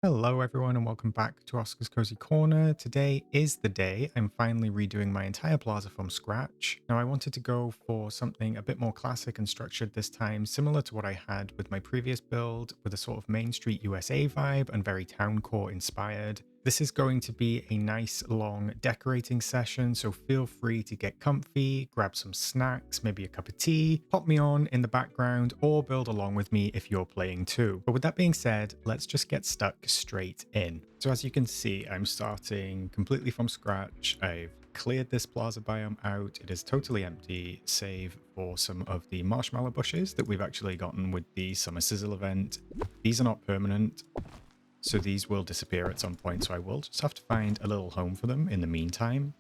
Hello, everyone, and welcome back to Oscar's Cozy Corner. Today is the day I'm finally redoing my entire plaza from scratch. Now, I wanted to go for something a bit more classic and structured this time, similar to what I had with my previous build, with a sort of Main Street USA vibe and very Towncore inspired. This is going to be a nice long decorating session, so feel free to get comfy, grab some snacks, maybe a cup of tea, pop me on in the background, or build along with me if you're playing too. But with that being said, let's just get stuck straight in. So as you can see, I'm starting completely from scratch. I've cleared this plaza biome out. It is totally empty, save for some of the marshmallow bushes that we've actually gotten with the summer sizzle event. These are not permanent, so these will disappear at some point, so I will just have to find a little home for them in the meantime.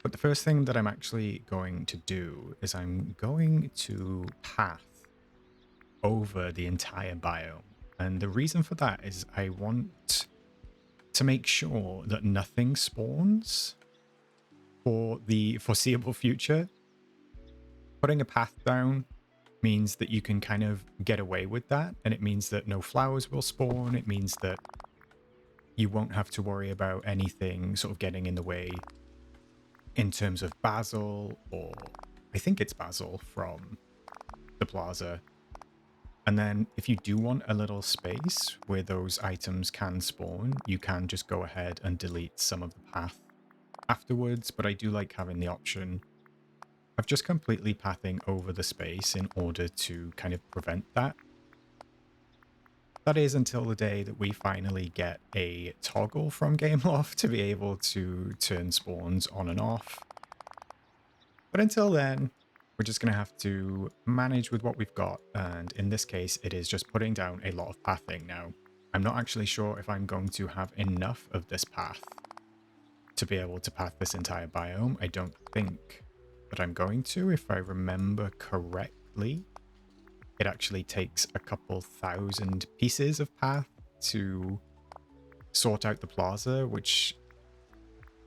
But the first thing that I'm actually going to do is I'm going to path over the entire biome. And the reason for that is I want to make sure that nothing spawns for the foreseeable future. Putting a path down means that you can kind of get away with that, and it means that no flowers will spawn. It means that you won't have to worry about anything sort of getting in the way in terms of basil, or I think it's basil from the plaza. And then if you do want a little space where those items can spawn, you can just go ahead and delete some of the path afterwards. But I do like having the option of just completely pathing over the space in order to kind of prevent that. That is until the day that we finally get a toggle from Gameloft to be able to turn spawns on and off. But until then, we're just going to have to manage with what we've got. And in this case, it is just putting down a lot of pathing now. I'm not actually sure if I'm going to have enough of this path to be able to path this entire biome. I don't think that I'm going to, if I remember correctly. It actually takes a couple thousand pieces of path to sort out the plaza, which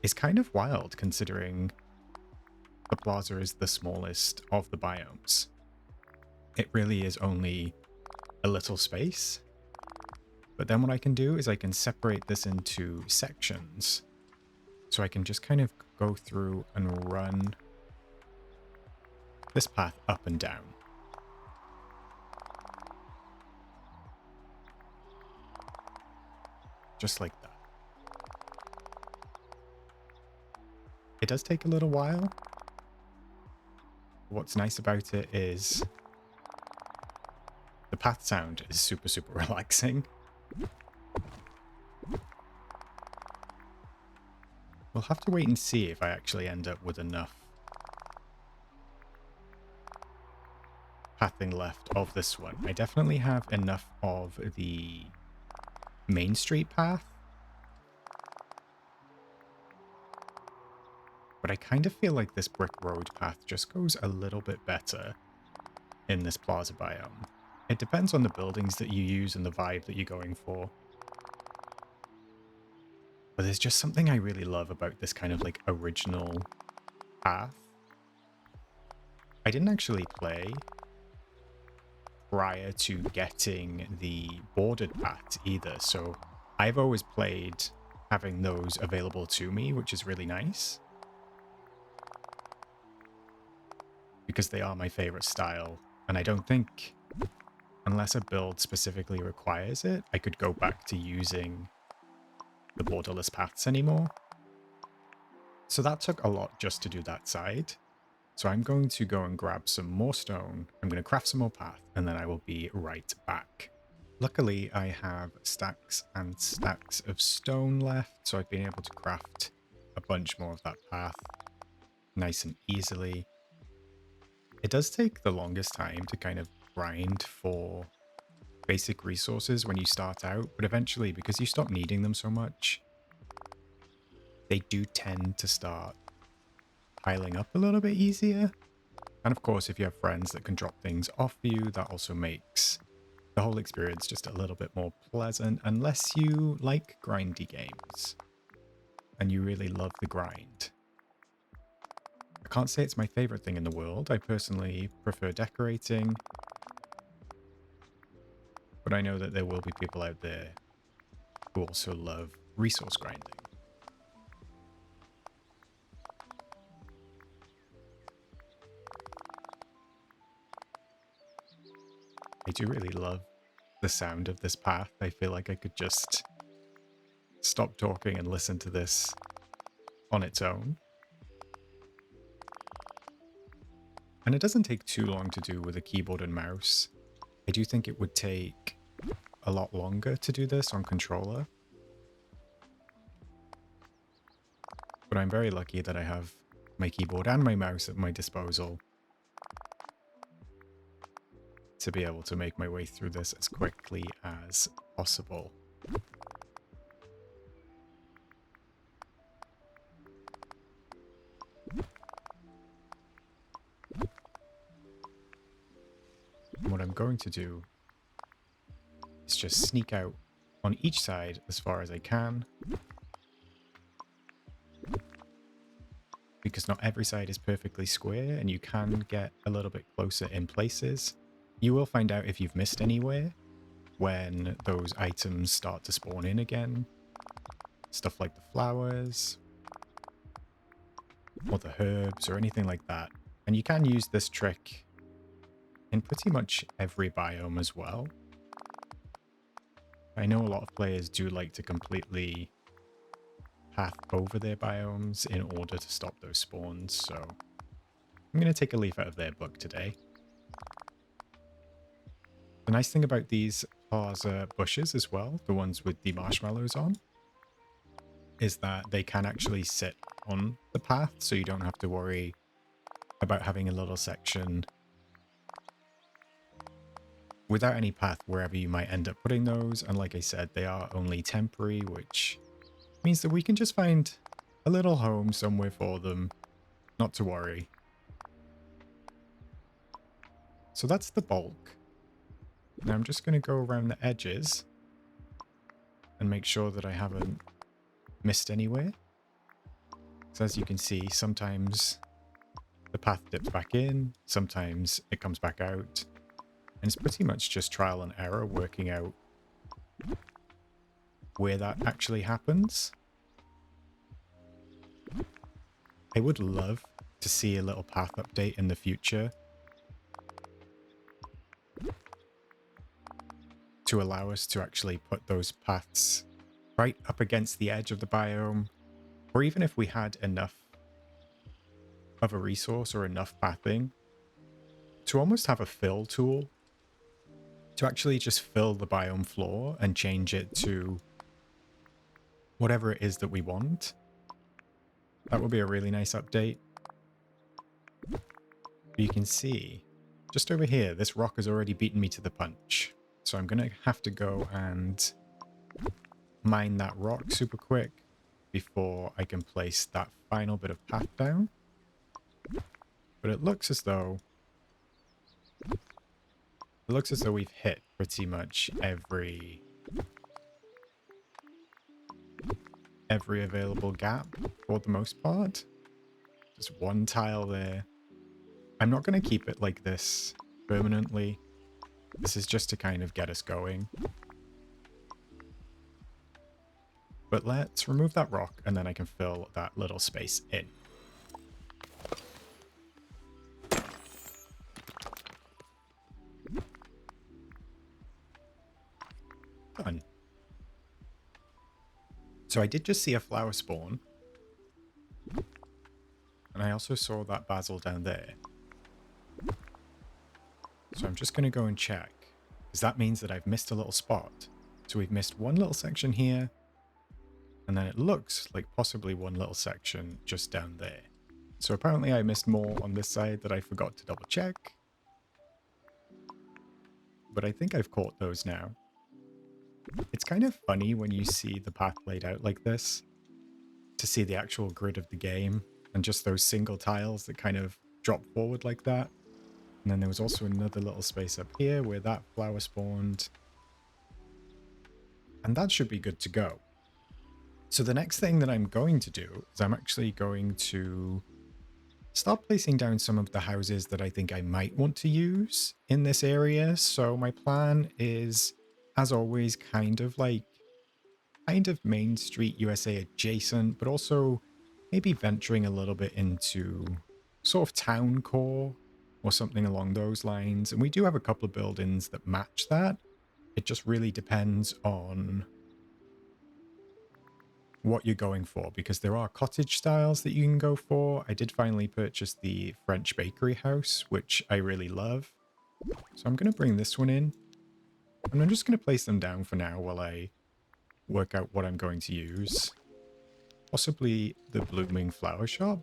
is kind of wild considering the plaza is the smallest of the biomes. It really is only a little space. But then what I can do is I can separate this into sections. So I can just kind of go through and run this path up and down. Just like that. It does take a little while. What's nice about it is the path sound is super, super relaxing. We'll have to wait and see if I actually end up with enough pathing left of this one. I definitely have enough of the Main Street path, but I kind of feel like this brick road path just goes a little bit better in this plaza biome. It depends on the buildings that you use and the vibe that you're going for. But there's just something I really love about this kind of like original path. I didn't actually play prior to getting the bordered paths either, so I've always played having those available to me, which is really nice. Because they are my favorite style, and I don't think, unless a build specifically requires it, I could go back to using the borderless paths anymore. So that took a lot just to do that side. So I'm going to go and grab some more stone, I'm going to craft some more path, and then I will be right back. Luckily, I have stacks and stacks of stone left, so I've been able to craft a bunch more of that path nice and easily. It does take the longest time to kind of grind for basic resources when you start out, but eventually, because you stop needing them so much, they do tend to start piling up a little bit easier. And of course, if you have friends that can drop things off you, that also makes the whole experience just a little bit more pleasant, unless you like grindy games and you really love the grind. I can't say it's my favorite thing in the world. I personally prefer decorating, but I know that there will be people out there who also love resource grinding. I do really love the sound of this path. I feel like I could just stop talking and listen to this on its own. And it doesn't take too long to do with a keyboard and mouse. I do think it would take a lot longer to do this on controller. But I'm very lucky that I have my keyboard and my mouse at my disposal to be able to make my way through this as quickly as possible. And what I'm going to do is just sneak out on each side as far as I can, because not every side is perfectly square and you can get a little bit closer in places. You will find out if you've missed anywhere when those items start to spawn in again. Stuff like the flowers or the herbs or anything like that. And you can use this trick in pretty much every biome as well. I know a lot of players do like to completely path over their biomes in order to stop those spawns, so I'm going to take a leaf out of their book today. The nice thing about these Plaza bushes as well, the ones with the marshmallows on, is that they can actually sit on the path, so you don't have to worry about having a little section without any path wherever you might end up putting those. And like I said, they are only temporary, which means that we can just find a little home somewhere for them, not to worry. So that's the bulk. Now I'm just going to go around the edges and make sure that I haven't missed anywhere. So as you can see, sometimes the path dips back in, sometimes it comes back out. And it's pretty much just trial and error working out where that actually happens. I would love to see a little path update in the future to allow us to actually put those paths right up against the edge of the biome, or even if we had enough of a resource or enough pathing to almost have a fill tool to actually just fill the biome floor and change it to whatever it is that we want. That would be a really nice update. You can see just over here, this rock has already beaten me to the punch. So I'm going to have to go and mine that rock super quick before I can place that final bit of path down. But it looks as though we've hit pretty much every available gap for the most part. Just one tile there. I'm not going to keep it like this permanently. This is just to kind of get us going. But let's remove that rock and then I can fill that little space in. Done. So I did just see a flower spawn. And I also saw that basil down there. So I'm just going to go and check, because that means that I've missed a little spot. So we've missed one little section here, and then it looks like possibly one little section just down there. So apparently I missed more on this side that I forgot to double check. But I think I've caught those now. It's kind of funny when you see the path laid out like this, to see the actual grid of the game, and just those single tiles that kind of drop forward like that. And then there was also another little space up here where that flower spawned. And that should be good to go. So the next thing that I'm going to do is I'm actually going to start placing down some of the houses that I think I might want to use in this area. So my plan is, as always, kind of like kind of Main Street USA adjacent, but also maybe venturing a little bit into sort of Towncore or something along those lines. And we do have a couple of buildings that match that. It just really depends on what you're going for, because there are cottage styles that you can go for. I did finally purchase the French bakery house, which I really love. So I'm going to bring this one in, and I'm just going to place them down for now while I work out what I'm going to use. Possibly the blooming flower shop.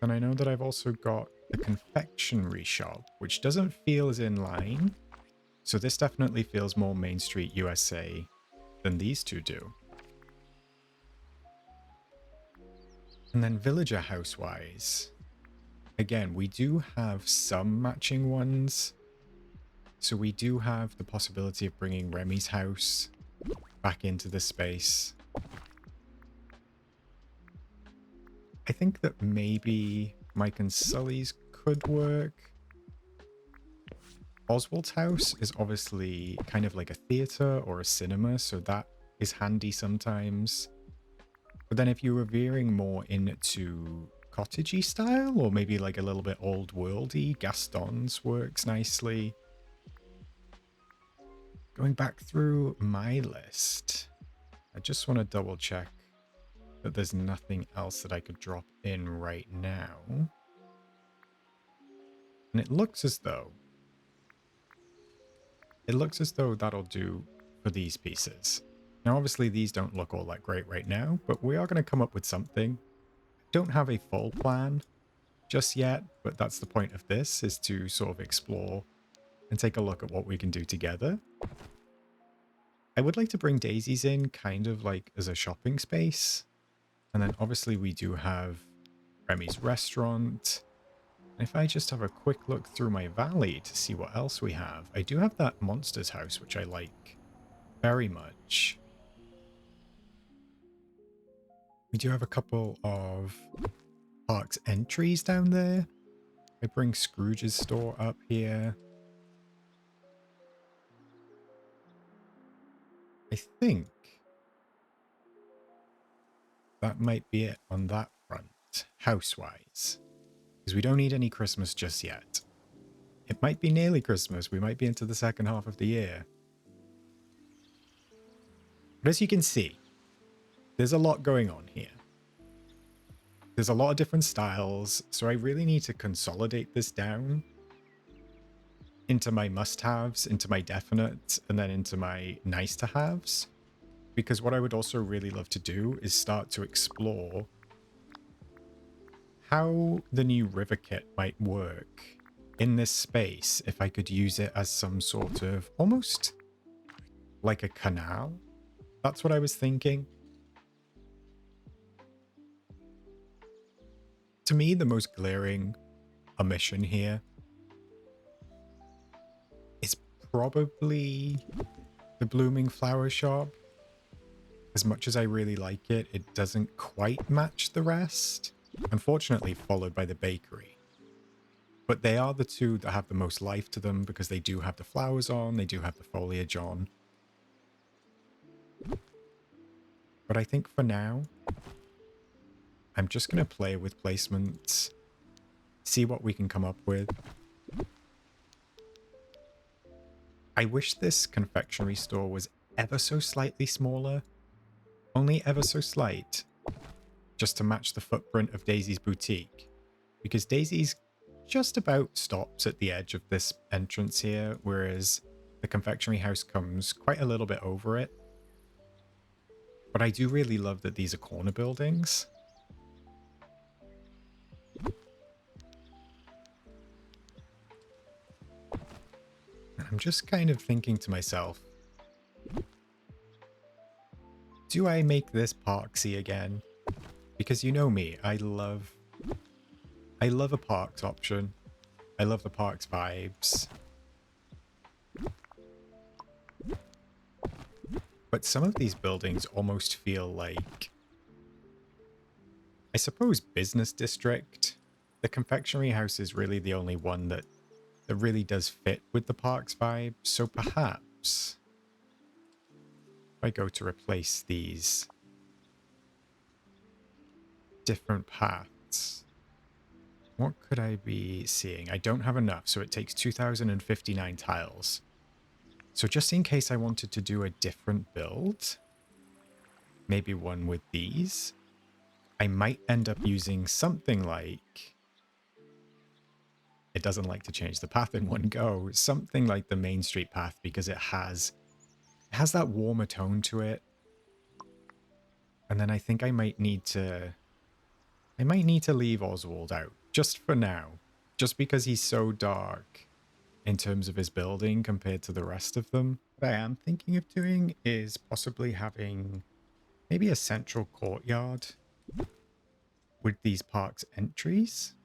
And I know that I've also got the confectionery shop, which doesn't feel as in line. So this definitely feels more Main Street USA than these two do. And then villager house-wise, again, we do have some matching ones. So we do have the possibility of bringing Remy's house back into the space. I think that maybe Mike and Sully's could work. Oswald's house is obviously kind of like a theater or a cinema, so that is handy sometimes. But then if you were veering more into cottagey style, or maybe like a little bit old worldy, Gaston's works nicely. Going back through my list, I just want to double check that there's nothing else that I could drop in right now. And it looks as though that'll do for these pieces. Now, obviously, these don't look all that great right now, but we are going to come up with something. I don't have a full plan just yet, but that's the point of this, is to sort of explore and take a look at what we can do together. I would like to bring daisies in kind of like as a shopping space. And then obviously we do have Remy's restaurant. And if I just have a quick look through my valley to see what else we have, I do have that monster's house, which I like very much. We do have a couple of parks entries down there. I bring Scrooge's store up here. I think that might be it on that front, house-wise. Because we don't need any Christmas just yet. It might be nearly Christmas. We might be into the second half of the year. But as you can see, there's a lot going on here. There's a lot of different styles, so I really need to consolidate this down into my must-haves, into my definite, and then into my nice-to-haves. Because what I would also really love to do is start to explore how the new river kit might work in this space if I could use it as some sort of almost like a canal. That's what I was thinking. To me, the most glaring omission here is probably the blooming flower shop. As much as I really like it, it doesn't quite match the rest. Unfortunately, followed by the bakery. But they are the two that have the most life to them because they do have the flowers on, they do have the foliage on. But I think for now, I'm just going to play with placements, see what we can come up with. I wish this confectionery store was ever so slightly smaller. Only ever so slight. Just to match the footprint of Daisy's boutique. Because Daisy's just about stops at the edge of this entrance here, whereas the confectionery house comes quite a little bit over it. But I do really love that these are corner buildings. I'm just kind of thinking to myself, do I make this parksy again? Because you know me, I love a parks option. I love the parks vibes. But some of these buildings almost feel like, I suppose, business district. The confectionery house is really the only one that really does fit with the parks vibe. So perhaps I go to replace these different paths, what could I be seeing? I don't have enough, so it takes 2,059 tiles. So just in case I wanted to do a different build, maybe one with these, I might end up using something like... It doesn't like to change the path in one go. Something like the Main Street path, because it has that warmer tone to it. And then I think I might need to leave Oswald out, just for now. Just because he's so dark in terms of his building compared to the rest of them. What I am thinking of doing is possibly having maybe a central courtyard with these park's entries.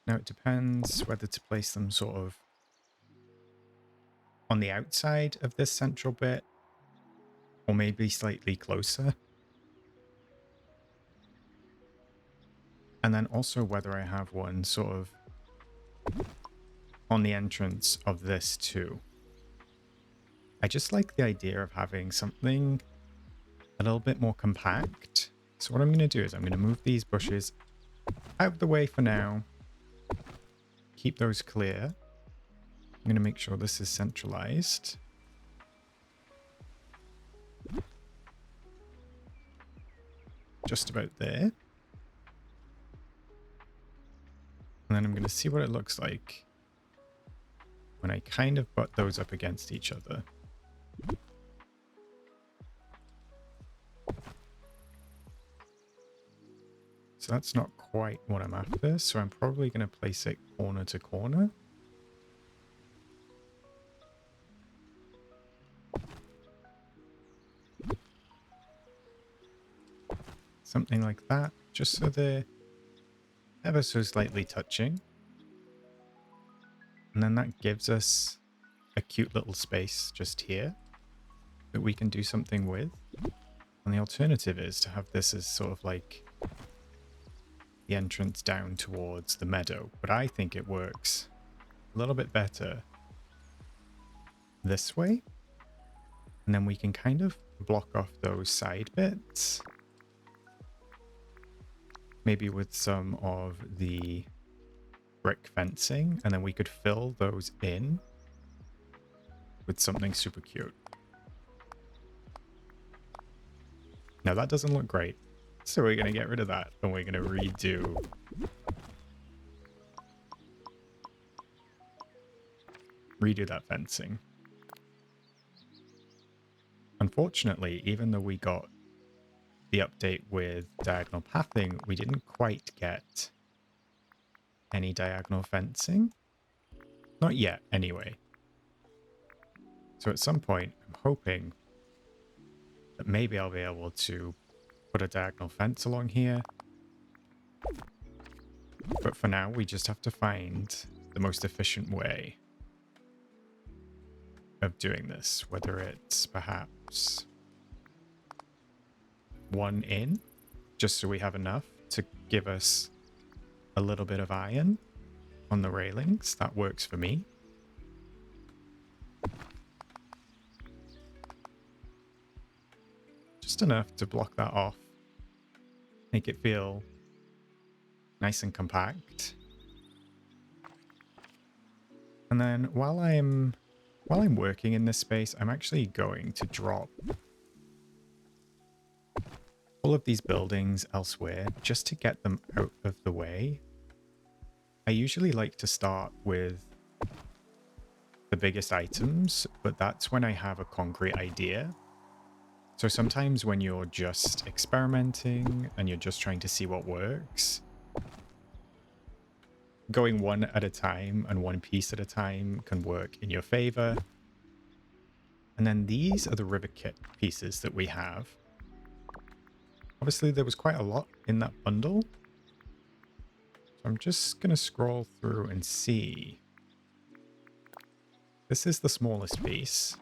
Now it depends whether to place them sort of on the outside of this central bit or maybe slightly closer. And then also whether I have one sort of on the entrance of this too. I just like the idea of having something a little bit more compact. So what I'm going to do is I'm going to move these bushes out of the way for now. Keep those clear. I'm going to make sure this is centralized. Just about there. And then I'm going to see what it looks like when I kind of butt those up against each other. So that's not quite what I'm after, so I'm probably going to place it corner to corner. Something like that, just so they're ever so slightly touching. And then that gives us a cute little space just here that we can do something with. And the alternative is to have this as sort of like the entrance down towards the meadow. But I think it works a little bit better this way. And then we can kind of block off those side bits. Maybe with some of the brick fencing, and then we could fill those in with something super cute. Now that doesn't look great, so we're going to get rid of that, and we're going to redo that fencing. Unfortunately, even though we got the update with diagonal pathing, we didn't quite get any diagonal fencing. Not yet, anyway. So at some point, I'm hoping that maybe I'll be able to put a diagonal fence along here. But for now, we just have to find the most efficient way of doing this, whether it's perhaps one in, just so we have enough to give us a little bit of iron on the railings. That works for me. Just enough to block that off, make it feel nice and compact. And then while I'm working in this space, I'm actually going to drop all of these buildings elsewhere just to get them out of the way. I usually like to start with the biggest items, but that's when I have a concrete idea. So sometimes when you're just experimenting and you're just trying to see what works, going one at a time and one piece at a time can work in your favor. And then these are the river kit pieces that we have. Obviously, there was quite a lot in that bundle. So I'm just going to scroll through and see. This is the smallest piece.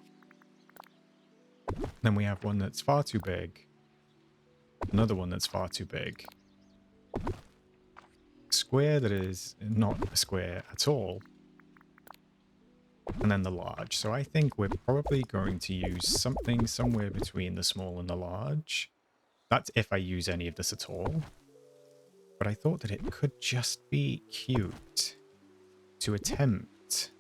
Then we have one that's far too big. Another one that's far too big. Square that is not a square at all. and then the large. So I think we're probably going to use something somewhere between the small and the large. That's if I use any of this at all. But I thought that it could just be cute to attempt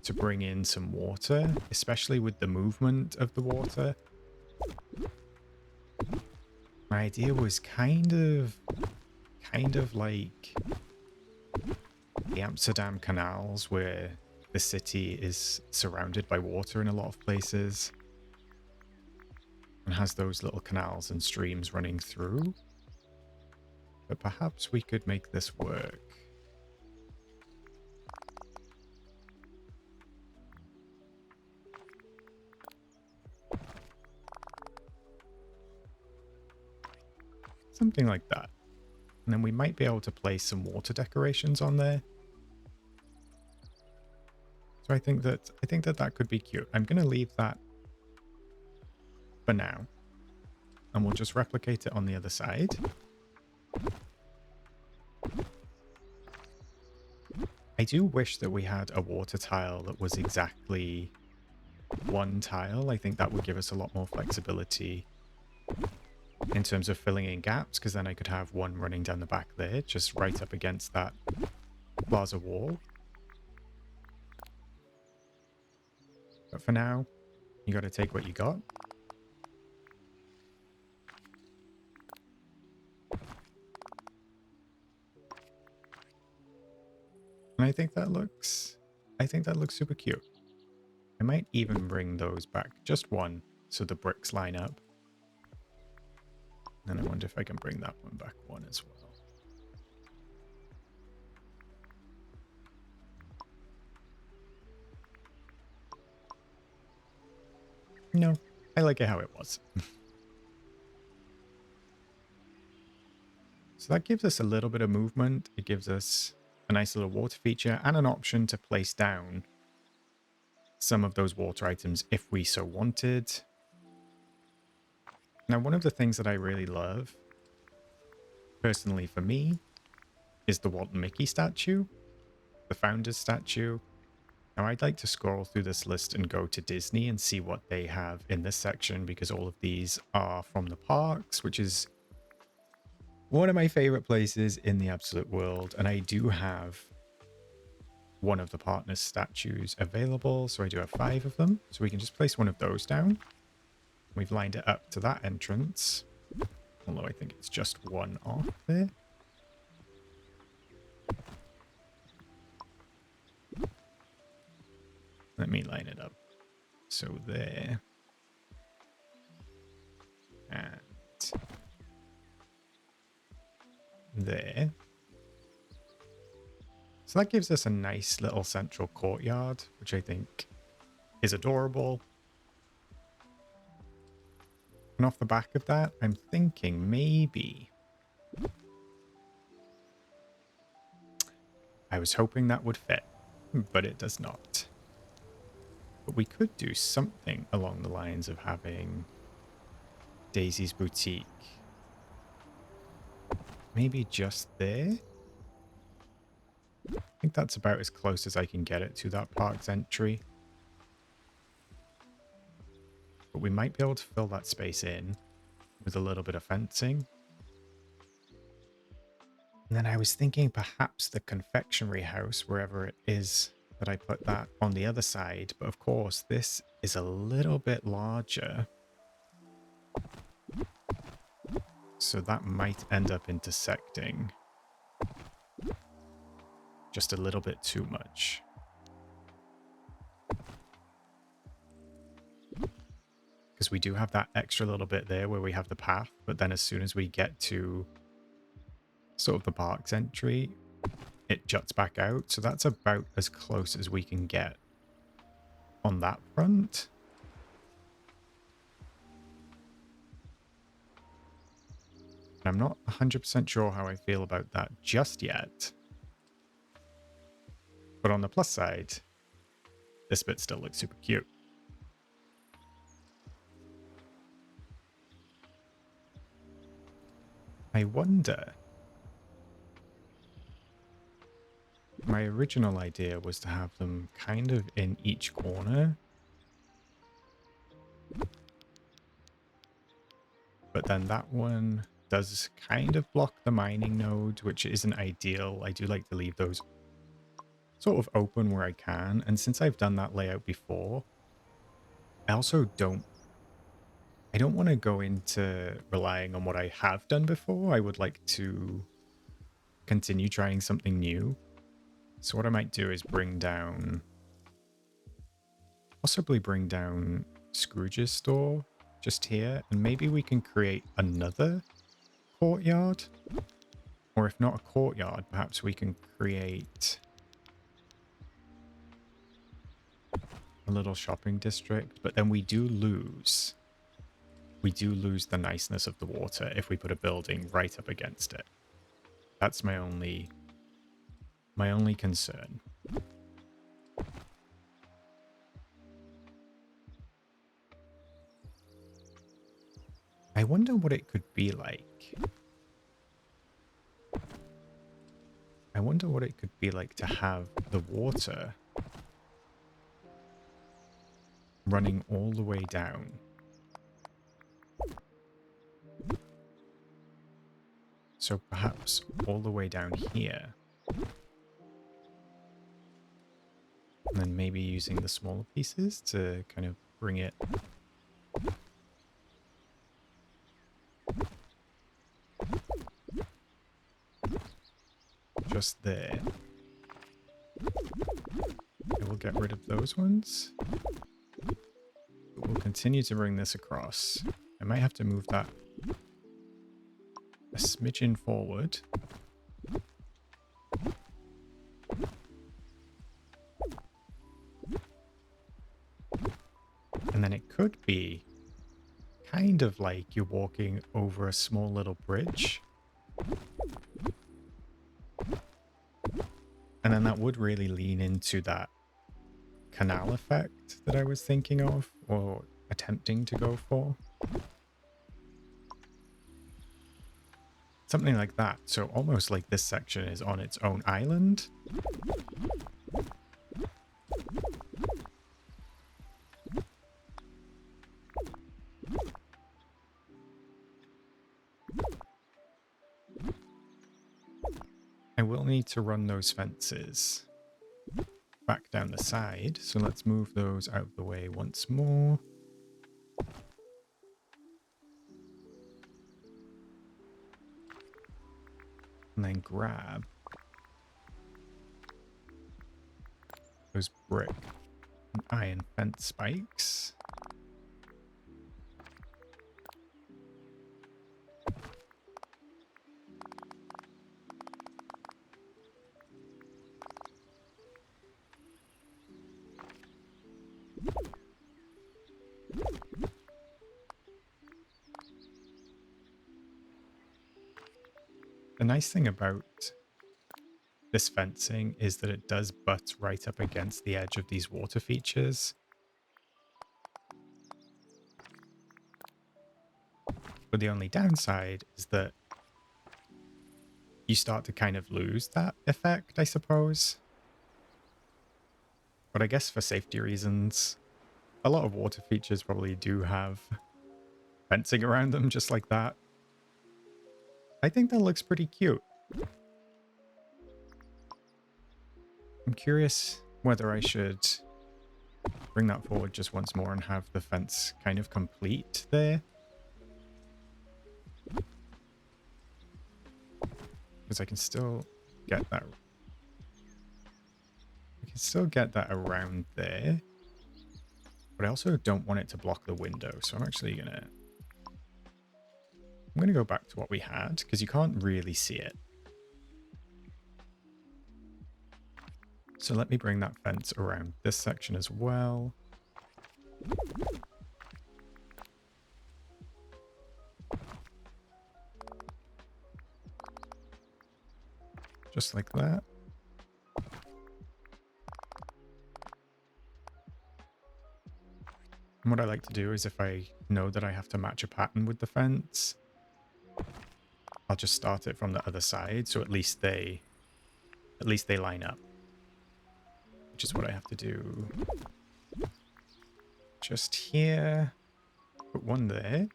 to bring in some water, especially with the movement of the water. My idea was kind of like the Amsterdam canals, where the city is surrounded by water in a lot of places and has those little canals and streams running through. But perhaps we could make this work. Something like that. And then we might be able to place some water decorations on there. So I think that that could be cute. I'm going to leave that for now. And we'll just replicate it on the other side. I do wish that we had a water tile that was exactly one tile. I think that would give us a lot more flexibility in terms of filling in gaps, because then I could have one running down the back there, just right up against that plaza wall. But for now, you got to take what you got. And I think that looks super cute. I might even bring those back just one so the bricks line up. And I wonder if I can bring that one back one as well. No, I like it how it was. So that gives us a little bit of movement. It gives us a nice little water feature and an option to place down some of those water items if we so wanted. Now, one of the things that I really love, personally for me, is the Walt and Mickey statue, the founder's statue. Now, I'd like to scroll through this list and go to Disney and see what they have in this section, because all of these are from the parks, which is one of my favorite places in the absolute world. And I do have one of the partners' statues available, so I do have 5 of them. So we can just place one of those down. We've lined it up to that entrance, although I think it's just one off there. Let me line it up. So there. And there. So that gives us a nice little central courtyard, which I think is adorable. And off the back of that, I'm thinking maybe... I was hoping that would fit, but it does not. But we could do something along the lines of having Daisy's Boutique. Maybe just there? I think that's about as close as I can get it to that park's entry. But we might be able to fill that space in with a little bit of fencing. And then I was thinking perhaps the confectionery house, wherever it is that I put that, on the other side. But of course, this is a little bit larger. So that might end up intersecting just a little bit too much. Because we do have that extra little bit there where we have the path, but then as soon as we get to sort of the park's entry, it juts back out. So that's about as close as we can get on that front. And I'm not 100% sure how I feel about that just yet. But on the plus side, this bit still looks super cute. I wonder My original idea was to have them kind of in each corner. But then that one does kind of block the mining node, which isn't ideal. I do like to leave those sort of open where I can. And since I've done that layout before, I also I don't want to go into relying on what I have done before. I would like to continue trying something new. So what I might do is possibly bring down Scrooge's store just here. And maybe we can create another courtyard. Or if not a courtyard, perhaps we can create a little shopping district. But then we do lose the niceness of the water if we put a building right up against it. That's my only concern. I wonder what it could be like. I wonder what it could be like to have the water running all the way down. So perhaps all the way down here. And then maybe using the smaller pieces to kind of bring it just there. I will get rid of those ones. We'll continue to bring this across. I might have to move that a smidgen forward. And then it could be kind of like you're walking over a small little bridge. And then that would really lean into that canal effect that I was thinking of or attempting to go for. Something like that. So almost like this section is on its own island. I will need to run those fences back down the side. So let's move those out of the way once more. And then grab those brick and iron fence spikes. The nice thing about this fencing is that it does butt right up against the edge of these water features. But the only downside is that you start to kind of lose that effect, I suppose. But I guess for safety reasons, a lot of water features probably do have fencing around them just like that. I think that looks pretty cute. I'm curious whether I should bring that forward just once more and have the fence kind of complete there. Because I can still get that. I can still get that around there. But I also don't want it to block the window. So I'm actually gonna go back to what we had because you can't really see it. So let me bring that fence around this section as well. Just like that. And what I like to do is if I know that I have to match a pattern with the fence, I'll just start it from the other side, so at least they line up. which is what I have to do just here. Put one there.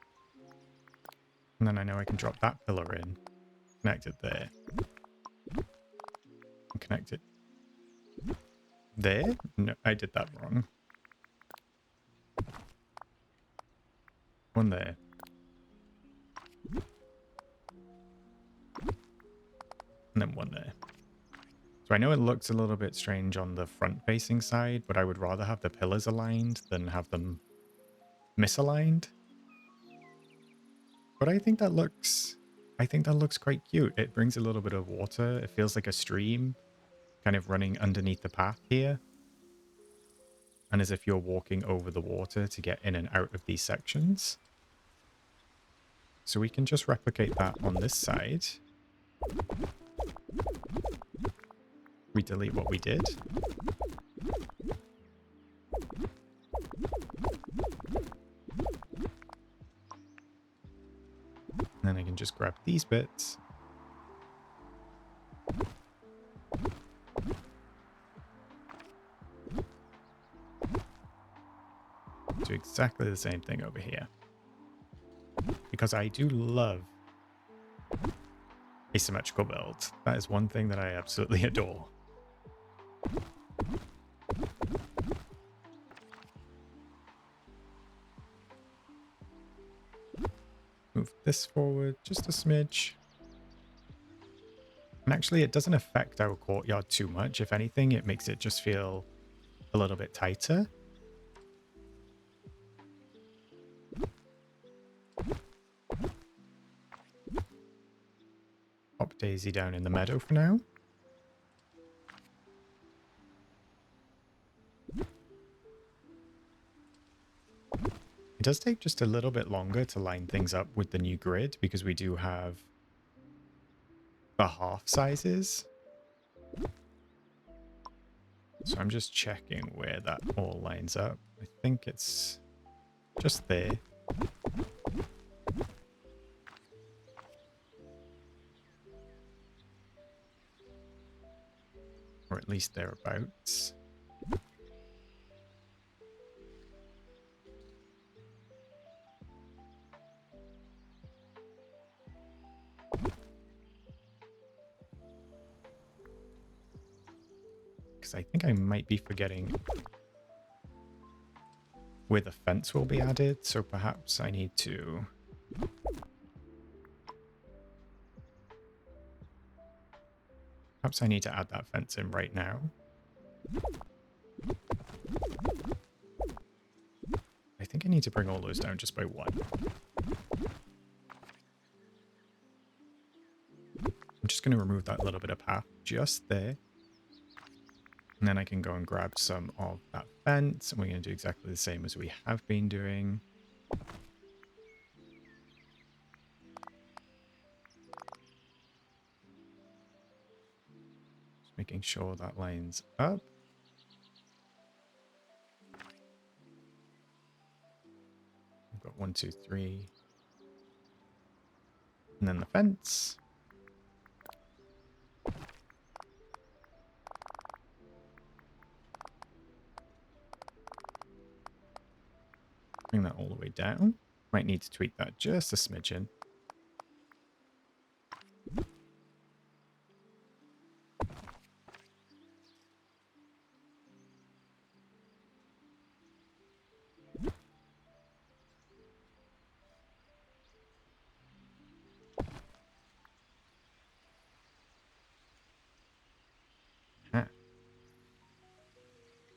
And then I know I can drop that pillar in, connect it there. And connect it there? No, I did that wrong. One there. And then one there. So I know it looks a little bit strange on the front-facing side, but I would rather have the pillars aligned than have them misaligned. But I think that looks quite cute. It brings a little bit of water. It feels like a stream kind of running underneath the path here. And as if you're walking over the water to get in and out of these sections. So we can just replicate that on this side. We delete what we did. And then I can just grab these bits. Do exactly the same thing over here. Because I do love asymmetrical builds. That is one thing that I absolutely adore. Move this forward just a smidge. And actually, it doesn't affect our courtyard too much. If anything, it makes it just feel a little bit tighter. Pop Daisy down in the meadow for now. It does take just a little bit longer to line things up with the new grid because we do have the half sizes. So I'm just checking where that all lines up. I think it's just there. Or at least thereabouts. Because I think I might be forgetting where the fence will be added, so perhaps I need to add that fence in right now. I think I need to bring all those down just by one. I'm just going to remove that little bit of path just there. And then I can go and grab some of that fence, and we're going to do exactly the same as we have been doing. Just making sure that lines up. We've got 1, 2, 3. And then the fence. Bring that all the way down. Might need to tweak that just a smidgen. Ah.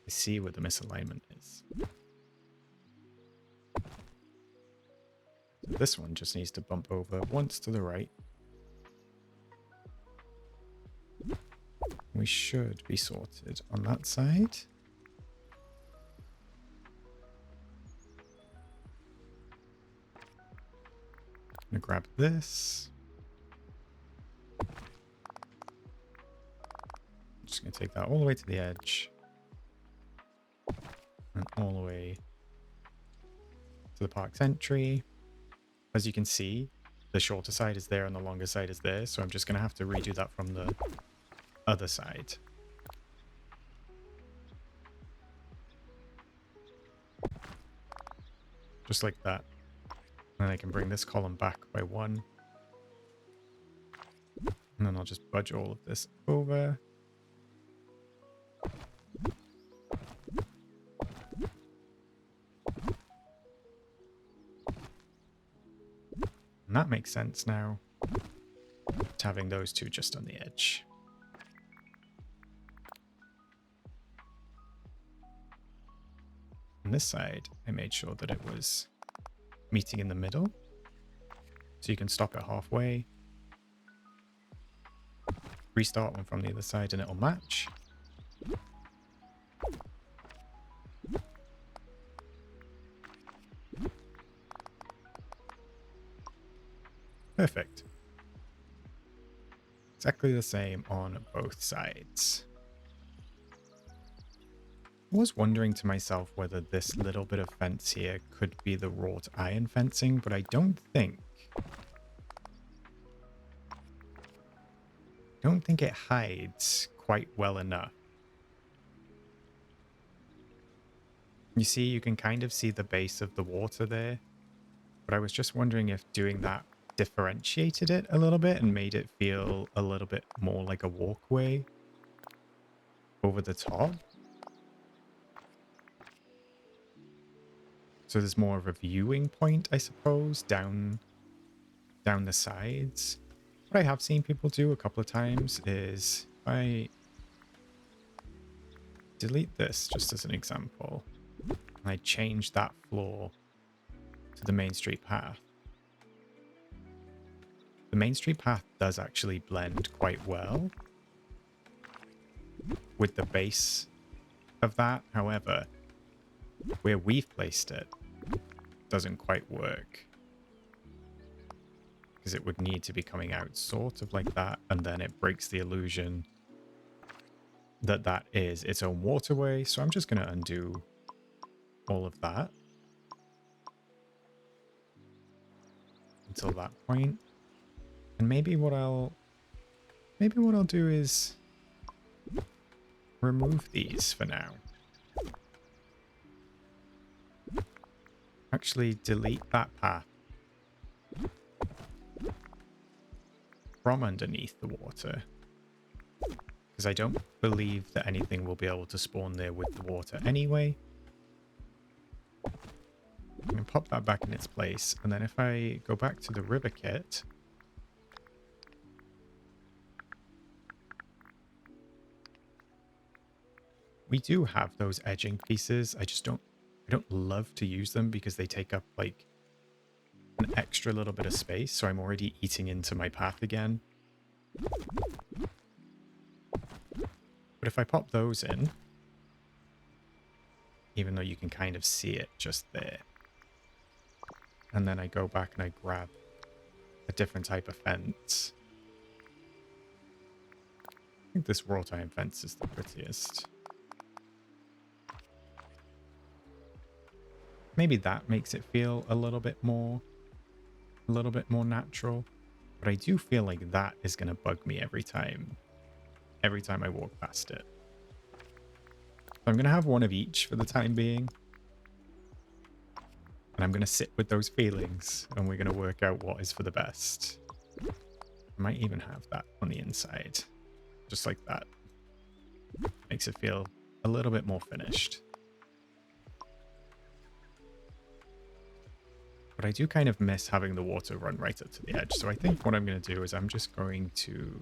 I see where the misalignment is. So this one just needs to bump over once to the right. We should be sorted on that side. I'm gonna grab this. I'm just gonna take that all the way to the edge. And all the way to the park's entry. As you can see, the shorter side is there and the longer side is there, so I'm just going to have to redo that from the other side. just like that. And then I can bring this column back by 1. And then I'll just budge all of this over. And that makes sense now. Just having those two just on the edge. On this side, I made sure that it was meeting in the middle. So you can stop it halfway. Restart one from the other side and it'll match. Perfect. Exactly the same on both sides. I was wondering to myself whether this little bit of fence here could be the wrought iron fencing, but I don't think it hides quite well enough. You see, you can kind of see the base of the water there, but I was just wondering if doing that differentiated it a little bit and made it feel a little bit more like a walkway over the top. So there's more of a viewing point, I suppose, down the sides. What I have seen people do a couple of times is if I delete this just as an example, and I change that floor to the Main Street path. The Main Street path does actually blend quite well with the base of that. However, where we've placed it doesn't quite work, because it would need to be coming out sort of like that, and then it breaks the illusion that that is its own waterway. So I'm just going to undo all of that until that point. And maybe what I'll do is remove these for now. Actually delete that path from underneath the water, because I don't believe that anything will be able to spawn there with the water anyway. I'm going to pop that back in its place, and then if I go back to the river kit, we do have those edging pieces. I don't love to use them because they take up like an extra little bit of space, so I'm already eating into my path again. But if I pop those in, even though you can kind of see it just there, and then I go back and I grab a different type of fence. I think this wrought iron fence is the prettiest. Maybe that makes it feel a little bit more natural. But I do feel like that is going to bug me every time I walk past it. So I'm going to have one of each for the time being. And I'm going to sit with those feelings, and we're going to work out what is for the best. I might even have that on the inside, just like that. Makes it feel a little bit more finished. But I do kind of miss having the water run right up to the edge. So I think what I'm going to do is I'm just going to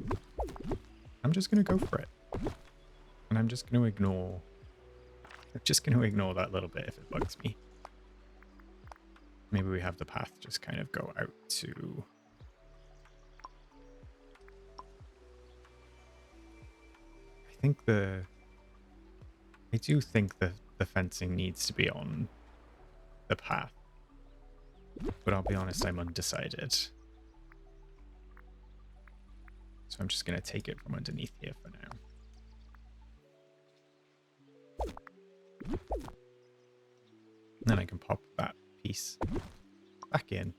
go for it. And I'm just going to ignore that little bit if it bugs me. Maybe we have the path just kind of go out to... I do think the fencing needs to be on the path. But I'll be honest, I'm undecided. So I'm just going to take it from underneath here for now. And then I can pop that piece back in.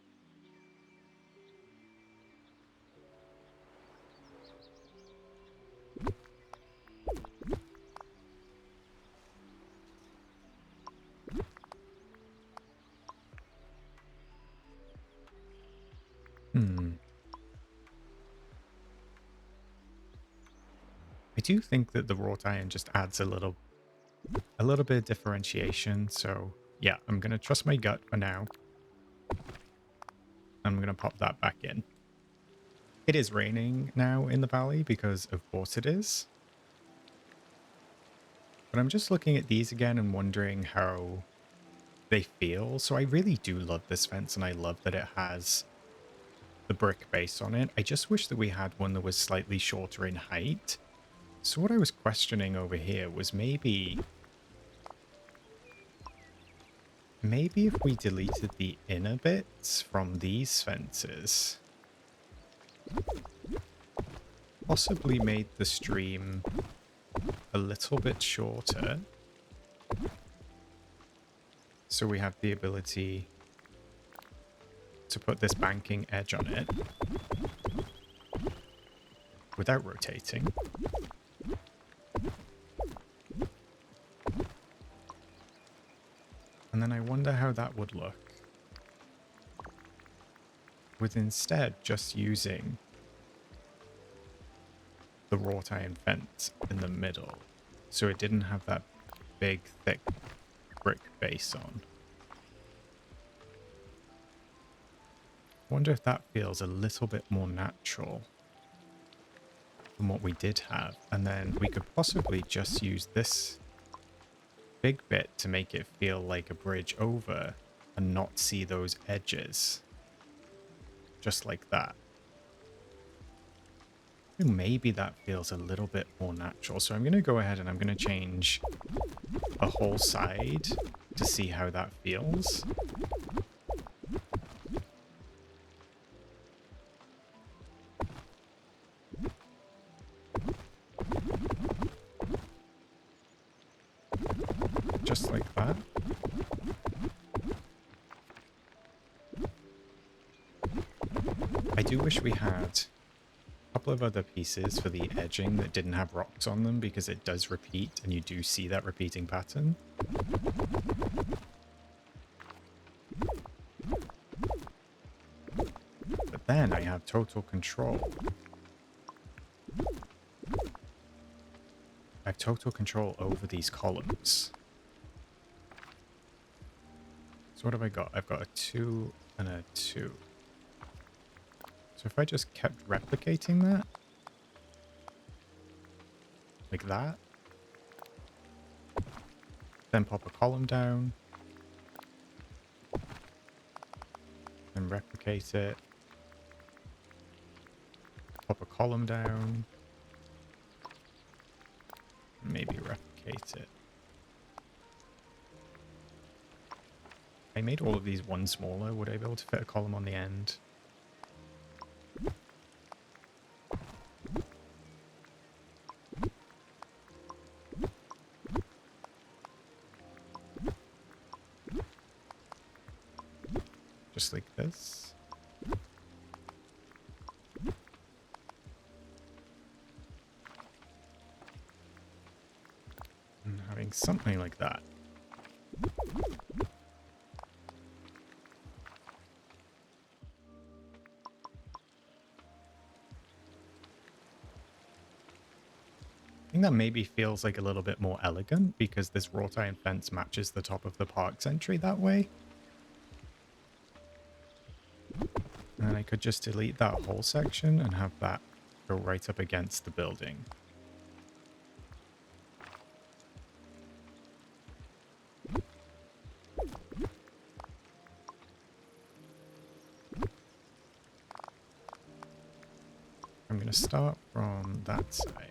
Hmm. I do think that the wrought iron just adds a little bit of differentiation. So yeah, I'm going to trust my gut for now. I'm going to pop that back in. It is raining now in the valley because of course it is. But I'm just looking at these again and wondering how they feel. So I really do love this fence and I love that it has the brick base on it. I just wish that we had one that was slightly shorter in height. So what I was questioning over here was maybe if we deleted the inner bits from these fences, possibly made the stream a little bit shorter. So we have the ability to put this banking edge on it without rotating. And then I wonder how that would look with instead just using the wrought iron fence in the middle. So it didn't have that big, thick brick base on. Wonder if that feels a little bit more natural than what we did have. And then we could possibly just use this big bit to make it feel like a bridge over and not see those edges. Just like that. Maybe that feels a little bit more natural. So I'm going to go ahead and I'm going to change a whole side to see how that feels. Just like that. I do wish we had a couple of other pieces for the edging that didn't have rocks on them because it does repeat and you do see that repeating pattern. But then I have total control. I have total control over these columns. So what have I got? I've got a 2 and a 2. So if I just kept replicating that, like that, then pop a column down, and replicate it, pop a column down, maybe replicate it. I made all of these one smaller. Would I be able to fit a column on the end? Just like this. And having something like that. I think that maybe feels like a little bit more elegant because this wrought iron fence matches the top of the park's entry that way. And I could just delete that whole section and have that go right up against the building. I'm going to start from that side.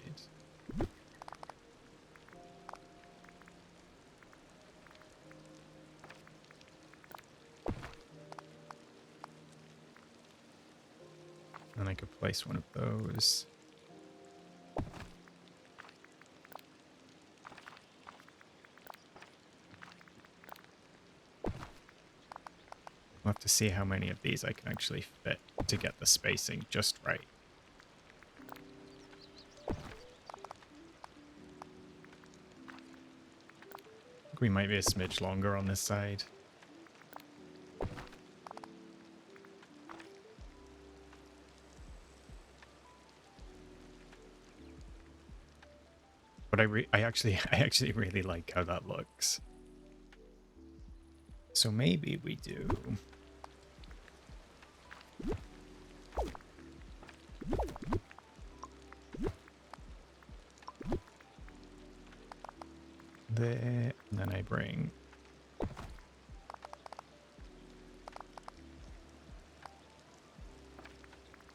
And I could place one of those. We'll have to see how many of these I can actually fit to get the spacing just right. I think we might be a smidge longer on this side. But I actually I actually really like how that looks. So maybe we do there, and then I bring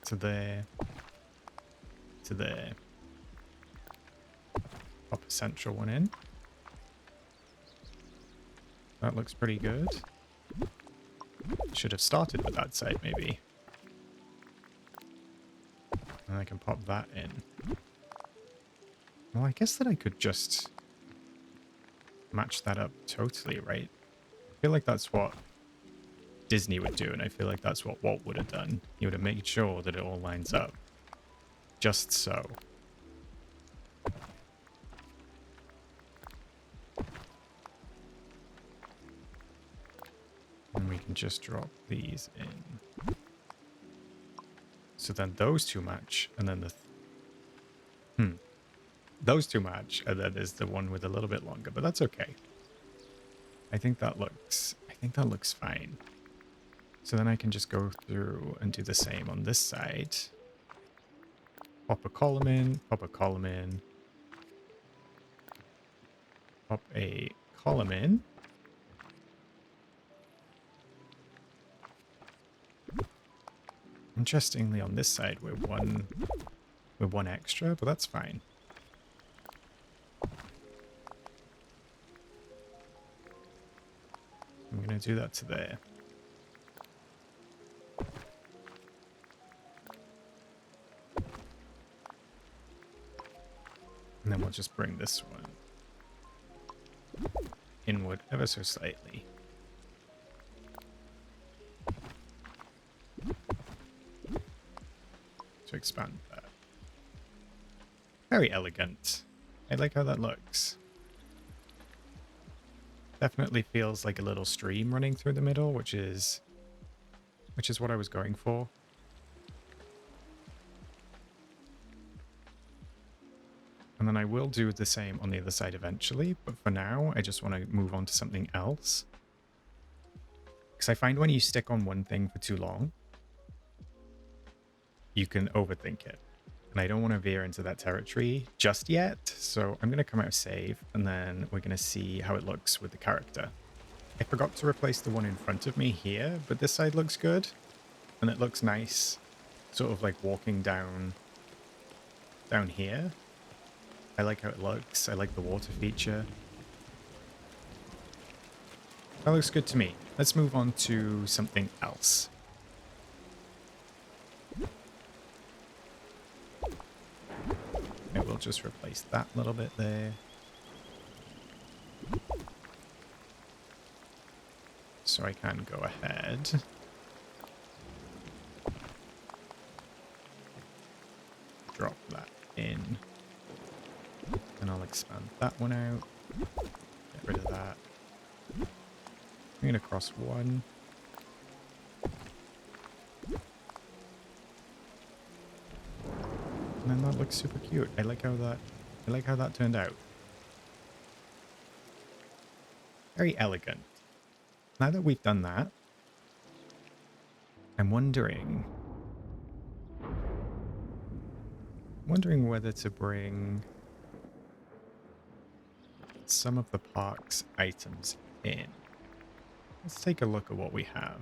to there, to there. Pop a central one in. That looks pretty good. Should have started with that side, maybe. And I can pop that in. Well, I guess that I could just match that up totally, right? I feel like that's what Disney would do, and I feel like that's what Walt would have done. He would have made sure that it all lines up. Just so. And we can just drop these in. So then those two match, and then those two match, and then there's the one with a little bit longer, but that's okay. I think that looks fine. So then I can just go through and do the same on this side. Pop a column in, pop a column in, pop a column in. Interestingly, on this side, we're one extra, but that's fine. I'm going to do that to there. And then we'll just bring this one inward ever so slightly. To expand that. Very elegant. I like how that looks. Definitely feels like a little stream running through the middle, which is what I was going for. And then I will do the same on the other side eventually, but for now, I just want to move on to something else. Because I find when you stick on one thing for too long, you can overthink it. And I don't want to veer into that territory just yet, so I'm going to come out of save, and then we're going to see how it looks with the character. I forgot to replace the one in front of me here, but this side looks good, and it looks nice, sort of like walking down here. I like how it looks. I like the water feature. That looks good to me. Let's move on to something else. I will just replace that little bit there. So I can go ahead. Drop that in. And I'll expand that one out. Get rid of that. Bring it across one. And then that looks super cute. I like how that turned out. Very elegant. Now that we've done that, I'm wondering whether to bring some of the park's items in. Let's take a look at what we have.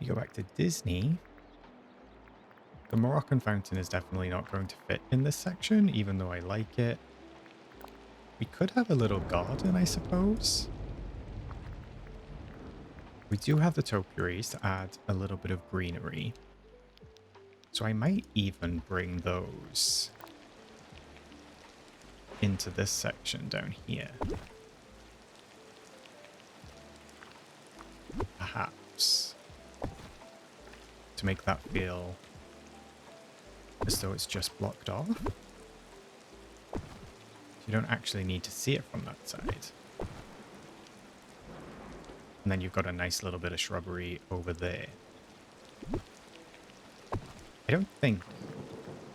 You go back to Disney. The Moroccan fountain is definitely not going to fit in this section, even though I like it. We could have a little garden, I suppose. We do have the topiaries to add a little bit of greenery. So I might even bring those into this section down here. Perhaps. To make that feel as though it's just blocked off. You don't actually need to see it from that side. And then you've got a nice little bit of shrubbery over there. I don't think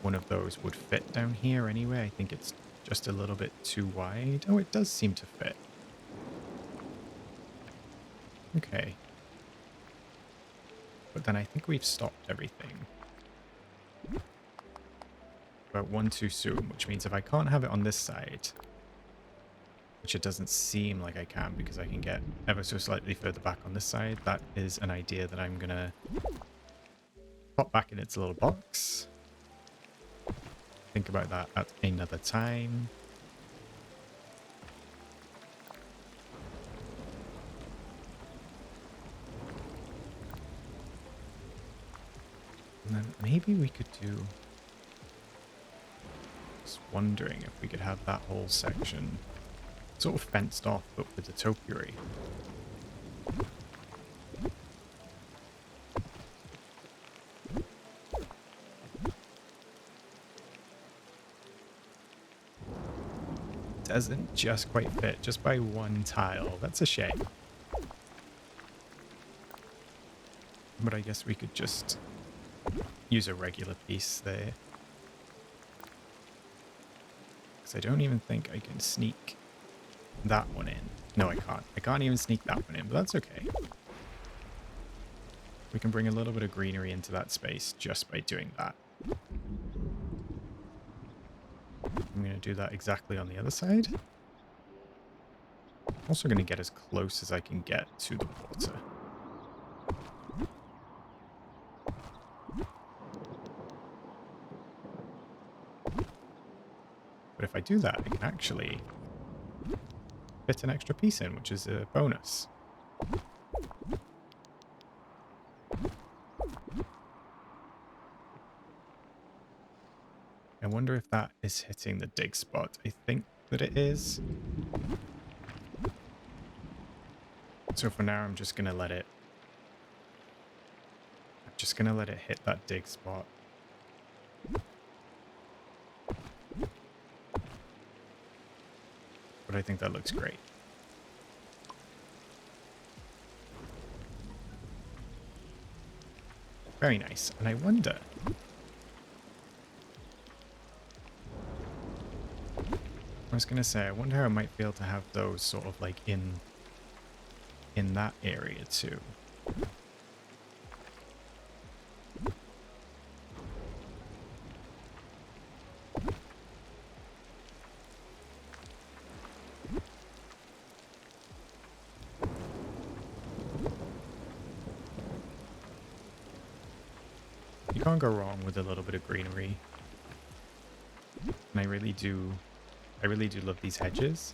one of those would fit down here anyway. I think it's just a little bit too wide. Oh, it does seem to fit. Okay. But then I think we've stopped everything. But one too soon, which means if I can't have it on this side, which it doesn't seem like I can because I can get ever so slightly further back on this side, that is an idea that I'm going to pop back in its little box. Think about that at another time. And then maybe we could do... Just wondering if we could have that whole section sort of fenced off, but with the topiary. Doesn't just quite fit, just by one tile. That's a shame. But I guess we could just use a regular piece there. Because I don't even think I can sneak that one in. No, I can't. I can't even sneak that one in, but that's okay. We can bring a little bit of greenery into that space just by doing that. I'm going to do that exactly on the other side. Also going to get as close as I can get to the water. But if I do that, I can actually fit an extra piece in, which is a bonus. I wonder if that is hitting the dig spot. I think that it is. So for now, I'm just going to let it... I'm just going to let it hit that dig spot. But I think that looks great. Very nice. And I wonder... I was going to say, I wonder how I might be able to have those sort of like in that area too. You can't go wrong with a little bit of greenery. And I really do love these hedges.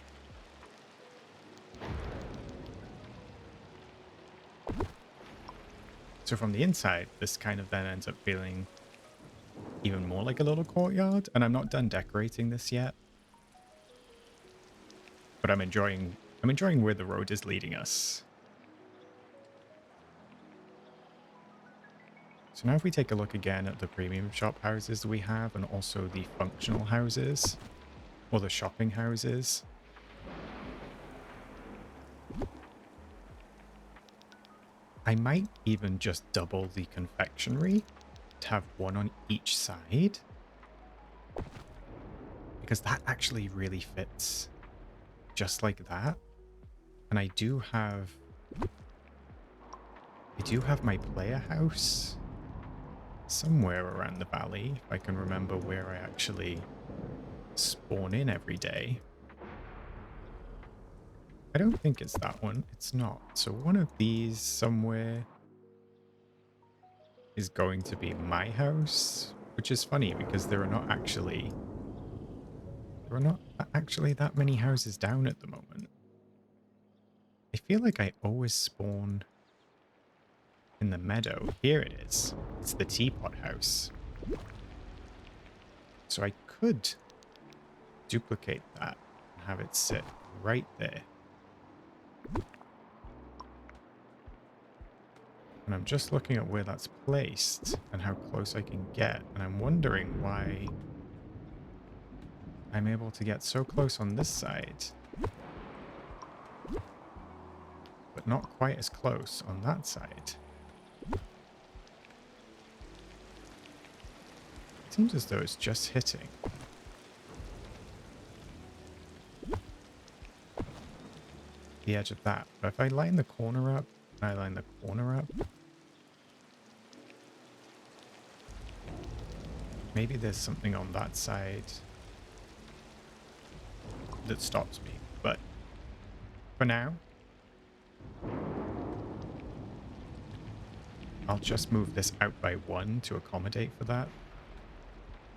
So from the inside, this kind of then ends up feeling even more like a little courtyard. And I'm not done decorating this yet. But I'm enjoying where the road is leading us. So now if we take a look again at the premium shop houses that we have, and also the functional houses, or the shopping houses. I might even just double the confectionery to have one on each side. Because that actually really fits just like that. And I do have my player house somewhere around the valley, if I can remember where I actually spawn in every day. I don't think it's that one. It's not. So one of these somewhere is going to be my house, which is funny because there are not actually that many houses down at the moment. I feel like I always spawn in the meadow. Here it is. It's the teapot house. So I could duplicate that and have it sit right there. And I'm just looking at where that's placed and how close I can get. And I'm wondering why I'm able to get so close on this side, but not quite as close on that side. Seems as though it's just hitting. The edge of that. But if I line the corner up, I line the corner up. Maybe there's something on that side that stops me. But for now, I'll just move this out by 1 to accommodate for that.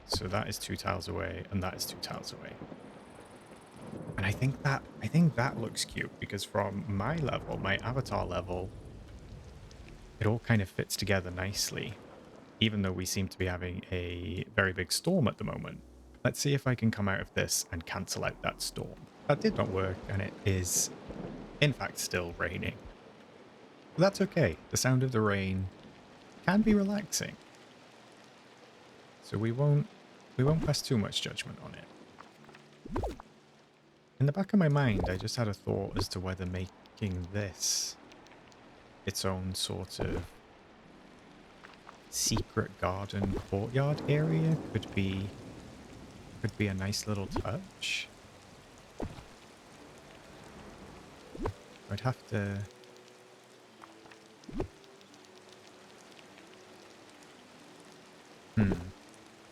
So that is 2 tiles away, and that is 2 tiles away. And I think that looks cute because from my level, my avatar level, it all kind of fits together nicely, even though we seem to be having a very big storm at the moment. Let's see if I can come out of this and cancel out that storm. That did not work, and it is, in fact, still raining. But that's okay. The sound of the rain can be relaxing. So we won't pass too much judgment on it. In the back of my mind, I just had a thought as to whether making this its own sort of secret garden courtyard area could be a nice little touch. I'd have to...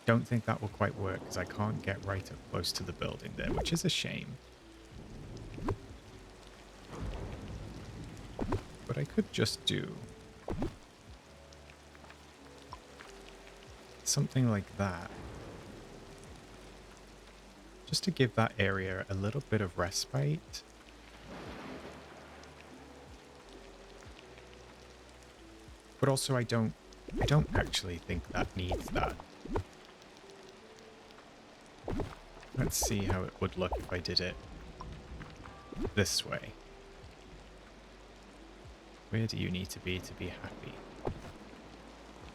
Don't think that will quite work because I can't get right up close to the building there, which is a shame. But I could just do something like that. Just to give that area a little bit of respite. But also I don't actually think that needs that. Let's see how it would look if I did it this way. Where do you need to be happy?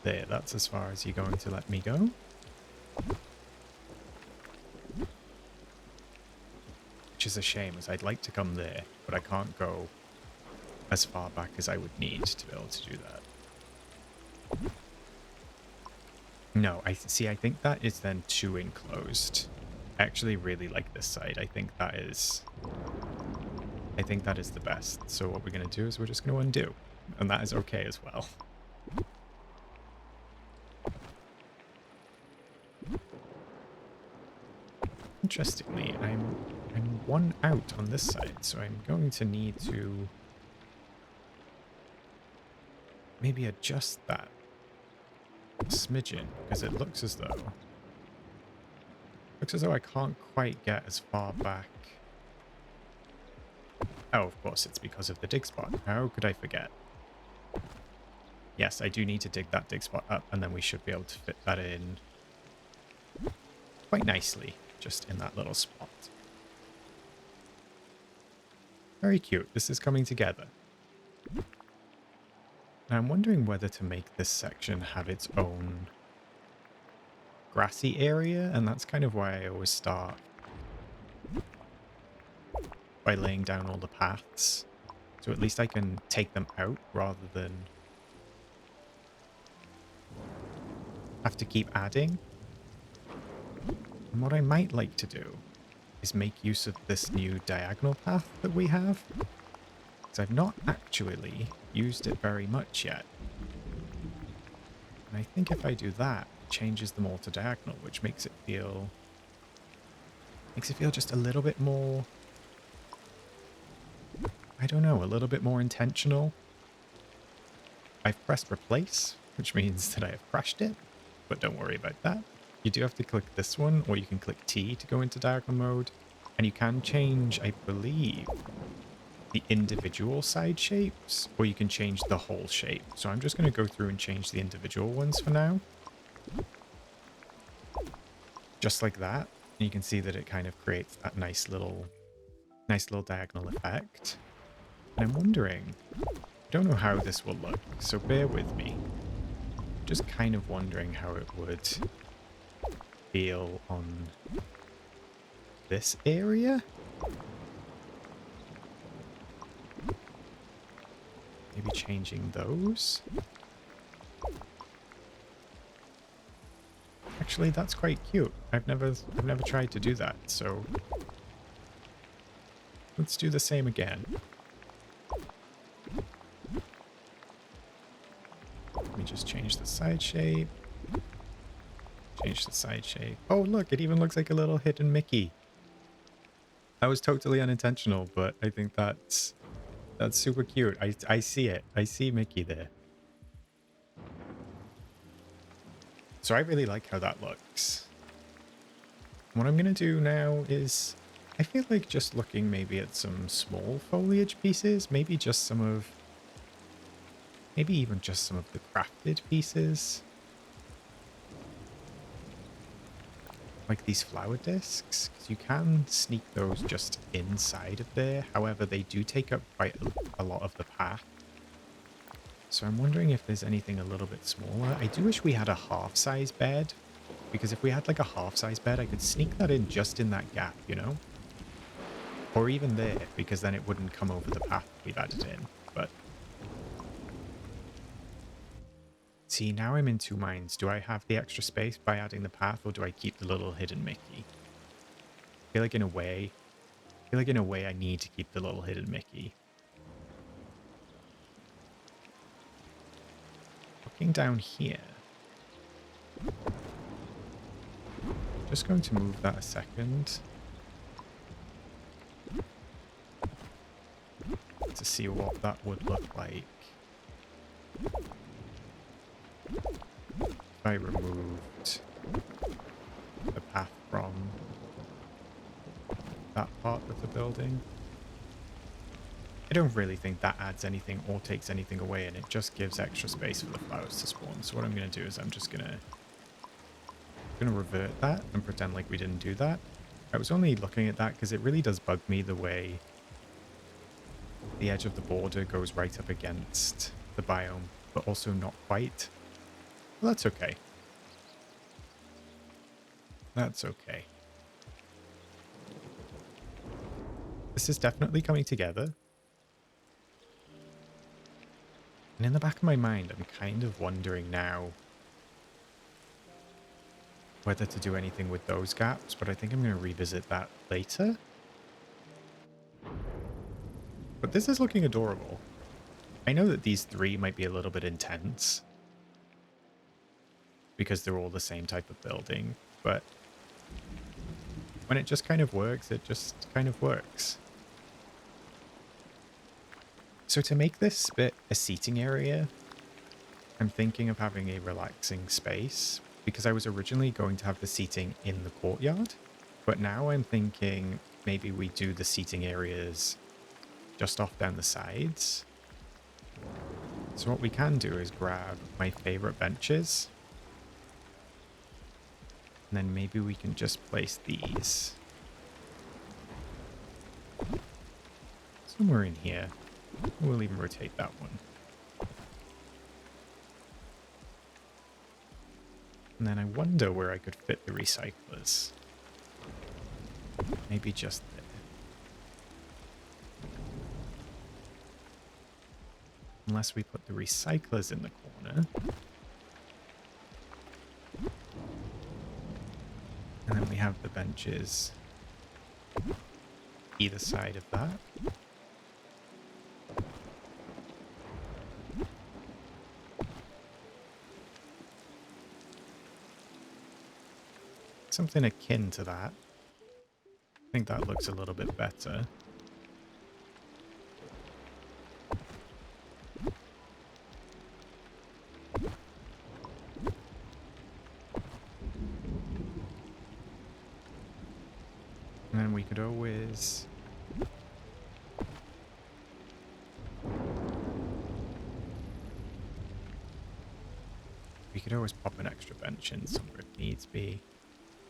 There, that's as far as you're going to let me go. Which is a shame, as I'd like to come there, but I can't go as far back as I would need to be able to do that. No, I think that is then too enclosed. I actually really like this side. I think that is the best. So what we're going to do is we're just going to undo. And that is okay as well. Interestingly, I'm 1 out on this side, so I'm going to need to maybe adjust that a smidgen, because it looks as though I can't quite get as far back. Oh, of course, it's because of the dig spot. How could I forget? Yes, I do need to dig that dig spot up, and then we should be able to fit that in quite nicely, just in that little spot. Very cute. This is coming together. Now, I'm wondering whether to make this section have its own grassy area, and that's kind of why I always start by laying down all the paths. So at least I can take them out rather than have to keep adding. And what I might like to do is make use of this new diagonal path that we have, because I've not actually used it very much yet. And I think if I do that, it changes them all to diagonal, which makes it feel just a little bit more, I don't know, a little bit more intentional. I've pressed replace, which means that I have crashed it, but don't worry about that. You do have to click this one, or you can click T to go into diagonal mode, and you can change, I believe, the individual side shapes, or you can change the whole shape. So I'm just going to go through and change the individual ones for now. Just like that. And you can see that it kind of creates that nice little diagonal effect. And I'm wondering, I don't know how this will look, so bear with me. Just kind of wondering how it would feel on this area. Maybe changing those. Actually, that's quite cute. I've never tried to do that, so let's do the same again. Let me just change the side shape. Change the side shape. Oh, look, it even looks like a little hidden Mickey. That was totally unintentional, but I think that's super cute. I see it. I see Mickey there. So I really like how that looks. What I'm going to do now is, I feel like just looking maybe at some small foliage pieces, maybe even just some of the crafted pieces. Like these flower discs, because you can sneak those just inside of there. However, they do take up quite a lot of the path. So I'm wondering if there's anything a little bit smaller. I do wish we had a half-size bed, because if we had like a half-size bed, I could sneak that in just in that gap, you know? Or even there, because then it wouldn't come over the path we've added in. But see, now I'm in two minds. Do I have the extra space by adding the path, or do I keep the little hidden Mickey? I feel like in a way I need to keep the little hidden Mickey. Looking down here. Just going to move that a second. To see what that would look like. If I removed the path from that part of the building. I don't really think that adds anything or takes anything away, and it just gives extra space for the flowers to spawn. So what I'm going to do is I'm just going to revert that and pretend like we didn't do that. I was only looking at that because it really does bug me the way the edge of the border goes right up against the biome, but also not quite. Well, that's okay. That's okay. This is definitely coming together. And in the back of my mind, I'm kind of wondering now whether to do anything with those gaps, but I think I'm going to revisit that later. But this is looking adorable. I know that these three might be a little bit intense because they're all the same type of building, but when it just kind of works, it just kind of works. So to make this bit a seating area, I'm thinking of having a relaxing space because I was originally going to have the seating in the courtyard, but now I'm thinking maybe we do the seating areas just off down the sides. So what we can do is grab my favorite benches, and then maybe we can just place these somewhere in here. We'll even rotate that one. And then I wonder where I could fit the recyclers. Maybe just there. Unless we put the recyclers in the corner. And then we have the benches either side of that. Something akin to that. I think that looks a little bit better. And then we could always... pop an extra bench in somewhere if needs be.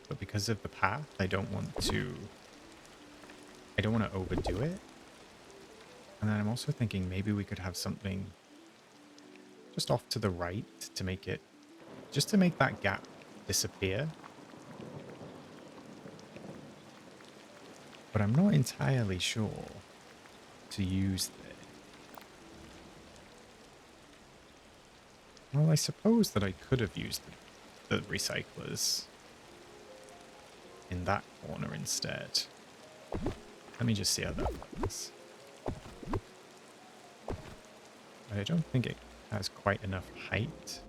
But because of the path, I don't want to overdo it. And then I'm also thinking maybe we could have something just off to the right to make it, just to make that gap disappear. But I'm not entirely sure to use there. Well, I suppose that I could have used the recyclers in that corner instead. Let me just see how that looks. I don't think it has quite enough height.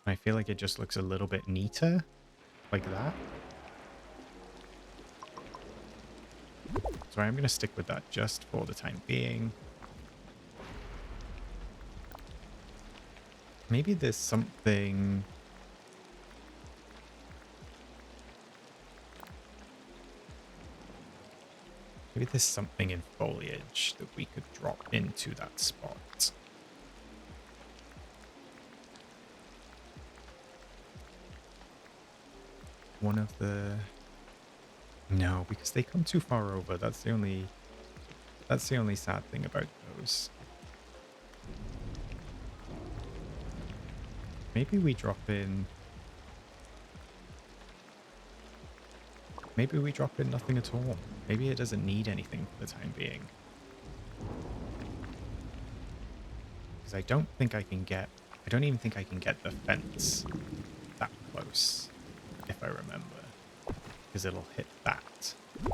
I feel like it just looks a little bit neater, like that. So I'm going to stick with that just for the time being. Maybe there's something... Maybe there's something in foliage that we could drop into that spot. One of the... No, because they come too far over. That's the only sad thing about those. Maybe we drop in... Maybe we drop in nothing at all. Maybe it doesn't need anything for the time being. Because I don't think I can get... I don't even think I can get the fence that close, if I remember. Because it'll hit that. And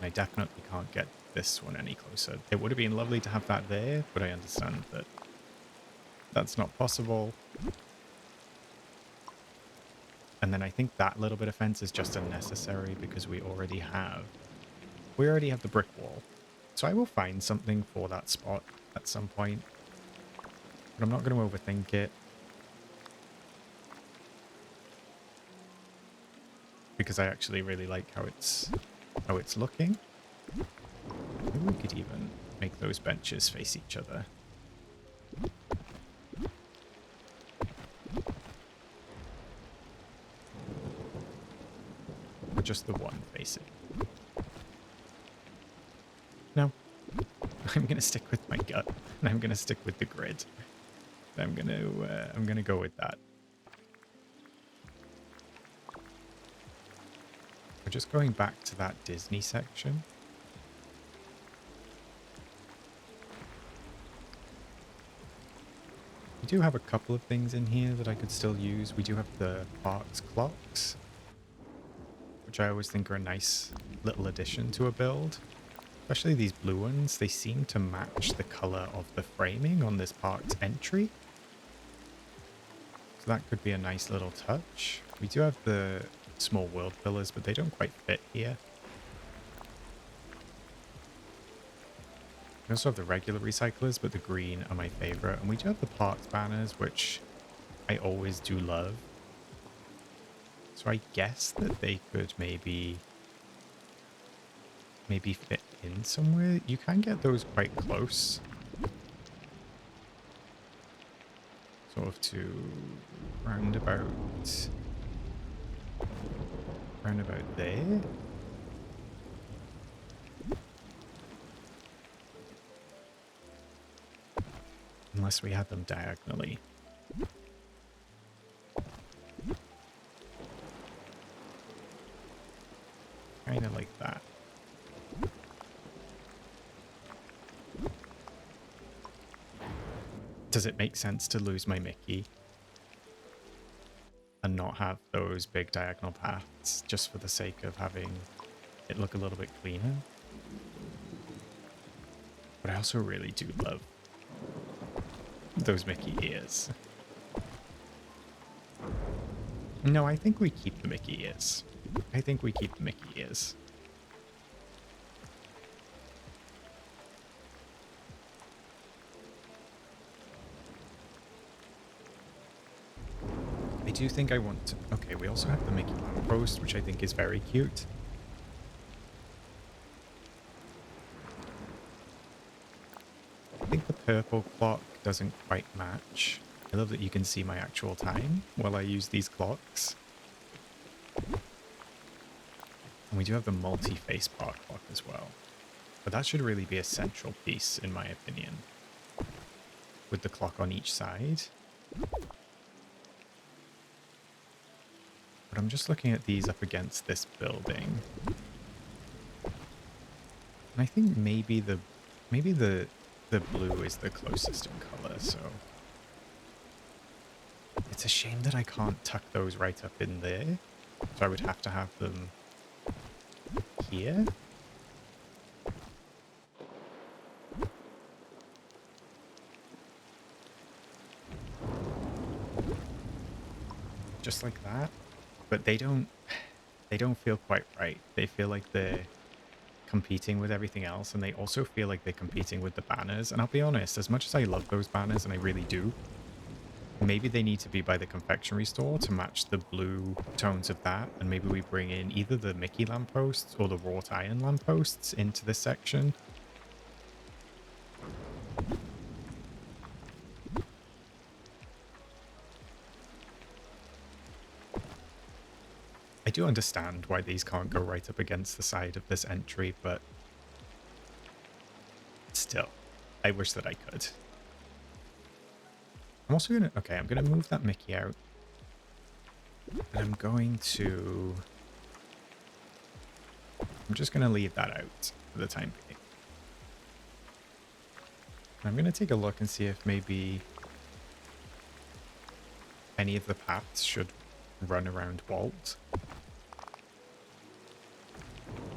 I definitely can't get this one any closer. It would have been lovely to have that there, but I understand that that's not possible. And then I think that little bit of fence is just unnecessary because we already have the brick wall. So I will find something for that spot at some point. But I'm not going to overthink it. Because I actually really like how it's looking. Maybe we could even make those benches face each other. Or just the one facing. No. I'm going to stick with my gut. And I'm going to stick with the grid. I'm going to go with that. We're just going back to that Disney section. We do have a couple of things in here that I could still use. We do have the parks clocks, which I always think are a nice little addition to a build. Especially these blue ones. They seem to match the color of the framing on this park's entry. So that could be a nice little touch. We do have the small world pillars, but they don't quite fit here. We also have the regular recyclers, but the green are my favorite. And we do have the parks banners, which I always do love. So I guess that they could maybe fit in somewhere. You can get those quite close. Sort of to roundabout there. Unless we had them diagonally. Kind of like that. Does it make sense to lose my Mickey and not have those big diagonal paths just for the sake of having it look a little bit cleaner? But I also really do love those Mickey ears. No, I think we keep the Mickey ears. I think we keep the Mickey ears. I do think I want to... Okay, we also have the Mickey lamppost, which I think is very cute. I think the purple clock doesn't quite match. I love that you can see my actual time while I use these clocks. And we do have the multi-face park clock as well. But that should really be a central piece, in my opinion. With the clock on each side. But I'm just looking at these up against this building. And I think maybe the blue is the closest in color, so It's a shame that I can't tuck those right up in there. So I would have to have them here. Just like that. But they don't feel quite right. They feel like they're competing with everything else, and they also feel like they're competing with the banners. And I'll be honest, as much as I love those banners, and I really do, maybe they need to be by the confectionery store to match the blue tones of that, and maybe we bring in either the Mickey lampposts or the wrought iron lampposts into this section. I do understand why these can't go right up against the side of this entry, but still, I wish that I could. I'm also gonna, okay, I'm gonna move that Mickey out. And I'm just gonna leave that out for the time being. And I'm gonna take a look and see if maybe any of the paths should run around Walt.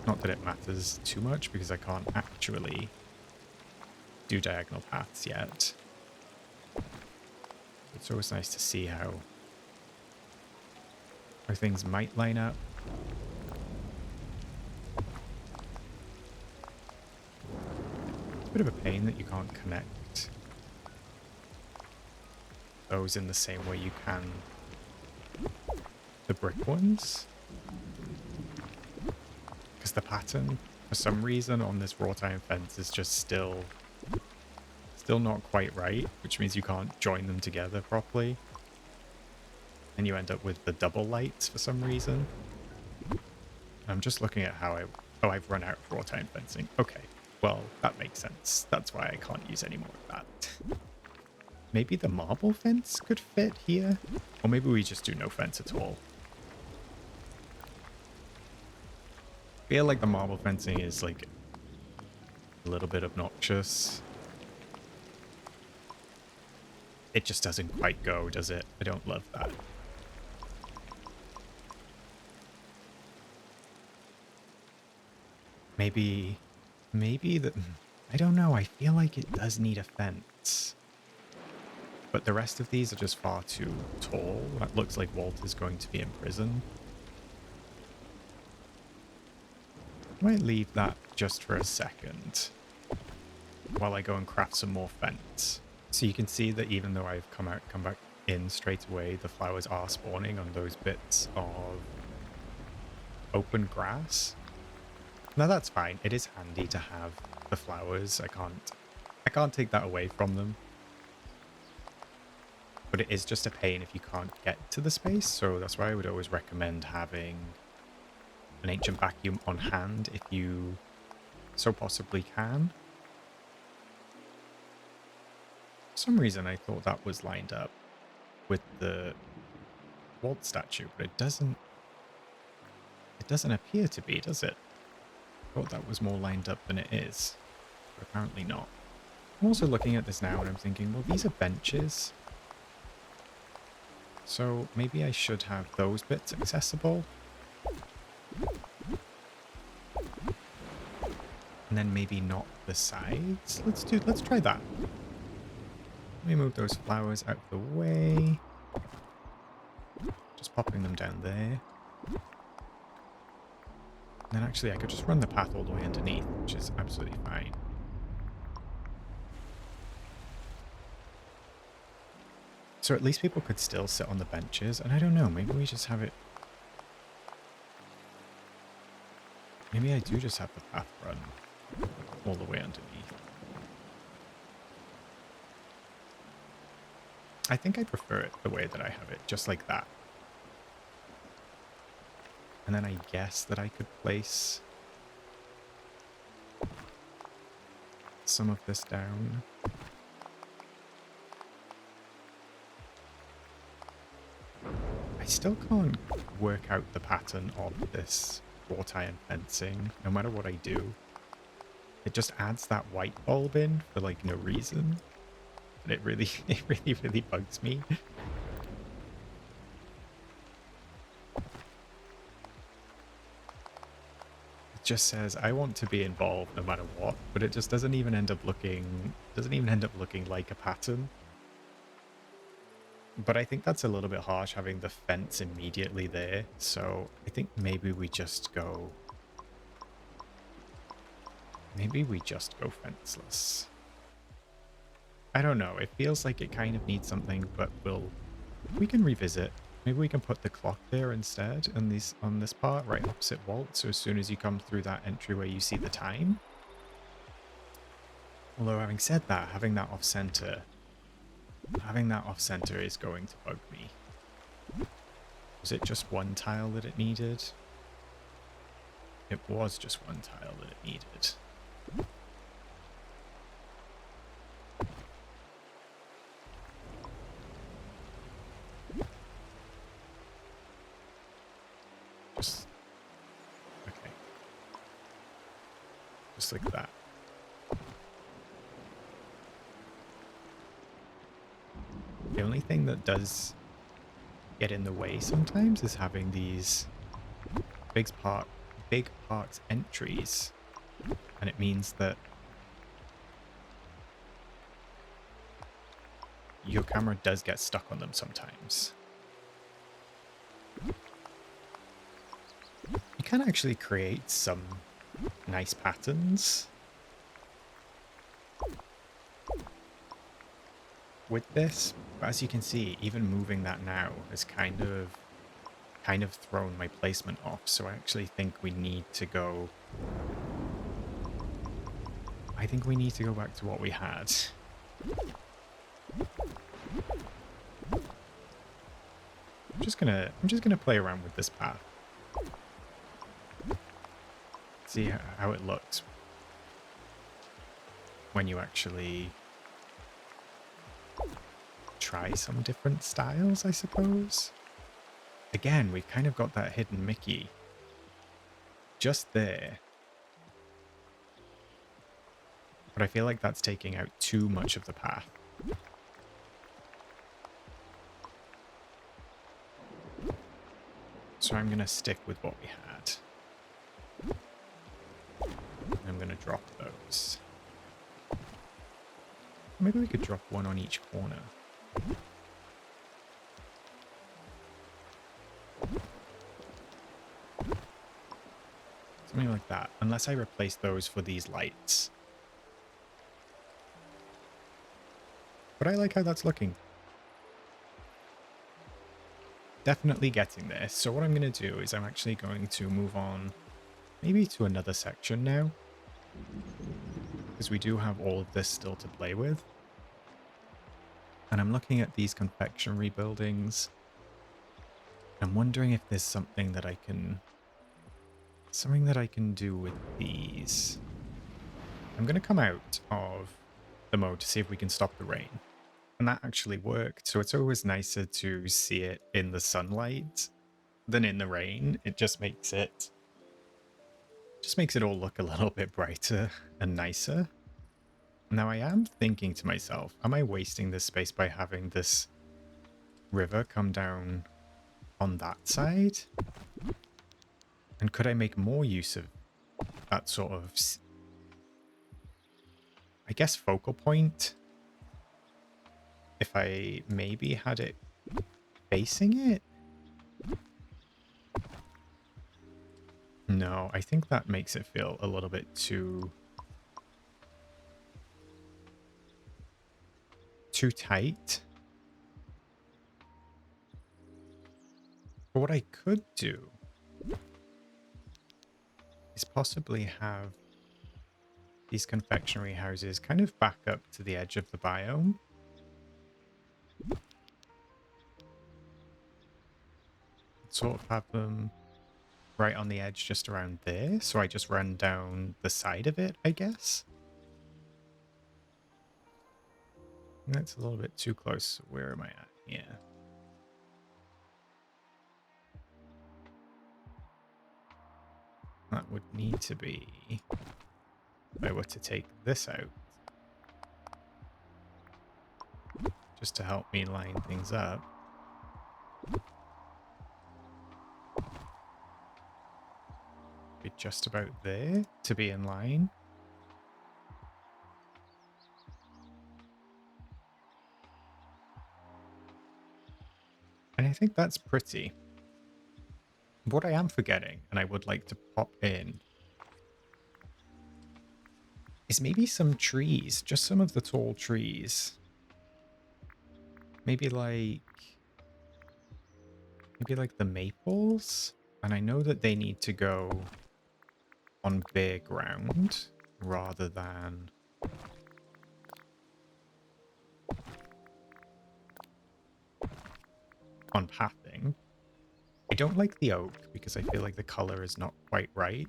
Not that it matters too much because I can't actually do diagonal paths yet. It's always nice to see how things might line up. It's a bit of a pain that you can't connect those in the same way you can the brick ones. Because the pattern, for some reason, on this wrought iron fence is just still not quite right, which means you can't join them together properly. And you end up with the double lights for some reason. I'm just looking at how I've run out of wrought iron fencing. Okay, well, that makes sense. That's why I can't use any more of that. Maybe the marble fence could fit here? Or maybe we just do no fence at all. I feel like the marble fencing is like a little bit obnoxious. It just doesn't quite go, does it? I don't love that. Maybe the... I don't know. I feel like it does need a fence. But the rest of these are just far too tall. That looks like Walt is going to be in prison. I might leave that just for a second while I go and craft some more fence. So you can see that even though I've come back in straight away, the flowers are spawning on those bits of open grass. Now that's fine. It is handy to have the flowers. I can't take that away from them. But it is just a pain if you can't get to the space, so that's why I would always recommend having an ancient vacuum on hand if you so possibly can. For some reason I thought that was lined up with the Walt statue, but it doesn't appear to be, does it? I thought that was more lined up than it is, but apparently not. I'm also looking at this now and I'm thinking, well, these are benches. So maybe I should have those bits accessible. And then maybe not the sides. Let's try that. Let me move those flowers out of the way. Just popping them down there. And then actually I could just run the path all the way underneath, which is absolutely fine. So at least people could still sit on the benches, and I don't know, maybe we just have it... Maybe I do just have the path run all the way underneath. I think I prefer it the way that I have it, just like that. And then I guess that I could place some of this down. I still can't work out the pattern of this wrought iron fencing, no matter what I do. It just adds that white bulb in for like no reason. And it really, really bugs me. just says, I want to be involved no matter what, but it just doesn't even end up looking like a pattern. But I think that's a little bit harsh having the fence immediately there. So I think maybe we just go fenceless. I don't know. It feels like it kind of needs something, but we can revisit. Maybe we can put the clock there instead on this part, right opposite Walt. So as soon as you come through that entryway, you see the time. Although having said that, having that off center is going to bug me. Was it just one tile that it needed? It was just one tile that it needed. Okay. Just like that. The only thing that does get in the way sometimes is having these big parks entries. And it means that your camera does get stuck on them sometimes. You can actually create some nice patterns with this, but as you can see, even moving that now has kind of thrown my placement off. So I actually think we need to go. I think we need to go back to what we had. I'm just gonna play around with this path. See how it looks when you actually try some different styles, I suppose. Again, we've kind of got that hidden Mickey just there. But I feel like that's taking out too much of the path. So I'm going to stick with what we had. I'm going to drop those. Maybe we could drop one on each corner. Something like that, unless I replace those for these lights. But I like how that's looking. Definitely getting there. So what I'm going to do is I'm actually going to move on maybe to another section now. Because we do have all of this still to play with. And I'm looking at these confectionery buildings. I'm wondering if there's something that I can do with these. I'm going to come out of the mode to see if we can stop the rain. And that actually worked. So it's always nicer to see it in the sunlight than in the rain. It just makes it all look a little bit brighter and nicer. Now I am thinking to myself, am I wasting this space by having this river come down on that side? And could I make more use of that sort of, I guess, focal point? If I maybe had it facing it? No, I think that makes it feel a little bit too tight. But what I could do is possibly have these confectionery houses kind of back up to the edge of the biome. Sort of have them right on the edge just around there. So I just run down the side of it, I guess. That's a little bit too close. Where am I at? Yeah. That would need to be, if I were to take this out, just to help me line things up. Be just about there to be in line. And I think that's pretty. What I am forgetting, and I would like to pop in, is maybe some trees, just some of the tall trees. Maybe like the maples. And I know that they need to go on bare ground rather than on pathing. I don't like the oak because I feel like the color is not quite right.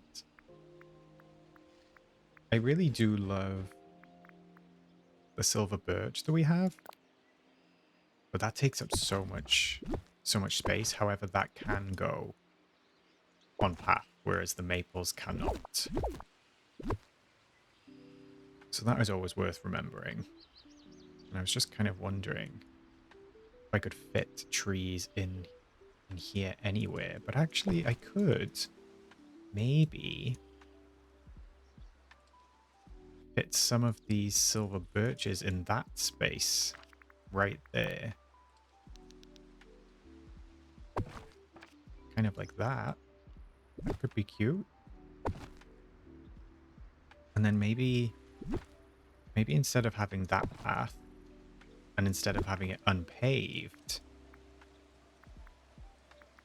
I really do love the silver birch that we have, but that takes up so much space. However, that can go on path, whereas the maples cannot. So that is always worth remembering. And I was just kind of wondering if I could fit trees in here anywhere, but actually I could maybe fit some of these silver birches in that space right there. Kind of like that. That could be cute. And then maybe instead of having that path, and instead of having it unpaved,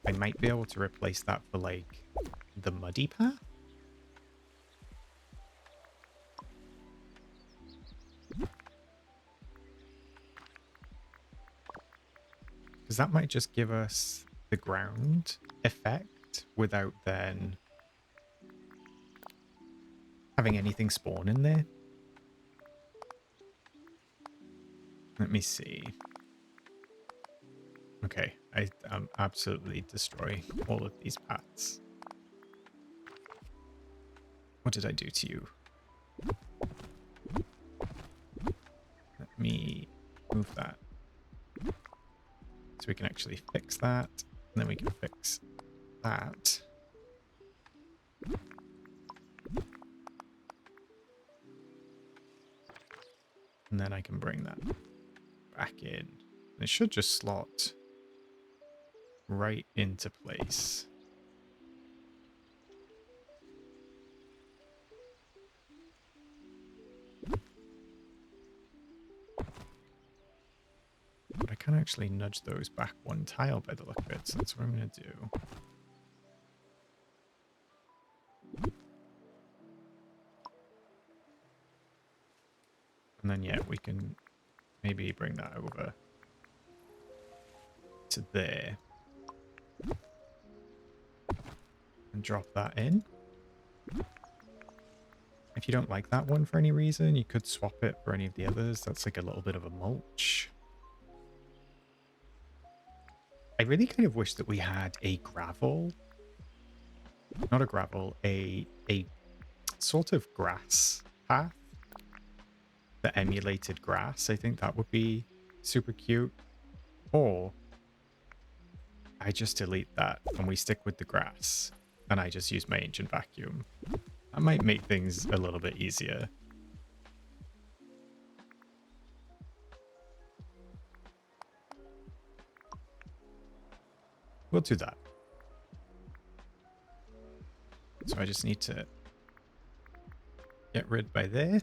I might be able to replace that for like the muddy path. Because that might just give us the ground effect without then having anything spawn in there. Let me see. Okay, I'm absolutely destroying all of these paths. What did I do to you? Let me move that. So we can actually fix that. And then we can fix that. And then I can bring that back in. It should just slot right into place. But I can actually nudge those back one tile by the look of it, so that's what I'm going to do. And then, yeah, we can maybe bring that over to there. And drop that in. If you don't like that one for any reason, you could swap it for any of the others. That's like a little bit of a mulch. I really kind of wish that we had a gravel. Not a gravel, a sort of grass path that emulated grass. I think that would be super cute. Or I just delete that and we stick with the grass and I just use my ancient vacuum. That might make things a little bit easier. We'll do that. So I just need to get rid by there.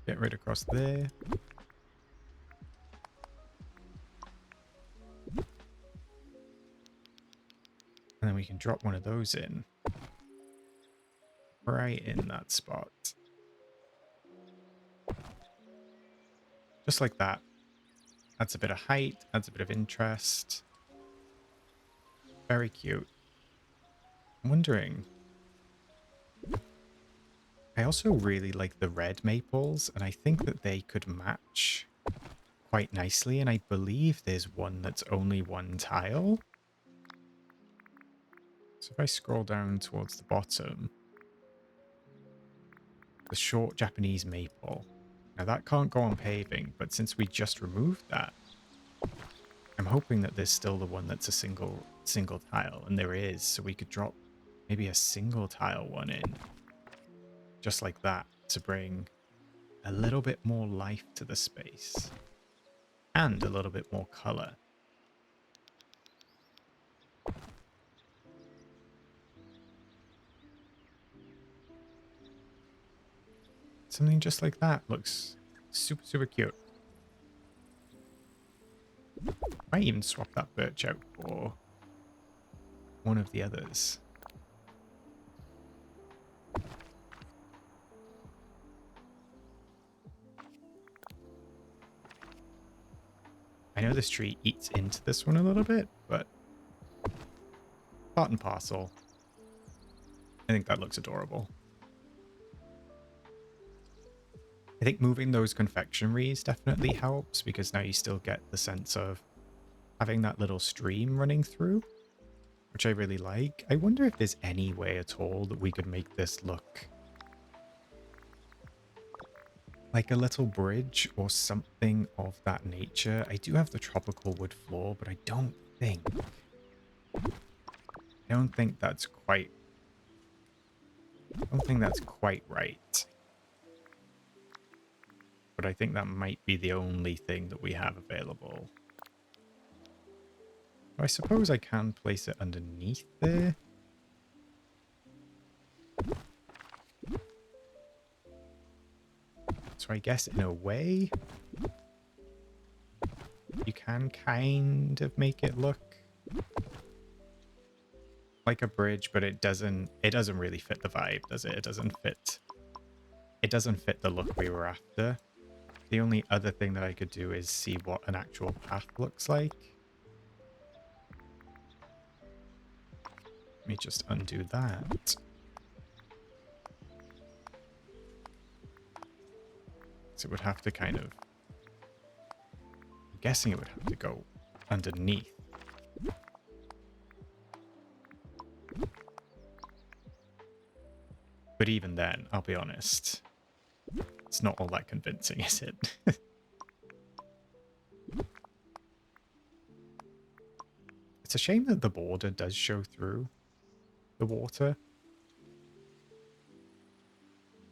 Get rid across there. And then we can drop one of those in. Right in that spot. Just like that. Adds a bit of height, adds a bit of interest. Very cute. I'm wondering. I also really like the red maples, and I think that they could match quite nicely, and I believe there's one that's only one tile. So if I scroll down towards the bottom, the short Japanese maple. Now that can't go on paving, but since we just removed that, I'm hoping that there's still the one that's a single tile, and there is, so we could drop maybe a single tile one in, just like that, to bring a little bit more life to the space and a little bit more color. Something just like that looks super, super cute. Might even swap that birch out for one of the others. I know this tree eats into this one a little bit, but part and parcel. I think that looks adorable. I think moving those confectionaries definitely helps, because now you still get the sense of having that little stream running through, which I really like. I wonder if there's any way at all that we could make this look like a little bridge or something of that nature. I do have the tropical wood floor, but I don't think that's quite right. But I think that might be the only thing that we have available. I suppose I can place it underneath there. So I guess in a way, you can kind of make it look like a bridge, but it doesn't really fit the vibe, does it? It doesn't fit the look we were after. The only other thing that I could do is see what an actual path looks like. Let me just undo that. So it would have to kind of... I'm guessing it would have to go underneath. But even then, I'll be honest, it's not all that convincing, is it? It's a shame that the border does show through the water.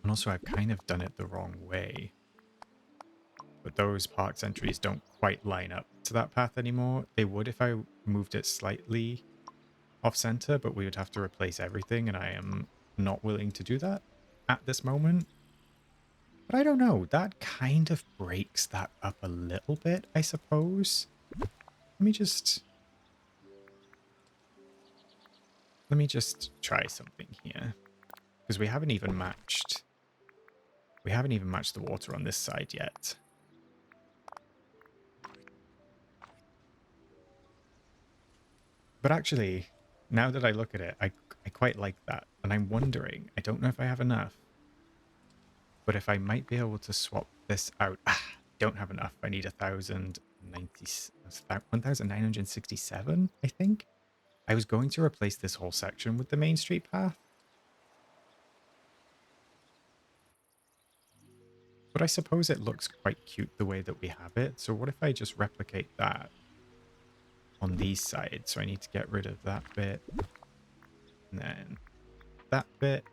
And also, I've kind of done it the wrong way. But those parks entries don't quite line up to that path anymore. They would if I moved it slightly off-center, but we would have to replace everything, and I am not willing to do that at this moment. But I don't know, that kind of breaks that up a little bit, I suppose. Let me just try something here, because we haven't even matched the water on this side yet. But actually, now that I look at it, I quite like that. And I'm wondering, I don't know if I have enough, but if I might be able to swap this out. Don't have enough. I need 1,967, I think. I was going to replace this whole section with the main street path. But I suppose it looks quite cute the way that we have it. So what if I just replicate that on these sides? So I need to get rid of that bit. And then that bit.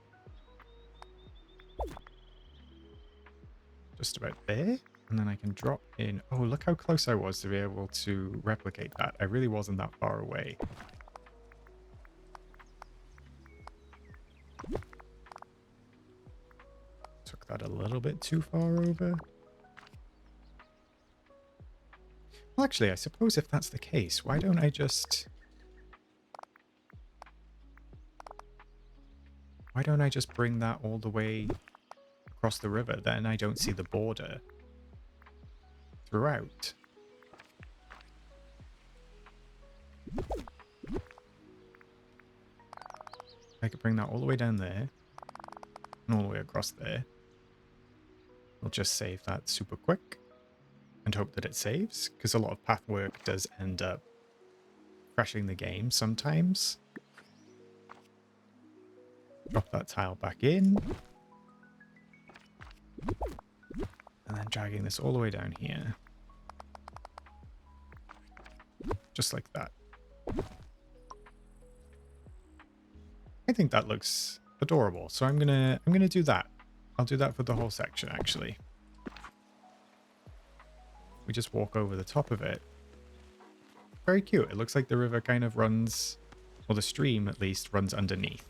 Just about there. And then I can drop in. Oh, look how close I was to be able to replicate that. I really wasn't that far away. Took that a little bit too far over. Well, actually, I suppose if that's the case, why don't I just... Why don't I just bring that all the way across the river? Then I don't see the border throughout. I could bring that all the way down there and all the way across there. We'll just save that super quick and hope that it saves, because a lot of path work does end up crashing the game sometimes. Drop that tile back in. And then dragging this all the way down here. Just like that. I think that looks adorable. So I'm gonna do that. I'll do that for the whole section actually. We just walk over the top of it. Very cute. It looks like the river kind of runs, or the stream at least, runs underneath.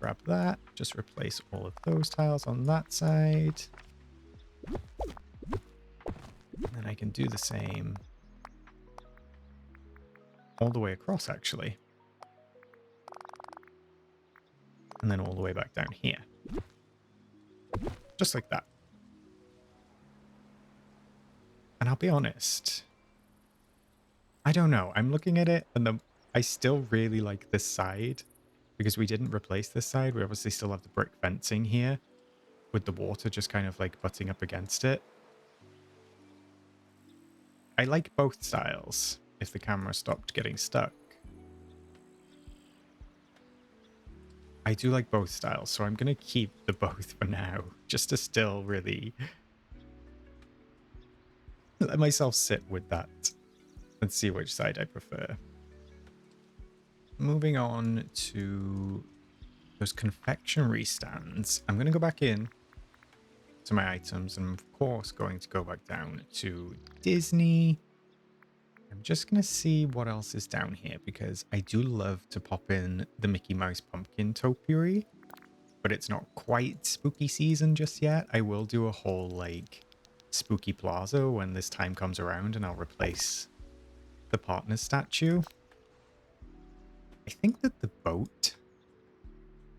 Grab that. Just replace all of those tiles on that side. And then I can do the same all the way across, actually. And then all the way back down here. Just like that. And I'll be honest, I don't know. I'm looking at it and I still really like this side because we didn't replace this side. We obviously still have the brick fencing here with the water just kind of like butting up against it. I like both styles if the camera stopped getting stuck. I do like both styles, so I'm going to keep the both for now, just to still really let myself sit with that and see which side I prefer. Moving on to those confectionery stands. I'm going to go back in to my items and of course going to go back down to Disney. I'm just going to see what else is down here because I do love to pop in the Mickey Mouse pumpkin topiary, but it's not quite spooky season just yet. I will do a whole like spooky plaza when this time comes around and I'll replace the partner statue. I think that the boat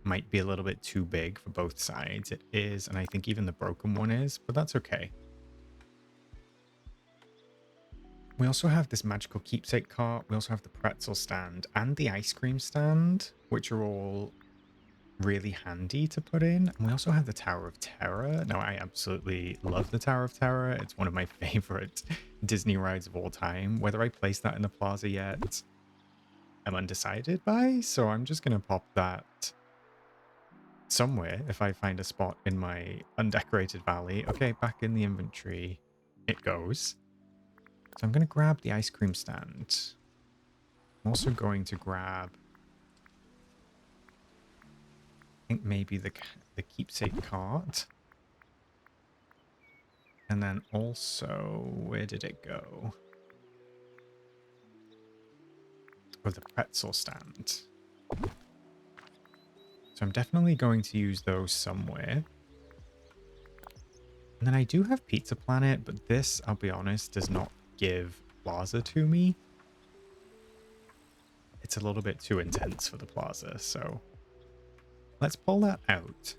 might be a little bit too big for both sides. It is, and I think even the broken one is, but that's okay. We also have this magical keepsake cart. We also have the pretzel stand and the ice cream stand, which are all really handy to put in. And we also have the Tower of Terror. Now, I absolutely love the Tower of Terror. It's one of my favorite Disney rides of all time. Whether I place that in the plaza yet, I'm undecided by. So I'm just going to pop that somewhere if I find a spot in my undecorated valley. Okay, back in the inventory it goes. So I'm going to grab the ice cream stand. I'm also going to grab, I think maybe the keepsake cart. And then also, where did it go? Oh, the pretzel stand. So I'm definitely going to use those somewhere. And then I do have Pizza Planet, but this, I'll be honest, does not give Plaza to me. It's a little bit too intense for the Plaza, so let's pull that out.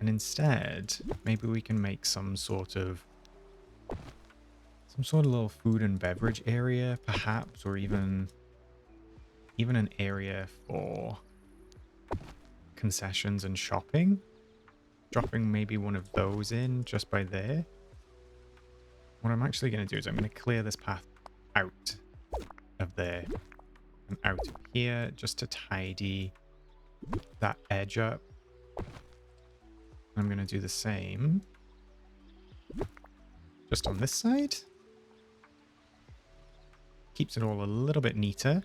And instead, maybe we can make some sort of little food and beverage area, perhaps, or even an area for concessions and shopping. Dropping maybe one of those in just by there. What I'm actually going to do is I'm going to clear this path out of there and out of here just to tidy that edge up. I'm going to do the same just on this side. Keeps it all a little bit neater.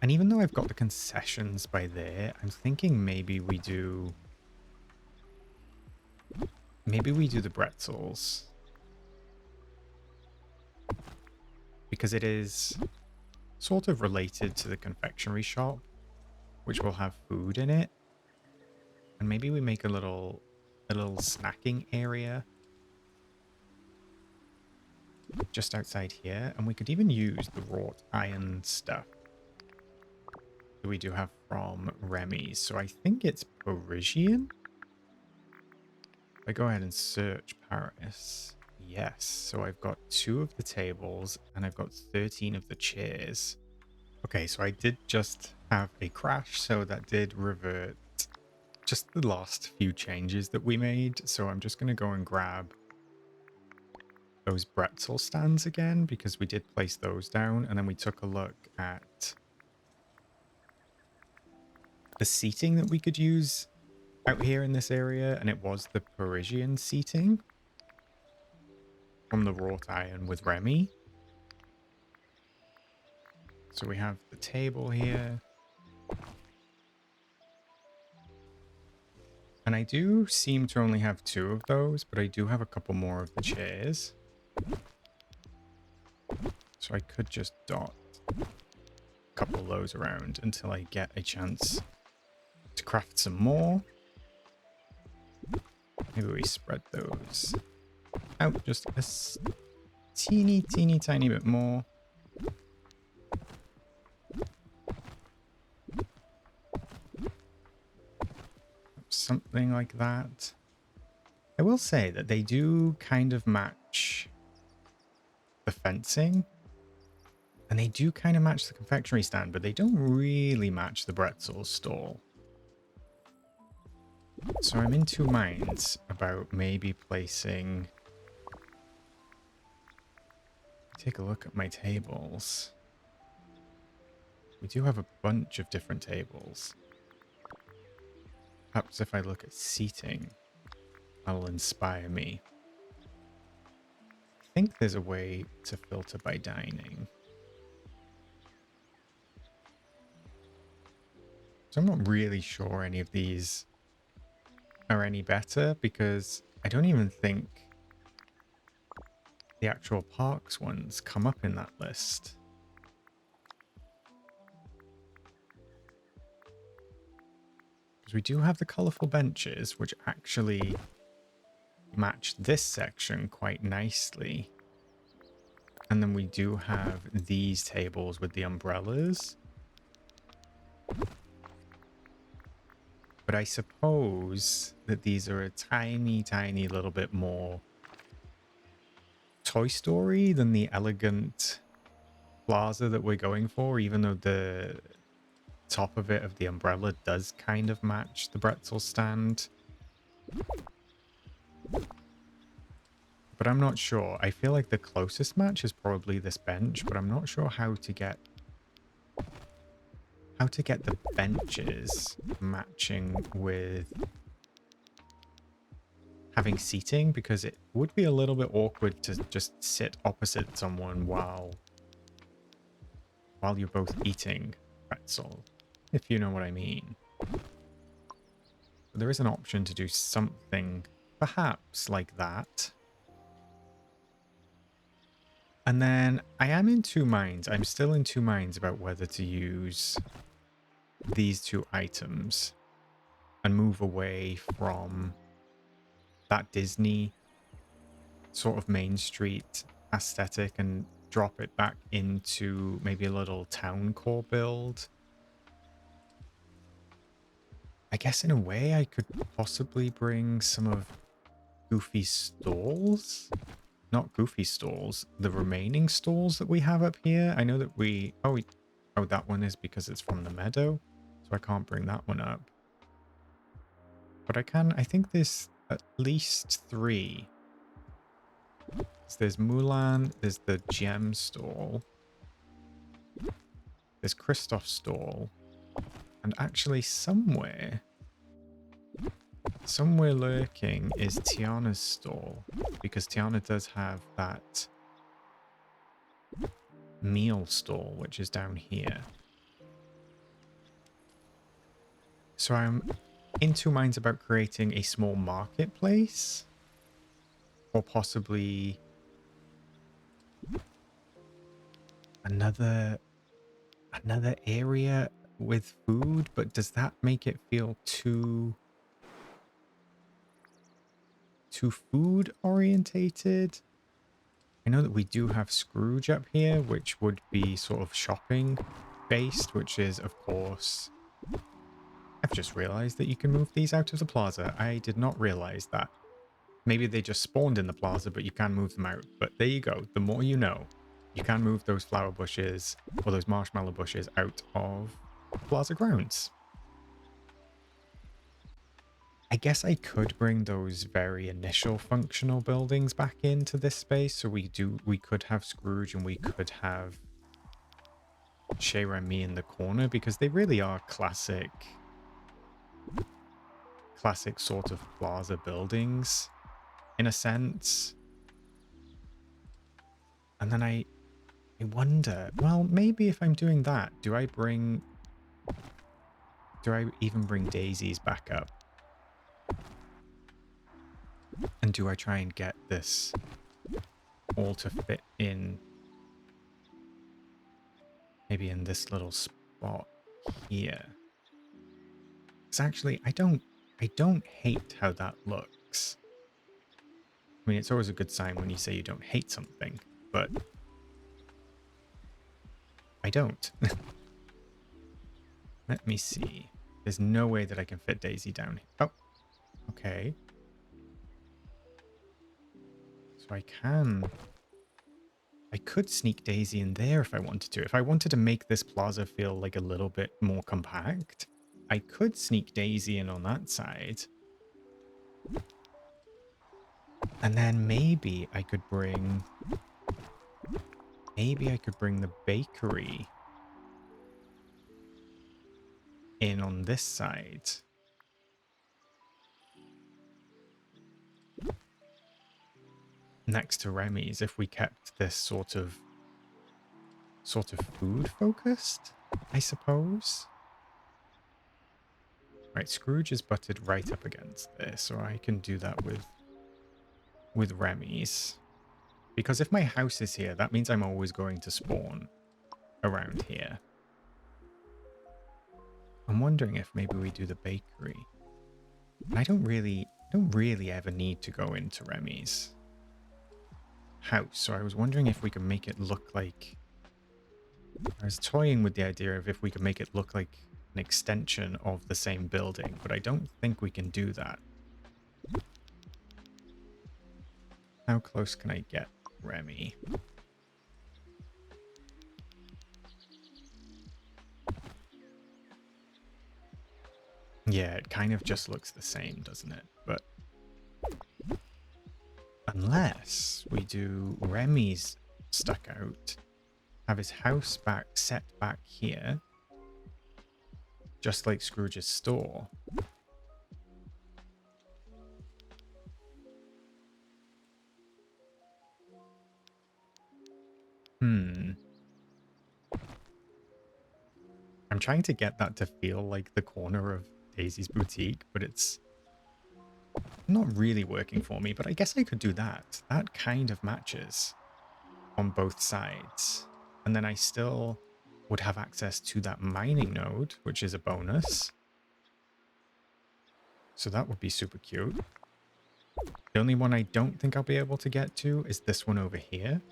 And even though I've got the concessions by there, I'm thinking maybe we do the pretzels. Because it is sort of related to the confectionery shop, which will have food in it. And maybe we make a little snacking area just outside here. And we could even use the wrought iron stuff that we do have from Remy's. So I think it's Parisian. If I go ahead and search Paris. Yes, so I've got 2 of the tables and I've got 13 of the chairs. Okay, so I did just have a crash, so that did revert just the last few changes that we made. So I'm just going to go and grab those pretzel stands again because we did place those down, and then we took a look at the seating that we could use out here in this area, and it was the Parisian seating from the wrought iron with Remy. So we have the table here. And I do seem to only have 2 of those, but I do have a couple more of the chairs. So I could just dot a couple of those around until I get a chance to craft some more. Maybe we spread those out just a teeny tiny bit more. Something like that. I will say that they do kind of match the fencing. And they do kind of match the confectionery stand, but they don't really match the pretzel stall. So I'm in 2 minds about maybe placing... Take a look at my tables. We do have a bunch of different tables. Perhaps if I look at seating, that'll inspire me. I think there's a way to filter by dining. So I'm not really sure any of these are any better because I don't even think the actual parks ones come up in that list. Because we do have the colourful benches, which actually match this section quite nicely. And then we do have these tables with the umbrellas. But I suppose that these are a tiny little bit more Toy Story than the elegant plaza that we're going for, even though the top of it of the umbrella does kind of match the pretzel stand. But I'm not sure. I feel like the closest match is probably this bench, but I'm not sure how to get the benches matching with having seating, because it would be a little bit awkward to just sit opposite someone while you're both eating pretzel, if you know what I mean. But there is an option to do something perhaps like that. And then I am in 2 minds. I'm still in 2 minds about whether to use these 2 items and move away from that Disney sort of Main Street aesthetic and drop it back into maybe a little Towncore build. I guess in a way I could possibly bring some of Goofy's stalls. Not Goofy stalls, the remaining stalls that we have up here. I know that oh, that one is because it's from the meadow, so I can't bring that one up. But I think there's at least 3. So there's Mulan, there's the gem stall, there's Kristoff's stall, and actually somewhere lurking is Tiana's stall, because Tiana does have that meal stall, which is down here. So I'm in 2 minds about creating a small marketplace, or possibly another area with food, but does that make it feel too food orientated? I know that we do have Scrooge up here, which would be sort of shopping based, which is of course, I've just realized that you can move these out of the plaza. I did not realize that. Maybe they just spawned in the plaza, but you can move them out. But there you go. The more you know. You can move those flower bushes or those marshmallow bushes out of plaza grounds. I guess I could bring those very initial functional buildings back into this space. So we could have Scrooge and we could have Shayra and me in the corner, because they really are classic sort of plaza buildings in a sense. And then I I wonder, well, maybe if I'm doing that, do I even bring daisies back up? And do I try and get this all to fit in, maybe in this little spot here? Because actually, I don't hate how that looks. I mean, it's always a good sign when you say you don't hate something, but I don't. Let me see. There's no way that I can fit Daisy down here. Oh, okay. So I could sneak Daisy in there if I wanted to. If I wanted to make this plaza feel like a little bit more compact, I could sneak Daisy in on that side. And then maybe I could bring the bakery in on this side. Next to Remy's, if we kept this sort of food focused, I suppose. Right, Scrooge is butted right up against this, so I can do that with Remy's. Because if my house is here, that means I'm always going to spawn around here. I'm wondering if maybe we do the bakery. I don't really ever need to go into Remy's house, so I was wondering if we could make it look like... I was toying with the idea of if we could make it look like an extension of the same building, but I don't think we can do that. How close can I get Remy? Yeah, it kind of just looks the same, doesn't it? But unless we do Remy's stuck out, have his house set back here, just like Scrooge's store. I'm trying to get that to feel like the corner of Daisy's boutique, but it's not really working for me. But I guess I could do that. That kind of matches on both sides. And then I still would have access to that mining node, which is a bonus. So that would be super cute. The only one I don't think I'll be able to get to is this one over here.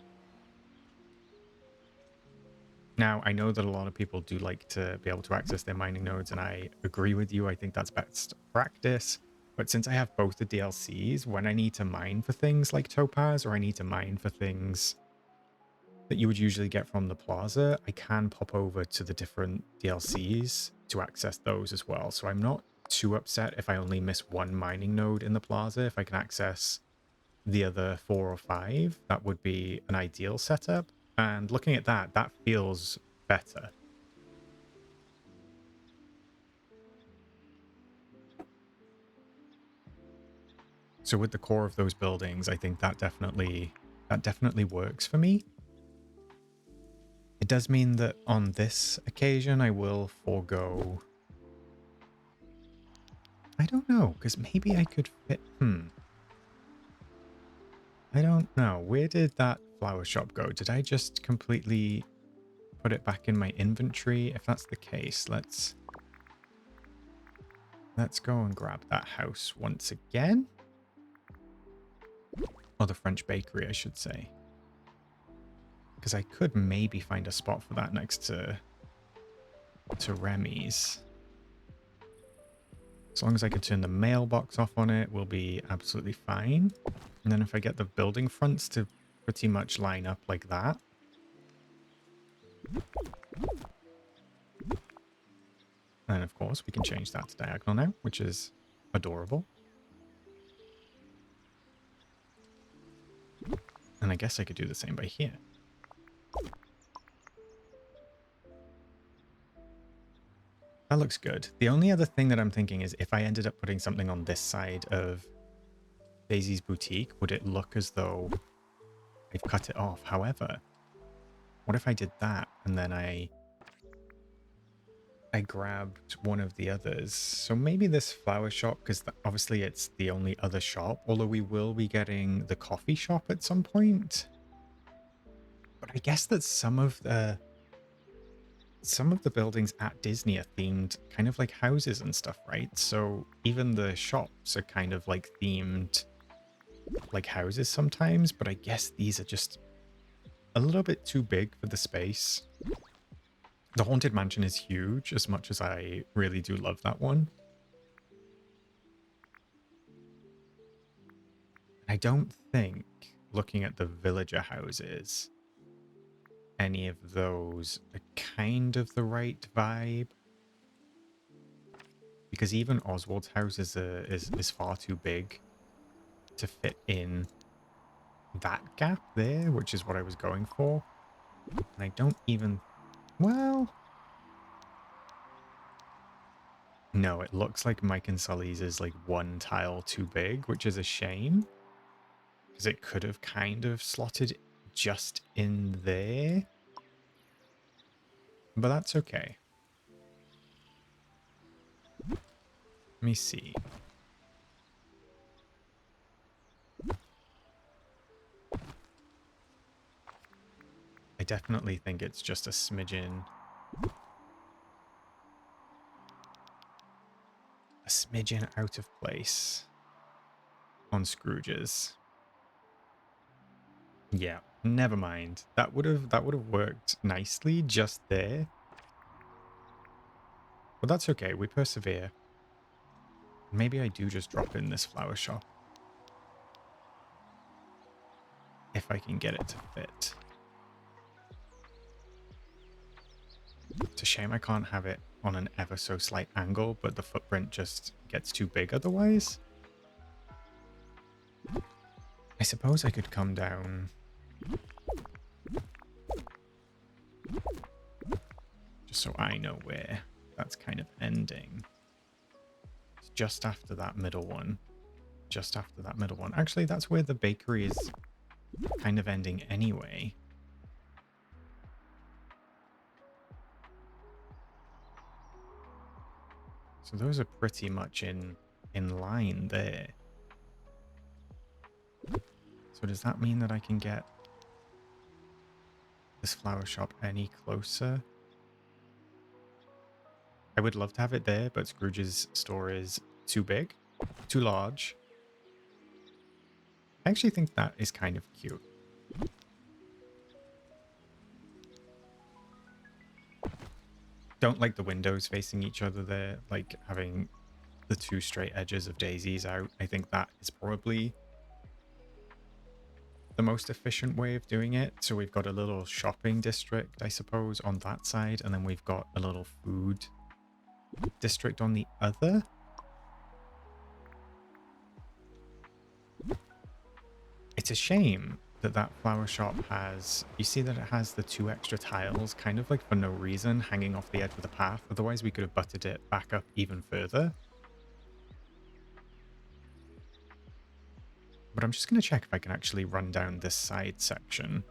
Now, I know that a lot of people do like to be able to access their mining nodes, and I agree with you. I think that's best practice. But since I have both the DLCs, when I need to mine for things like Topaz, or I need to mine for things that you would usually get from the Plaza, I can pop over to the different DLCs to access those as well. So I'm not too upset if I only miss one mining node in the Plaza. If I can access the other 4 or 5, that would be an ideal setup. And looking at that, that feels better. So with the core of those buildings, I think that definitely works for me. It does mean that on this occasion, I will forego... I don't know, because maybe I could fit... I don't know. Where did that flower shop go? Did I just completely put it back in my inventory? If that's the case, let's go and grab that house once again. Or the French bakery, I should say. Because I could maybe find a spot for that next to Remy's. As long as I can turn the mailbox off on it, we'll be absolutely fine. And then if I get the building fronts to pretty much line up like that. And of course, we can change that to diagonal now, which is adorable. And I guess I could do the same by here. That looks good. The only other thing that I'm thinking is if I ended up putting something on this side of Daisy's boutique, would it look as though I've cut it off? However, What if I did that and then I grabbed one of the others? So maybe this flower shop, because obviously it's the only other shop, although we will be getting the coffee shop at some point. But I guess that some of the buildings at Disney are themed kind of like houses and stuff, right? So even the shops are kind of like themed like houses sometimes, but I guess these are just a little bit too big for the space. The Haunted Mansion is huge, as much as I really do love that one. I don't think, looking at the villager houses, any of those are kind of the right vibe. Because even Oswald's house is far too big to fit in that gap there, which is what I was going for. And I don't even... Well... No, it looks like Mike and Sully's is like one tile too big, which is a shame. Because it could have kind of slotted just in there. But that's okay. Let me see. I definitely think it's just a smidgen... A smidgen out of place on Scrooge's. Yeah, never mind. That would have worked nicely just there. But that's okay, we persevere. Maybe I do just drop in this flower shop. If I can get it to fit. It's a shame I can't have it on an ever so slight angle, but the footprint just gets too big otherwise. I suppose I could come down... Just so I know where that's kind of ending. It's just after that middle one. Just after that middle one. Actually, that's where the bakery is kind of ending anyway. So those are pretty much in line there. So does that mean that I can get this flower shop any closer? I would love to have it there, but Scrooge's store is too big, too large. I actually think that is kind of cute. Don't like the windows facing each other there, like having the two straight edges of daisies out. I think that is probably the most efficient way of doing it. So we've got a little shopping district, I suppose, on that side, and then we've got a little food district on the other. It's a shame that that flower shop has... You see that it has the 2 extra tiles, kind of like for no reason, hanging off the edge of the path. Otherwise, we could have butted it back up even further. But I'm just going to check if I can actually run down this side section.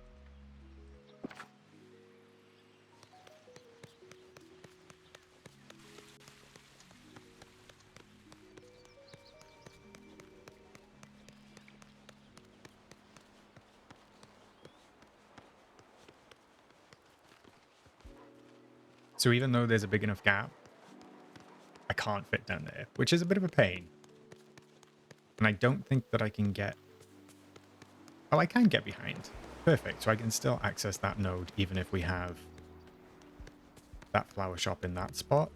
So even though there's a big enough gap, I can't fit down there, which is a bit of a pain. And I don't think that I can get... Oh, I can get behind. Perfect. So I can still access that node even if we have that flower shop in that spot.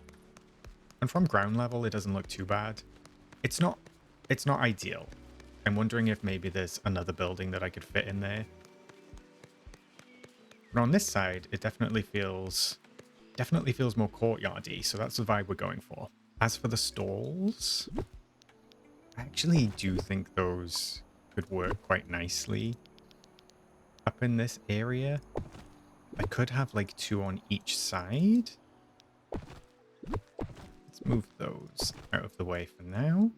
And from ground level, it doesn't look too bad. It's not ideal. I'm wondering if maybe there's another building that I could fit in there. But on this side, it definitely feels more courtyardy, so that's the vibe we're going for. As for the stalls, I actually do think those could work quite nicely up in this area. I could have like 2 on each side. Let's move those out of the way for now.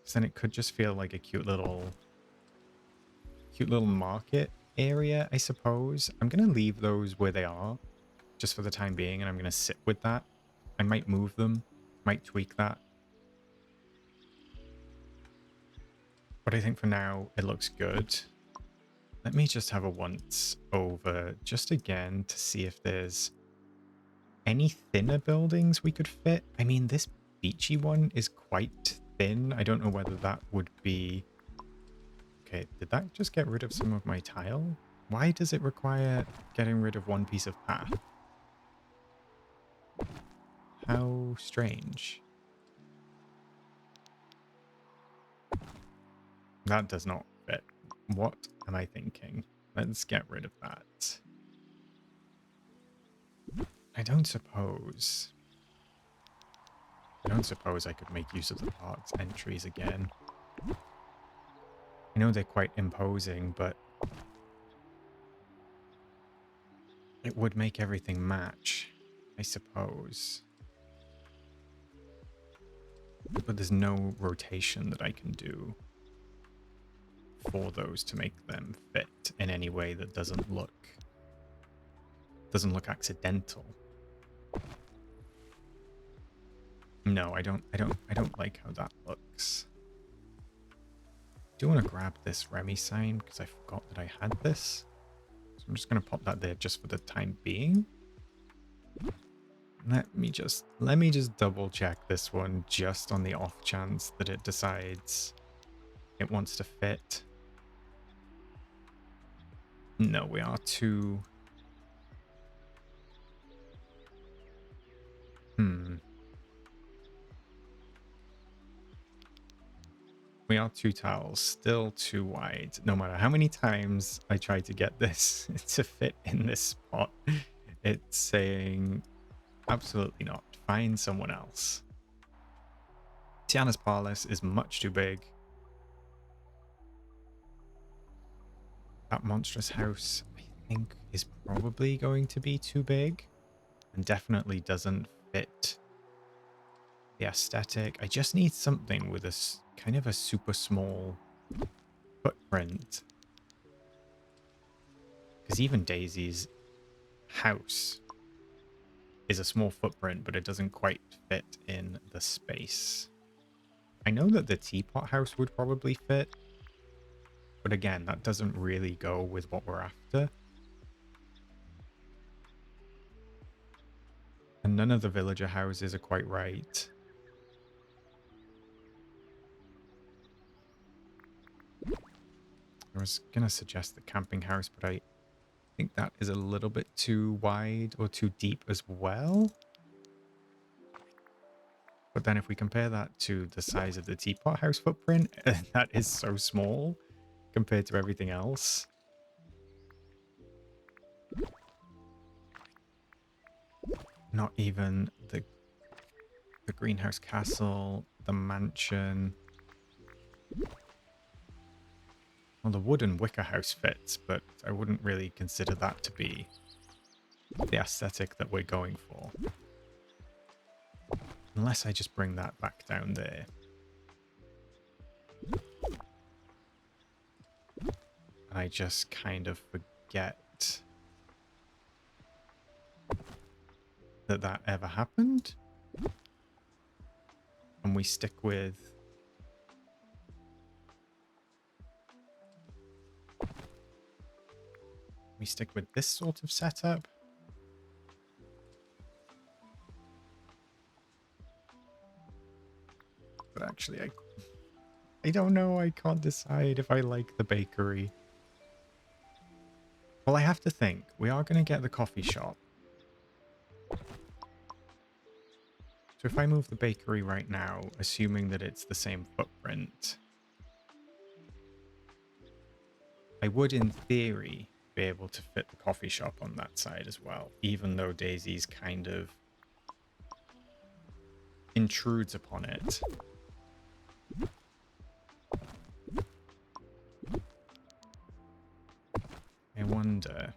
So then it could just feel like a cute little market area, I suppose. I'm going to leave those where they are just for the time being, and I'm going to sit with that. I might move them, might tweak that. But I think for now, it looks good. Let me just have a once over just again to see if there's any thinner buildings we could fit. I mean, this beachy one is quite thin. I don't know whether that would be... Okay, did that just get rid of some of my tile? Why does it require getting rid of one piece of path? How strange. That does not fit. What am I thinking? Let's get rid of that. I don't suppose I could make use of the park's entries again. I know they're quite imposing, but it would make everything match, I suppose. But there's no rotation that I can do for those to make them fit in any way that doesn't look accidental. No, I don't like how that looks. I do want to grab this Remy sign because I forgot that I had this. So I'm just going to pop that there just for the time being. Let me just double check this one just on the off chance that it decides it wants to fit. No, we are too... We are 2 tiles, still too wide. No matter how many times I try to get this to fit in this spot, it's saying absolutely not. Find someone else. Tiana's Palace is much too big. That monstrous house, I think, is probably going to be too big and definitely doesn't fit the aesthetic. I just need something with a kind of a super small footprint. Because even Daisy's house is a small footprint, but it doesn't quite fit in the space. I know that the teapot house would probably fit, but again, that doesn't really go with what we're after. And none of the villager houses are quite right. I was going to suggest the camping house, but I think that is a little bit too wide or too deep as well. But then if we compare that to the size of the teapot house footprint, that is so small compared to everything else. Not even the greenhouse castle, the mansion. Well, the wooden wicker house fits, but I wouldn't really consider that to be the aesthetic that we're going for. Unless I just bring that back down there. And I just kind of forget that that ever happened. And we stick with... We stick with this sort of setup. But actually, I don't know. I can't decide if I like the bakery. Well, I have to think. We are going to get the coffee shop. So if I move the bakery right now, assuming that it's the same footprint, I would, in theory, be able to fit the coffee shop on that side as well, even though Daisy's kind of intrudes upon it. I wonder...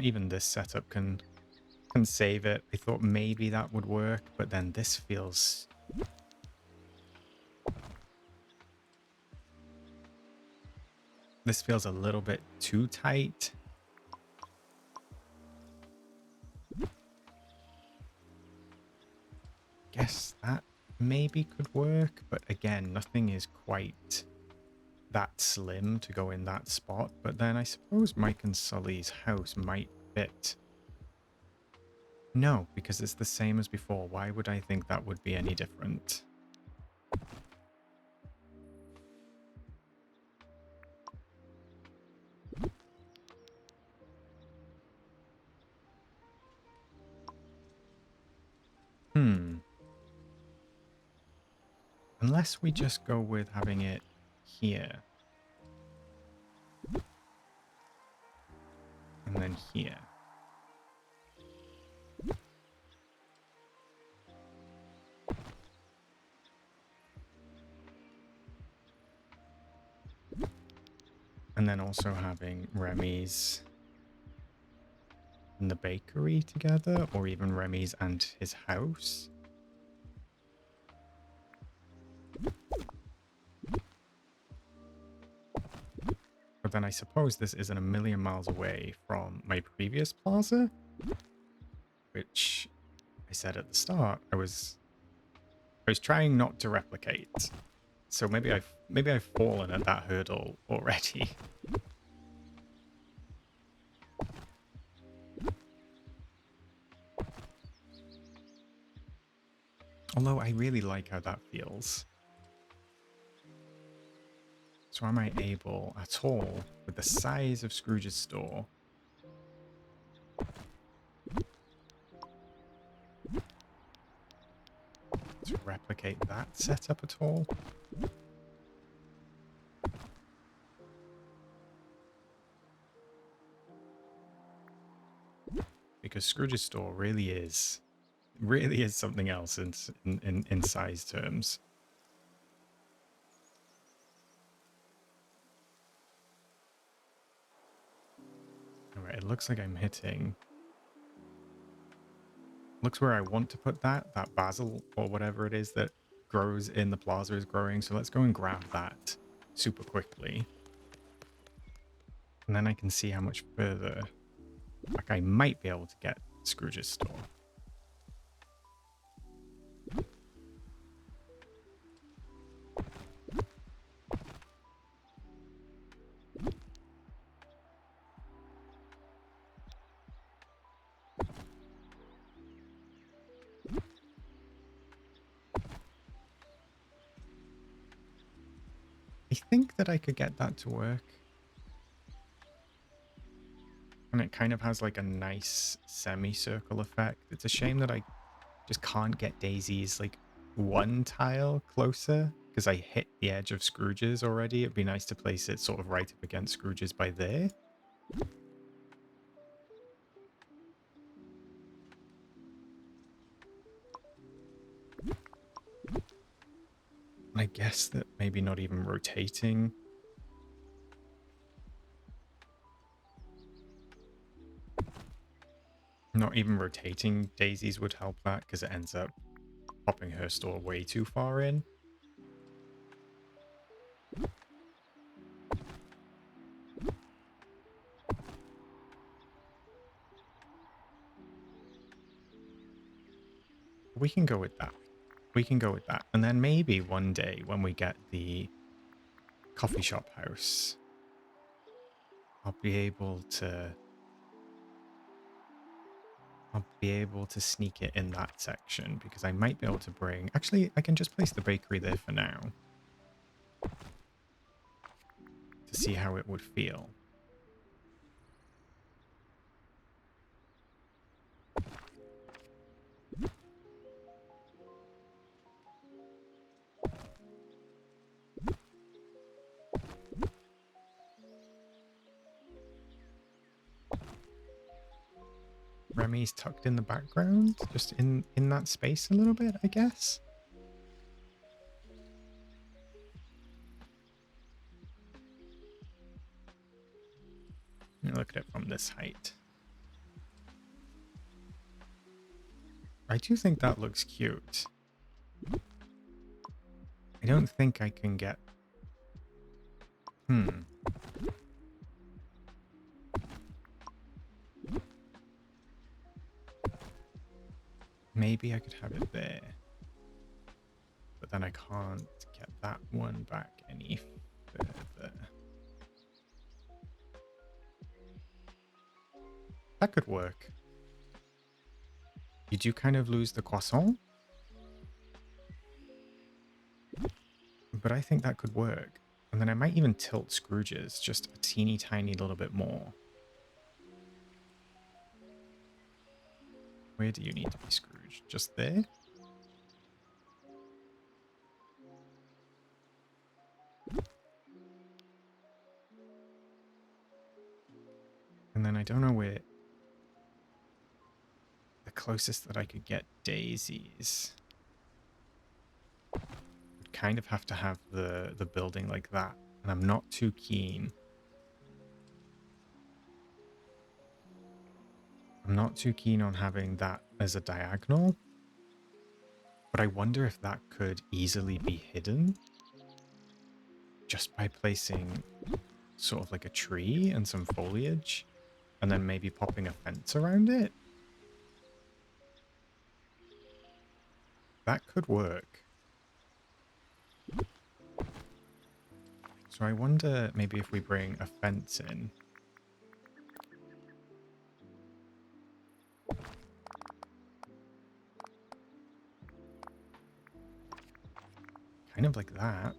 Not even this setup can save it. I thought maybe that would work, but then this feels... This feels a little bit too tight. Guess that maybe could work, but again, nothing is quite that slim to go in that spot. But then I suppose Mike and Sully's house might fit. No, because it's the same as before. Why would I think that would be any different? Unless we just go with having it here. And then here. And then also having Remy's and the bakery together, or even Remy's and his house. But then I suppose this isn't a million miles away from my previous plaza, which I said at the start I was trying not to replicate. So maybe I've fallen at that hurdle already. Although I really like how that feels. So am I able at all, with the size of Scrooge's store, to replicate that setup at all? Because Scrooge's store really is something else in size terms. Alright, it looks like I'm hitting... Looks where I want to put that basil or whatever it is that grows in the plaza is growing. So let's go and grab that super quickly. And then I can see how much further like I might be able to get Scrooge's store. I think that I could get that to work. And it kind of has like a nice semicircle effect. It's a shame that I just can't get Daisy's like one tile closer because I hit the edge of Scrooge's already. It'd be nice to place it sort of right up against Scrooge's by there. I guess that maybe not even rotating. Not even rotating Daisy's would help that because it ends up popping her store way too far in. We can go with that. We can go with that. And then maybe one day when we get the coffee shop house, I'll be able to sneak it in that section because I might be able to bring... Actually, I can just place the bakery there for now to see how it would feel. Remy's tucked in the background, just in that space a little bit, I guess. Look at it from this height. I do think that looks cute. I don't think I can get... Maybe I could have it there. But then I can't get that one back any further. That could work. You do kind of lose the croissant. But I think that could work. And then I might even tilt Scrooge's just a teeny tiny little bit more. Where do you need to be Scrooge? Just there? And then I don't know where... The closest that I could get daisies would kind of have to have the building like that. And I'm not too keen. I'm not too keen on having that as a diagonal. But I wonder if that could easily be hidden just by placing sort of like a tree and some foliage and then maybe popping a fence around it. That could work. So I wonder maybe if we bring a fence in. Kind of like that.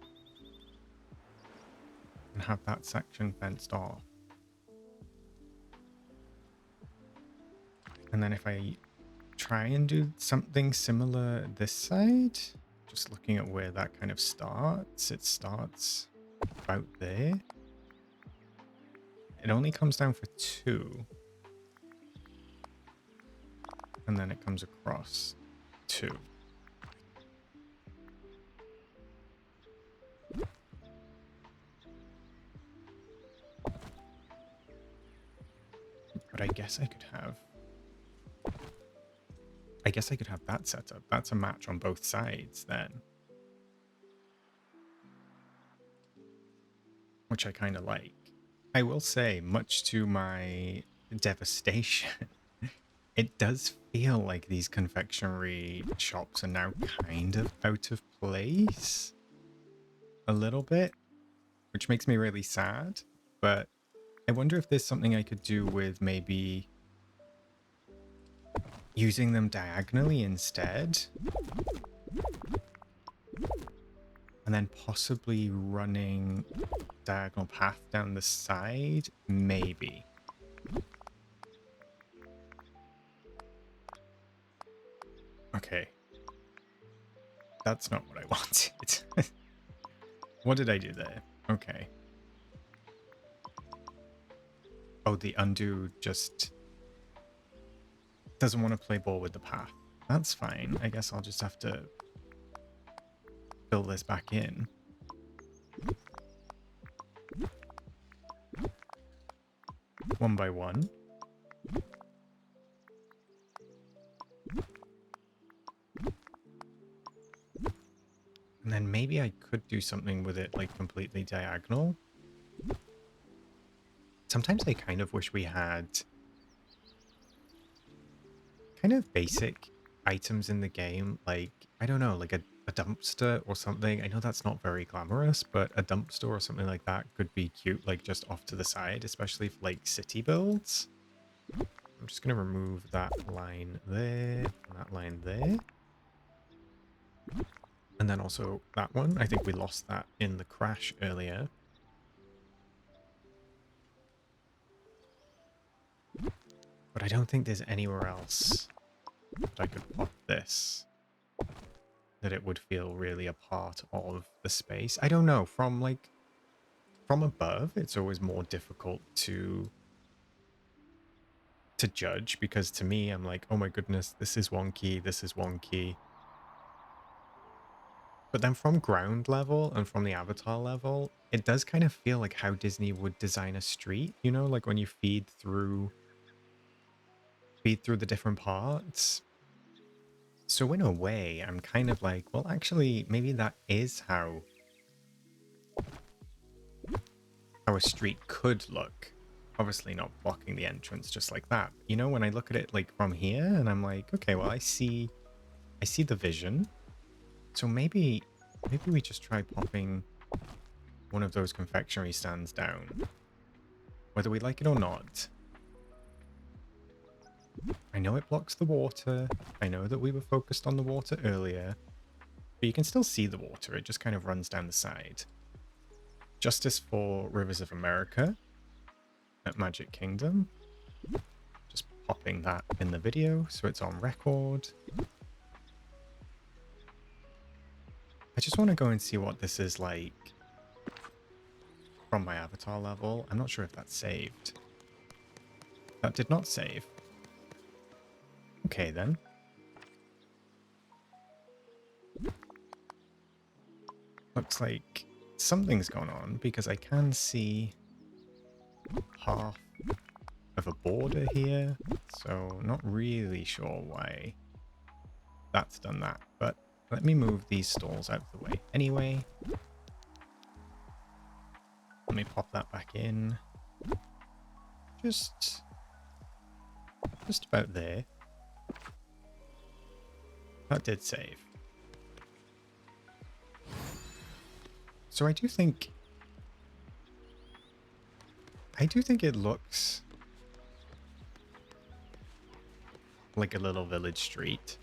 And have that section fenced off. And then if I try and do something similar this side, just looking at where that kind of starts, it starts about there. It only comes down for 2. And then it comes across 2. But I guess I could have... that set up. That's a match on both sides then. Which I kind of like. I will say, much to my devastation, it does feel like these confectionery shops are now kind of out of place. A little bit. Which makes me really sad. But I wonder if there's something I could do with maybe using them diagonally instead. And then possibly running diagonal path down the side, maybe. Okay. That's not what I wanted. What did I do there? Okay. Oh, the undo just doesn't want to play ball with the path. That's fine. I guess I'll just have to fill this back in. One by one. And then maybe I could do something with it like completely diagonal. Sometimes I kind of wish we had kind of basic items in the game, like, I don't know, like a dumpster or something. I know that's not very glamorous, but a dumpster or something like that could be cute, like just off to the side, especially for like city builds. I'm just going to remove that line there and that line there. And then also that one. I think we lost that in the crash earlier. But I don't think there's anywhere else that I could put this that it would feel really a part of the space. I don't know. From above, it's always more difficult to judge, because to me, I'm like, oh my goodness, this is wonky, this is wonky. But then from ground level and from the avatar level, it does kind of feel like how Disney would design a street, you know, like when you feed through the different parts. So in a way, I'm kind of like, well, actually, maybe that is how a street could look. Obviously not blocking the entrance just like that. You know, when I look at it like from here and I'm like, okay, well, I see the vision. So maybe we just try popping one of those confectionery stands down, whether we like it or not. I know it blocks the water. I know that we were focused on the water earlier, but you can still see the water. It just kind of runs down the side. Justice for Rivers of America at Magic Kingdom. Just popping that in the video so it's on record. I just want to go and see what this is like from my avatar level. I'm not sure if that's saved. That did not save. Okay, then. Looks like something's gone on because I can see half of a border here. So not really sure why that's done that. But let me move these stalls out of the way anyway. Let me pop that back in. Just about there. That did save. So I do think it looks like a little village street.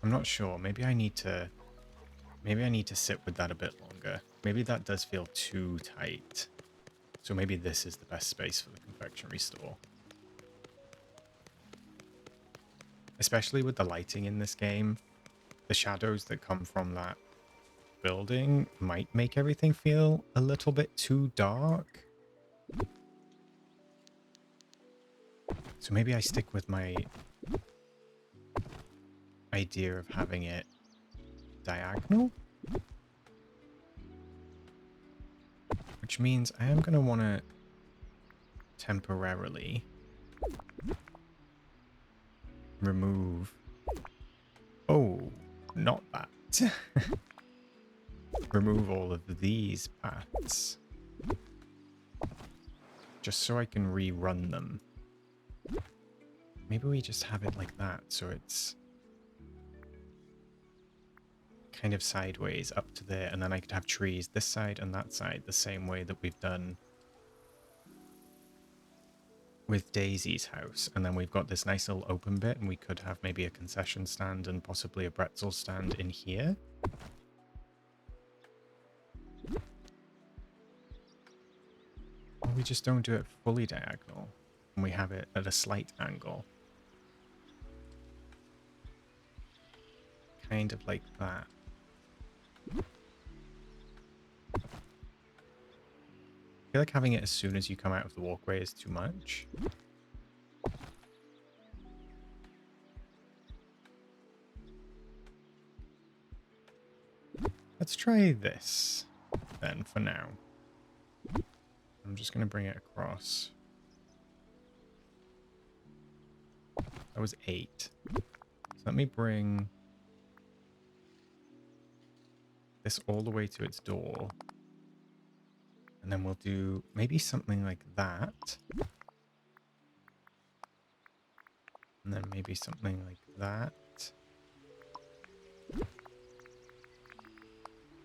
I'm not sure. Maybe I need to sit with that a bit longer. Maybe that does feel too tight. So maybe this is the best space for the confectionery store. Especially with the lighting in this game, the shadows that come from that building might make everything feel a little bit too dark. So maybe I stick with my idea of having it diagonal. Which means I am going to want to temporarily remove... Oh, not that. Remove all of these paths. Just so I can rerun them. Maybe we just have it like that, so it's kind of sideways up to there, and then I could have trees this side and that side the same way that we've done with Daisy's house. And then we've got this nice little open bit, and we could have maybe a concession stand and possibly a pretzel stand in here. Or we just don't do it fully diagonal, and we have it at a slight angle. Kind of like that. I feel like having it as soon as you come out of the walkway is too much. Let's try this then for now. I'm just going to bring it across. That was 8. So let me bring this all the way to its door. And then we'll do maybe something like that. And then maybe something like that.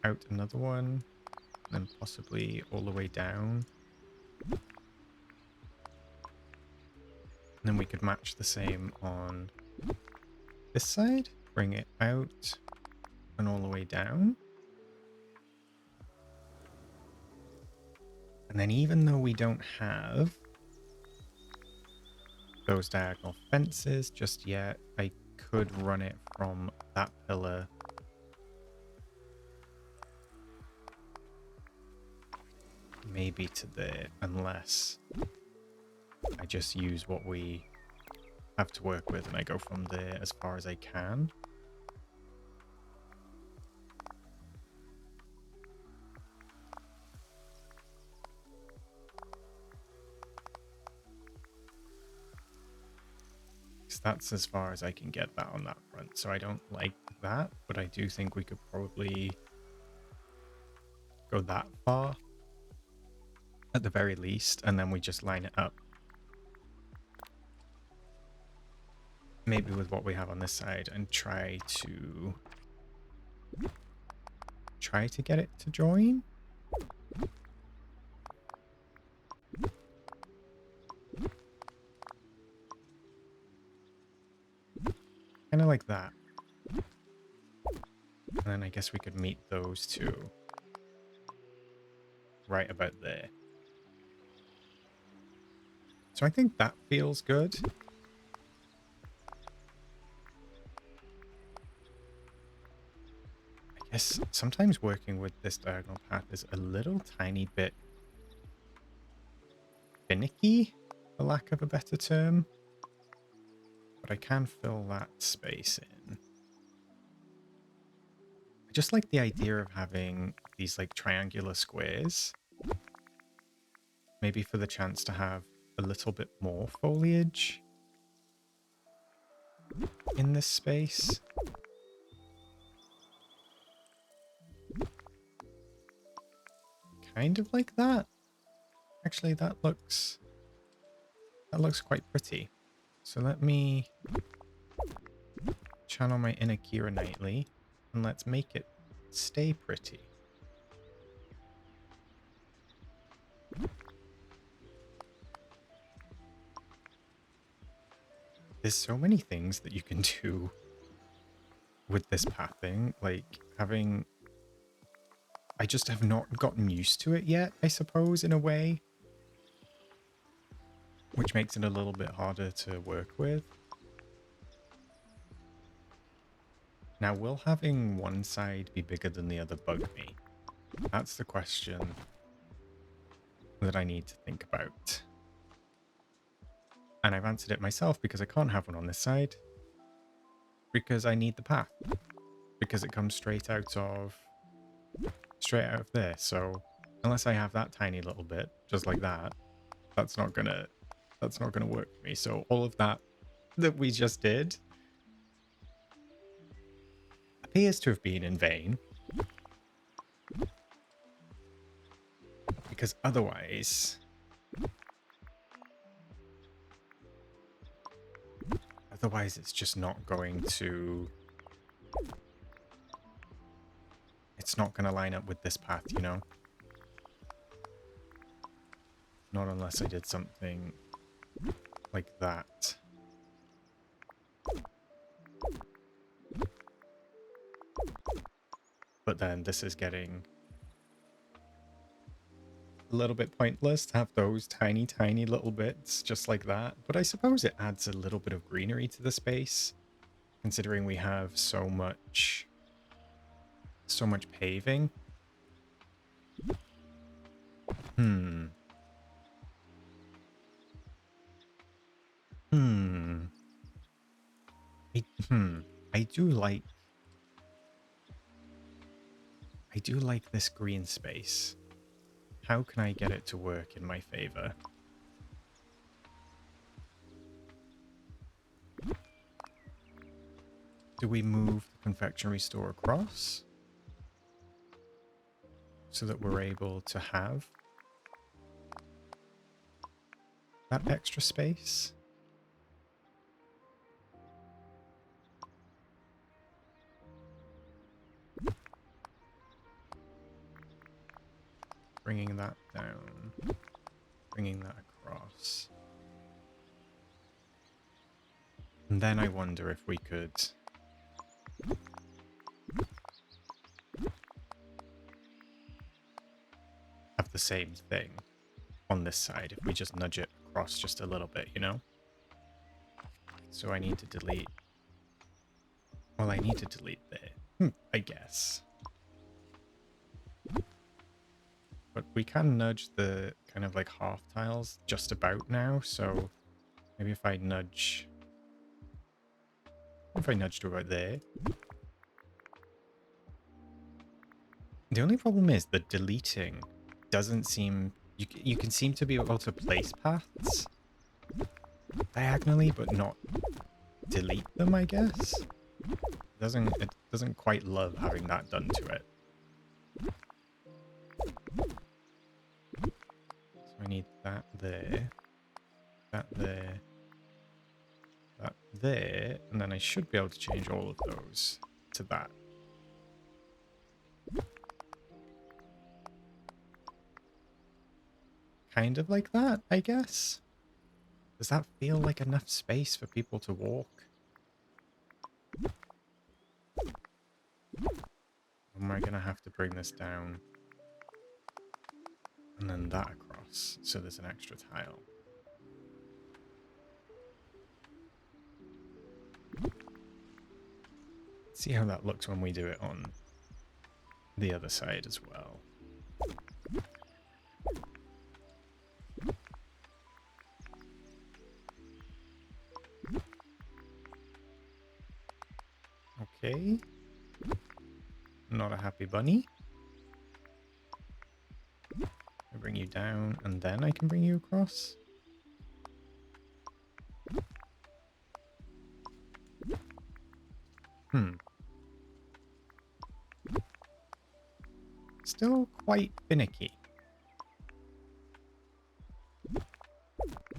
Out another one. And then possibly all the way down. And then we could match the same on this side. Bring it out and all the way down. And then even though we don't have those diagonal fences just yet, I could run it from that pillar maybe to there, unless I just use what we have to work with and I go from there as far as I can. 'Cause that's as far as I can get that on that front. So I don't like that, but I do think we could probably go that far at the very least, and then we just line it up. Maybe with what we have on this side and try to get it to join. Kind of like that. And then I guess we could meet those two right about there. So I think that feels good. I guess sometimes working with this diagonal path is a little tiny bit finicky, for lack of a better term. But I can fill that space in. I just like the idea of having these like triangular squares. Maybe for the chance to have a little bit more foliage in this space. Kind of like that. Actually, that looks quite pretty. So let me channel my inner Kira Knightley and let's make it stay pretty. There's so many things that you can do with this pathing, like having... I just have not gotten used to it yet, I suppose, in a way. Which makes it a little bit harder to work with. Now, will having one side be bigger than the other bug me? That's the question that I need to think about. And I've answered it myself because I can't have one on this side. Because I need the path. Because it comes straight out of there. So unless I have that tiny little bit, just like that, that's not gonna work for me. So all of that we just did appears to have been in vain. Because otherwise it's just not going to... It's not going to line up with this path, you know? Not unless I did something like that. But then this is getting a little bit pointless to have those tiny, tiny little bits just like that. But I suppose it adds a little bit of greenery to the space, considering we have so much paving. I do like this green space. How can I get it to work in my favor? Do we move the confectionery store across so that we're able to have that extra space? Bringing that down, bringing that across. And then I wonder if we could have the same thing on this side if we just nudge it across just a little bit, you know? So I need to delete... Well, I need to delete there, I guess. But we can nudge the kind of like half tiles just about now, so maybe if I nudge... If I nudge to about there. The only problem is that deleting doesn't seem... You can seem to be able to place paths diagonally, but not delete them, I guess. It doesn't quite love having that done to it. So I need that there, that there, that there, and then I should be able to change all of those to that. Kind of like that, I guess. Does that feel like enough space for people to walk? Or am I going to have to bring this down and then that across so there's an extra tile? See how that looks when we do it on the other side as well. Okay. Not a happy bunny. I bring you down and then I can bring you across. Still quite finicky.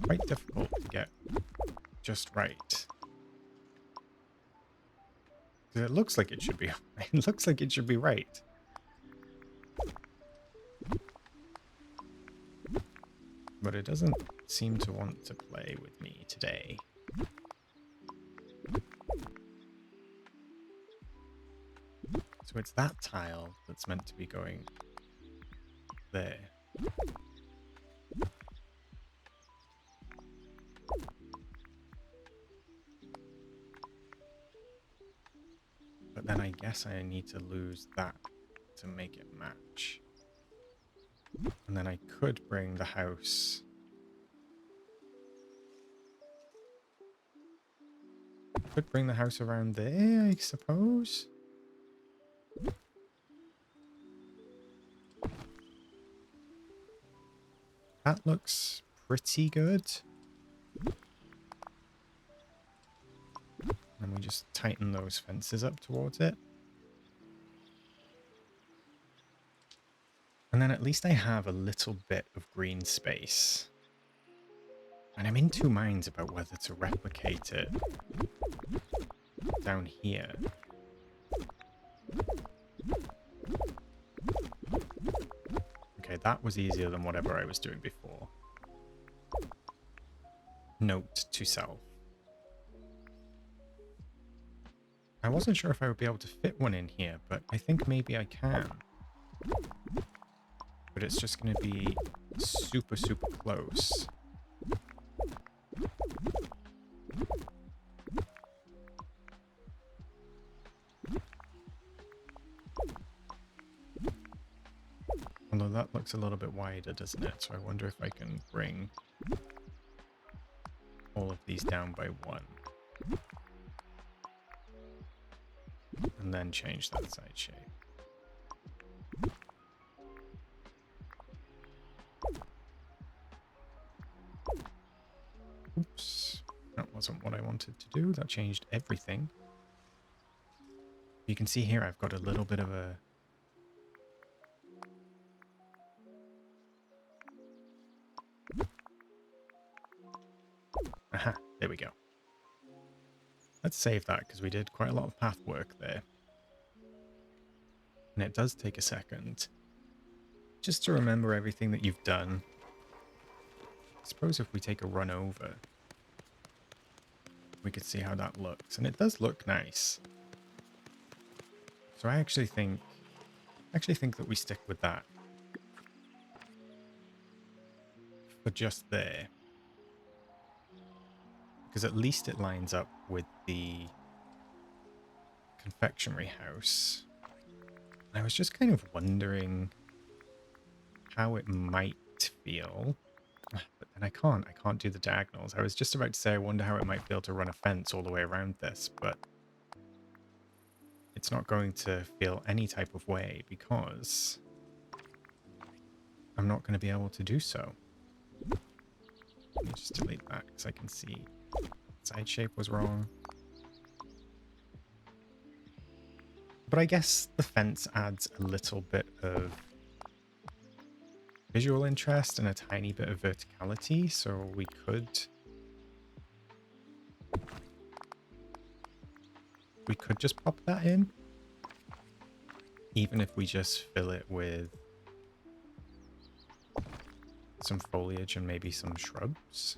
Quite difficult to get just right. Because it looks like it should be. It looks like it should be right. But it doesn't seem to want to play with me today. So it's that tile that's meant to be going there. But then I guess I need to lose that to make it match. And then I could bring the house. Could bring the house around there, I suppose. That looks pretty good. And we just tighten those fences up towards it. And then at least I have a little bit of green space. And I'm in two minds about whether to replicate it down here. Okay, that was easier than whatever I was doing before. Note to self. I wasn't sure if I would be able to fit one in here, but I think maybe I can. But it's just going to be super, super close. Although that looks a little bit wider, doesn't it? So I wonder if I can bring all of these down by one. And then change that side shape. Oops. That wasn't what I wanted to do. That changed everything. You can see here I've got a little bit of a... Aha, there we go. Let's save that because we did quite a lot of path work there. And it does take a second just to remember everything that you've done. I suppose if we take a run over, we could see how that looks. And it does look nice. So I actually think that we stick with that for just there. Because at least it lines up with the confectionery house. I was just kind of wondering how it might feel. But then I can't do the diagonals. I was just about to say I wonder how it might feel to run a fence all the way around this, but it's not going to feel any type of way because I'm not going to be able to do so. Let me just delete that because I can see side shape was wrong. But I guess the fence adds a little bit of visual interest and a tiny bit of verticality, so we could just pop that in, even if we just fill it with some foliage and maybe some shrubs.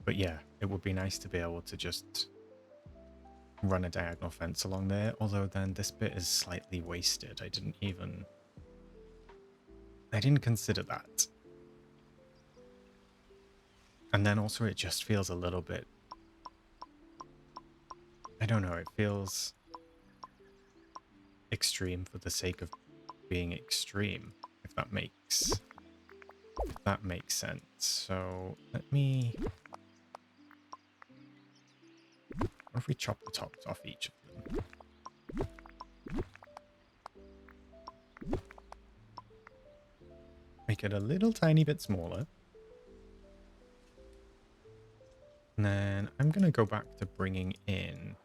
But yeah, it would be nice to be able to just run a diagonal fence along there, although then this bit is slightly wasted. I didn't consider that. And then also it just feels a little bit, I don't know, it feels extreme for the sake of being extreme, if that makes sense. So let me, what if we chop the tops off each of them? Make it a little tiny bit smaller. And then I'm going to go back to bringing in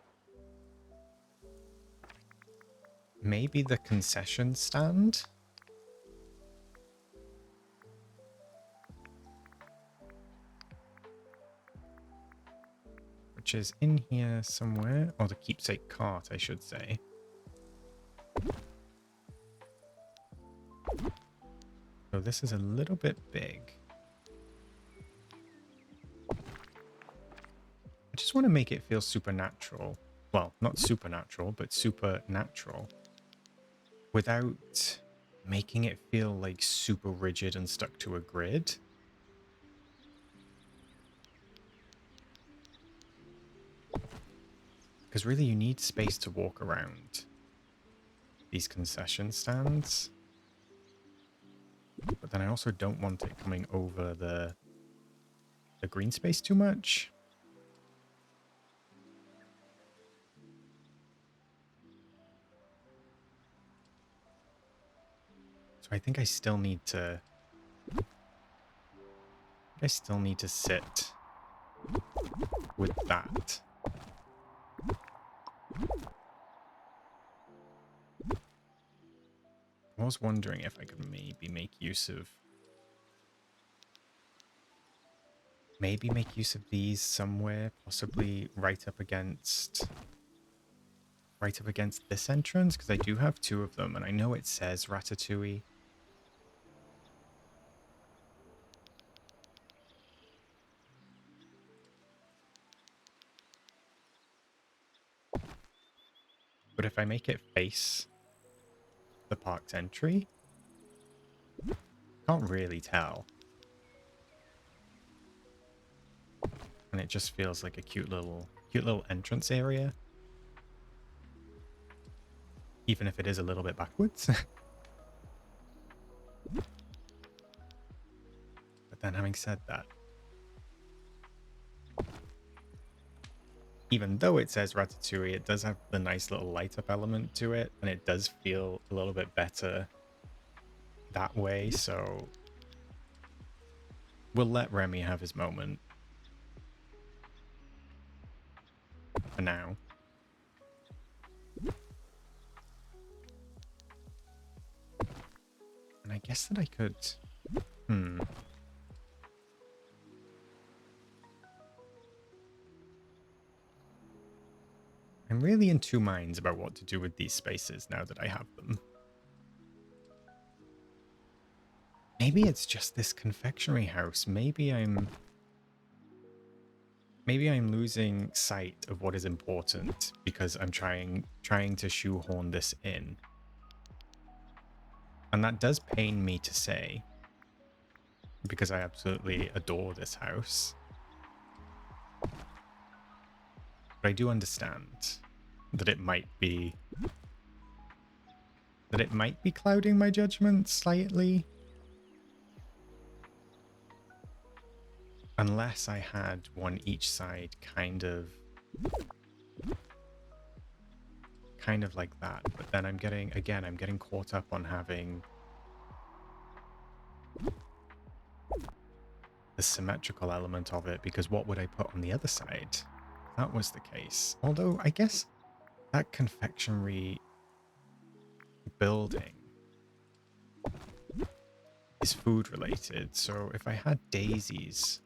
maybe the concession stand. Which is in here somewhere. Or the keepsake cart, I should say. So this is a little bit big. I just want to make it feel supernatural. Well, not supernatural, but supernatural. Without making it feel like super rigid and stuck to a grid. Because really you need space to walk around these concession stands. But then I also don't want it coming over the green space too much. So I think I still need to sit with that. I was wondering if I could maybe make use of these somewhere, possibly right up against this entrance, because I do have two of them, and I know it says Ratatouille. But if I make it face the park's entry, can't really tell. And it just feels like a cute little entrance area. Even if it is a little bit backwards. But then having said that, even though it says Ratatouille, it does have the nice little light up element to it, and it does feel a little bit better that way, so we'll let Remy have his moment for now. And I guess that I could... I'm really in two minds about what to do with these spaces now that I have them. Maybe it's just this confectionery house. Maybe I'm losing sight of what is important because I'm trying to shoehorn this in. And that does pain me to say, because I absolutely adore this house. But I do understand that it might be clouding my judgment slightly. Unless I had one each side kind of like that. But then I'm getting caught up on having the symmetrical element of it, because what would I put on the other side? that was the case. Although, I guess that confectionery building is food related. So if I had daisies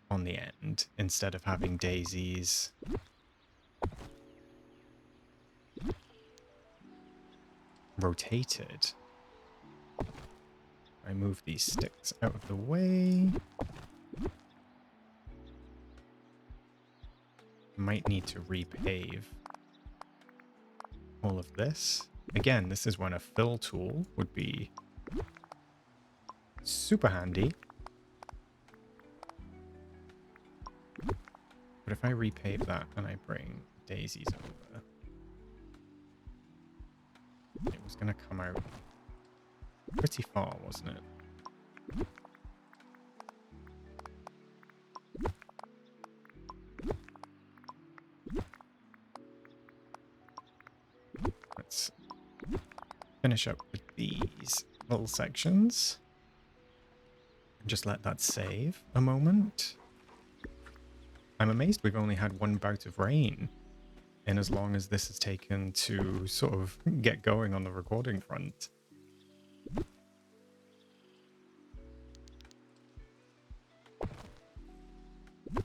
on the end instead of having daisies rotated, I move these sticks out of the way. Might need to repave all of this. Again, this is when a fill tool would be super handy. But if I repave that and I bring daisies over, it was going to come out pretty far, wasn't it? Let's finish up with these little sections and just let that save a moment. I'm amazed we've only had one bout of rain in as long as this has taken to sort of get going on the recording front.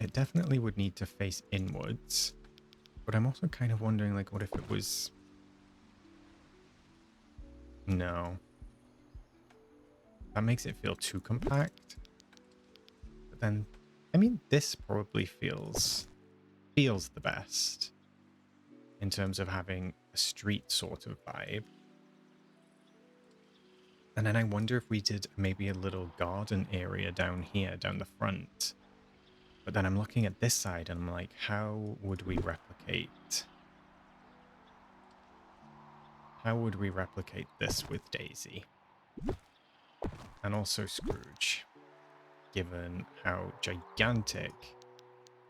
It definitely would need to face inwards, but I'm also kind of wondering, like, what if it was... No. That makes it feel too compact. But then, I mean, this probably feels the best in terms of having a street sort of vibe. And then I wonder if we did maybe a little garden area down here, down the front. But then I'm looking at this side and I'm like, how would we replicate? How would we replicate this with Daisy? And also Scrooge, given how gigantic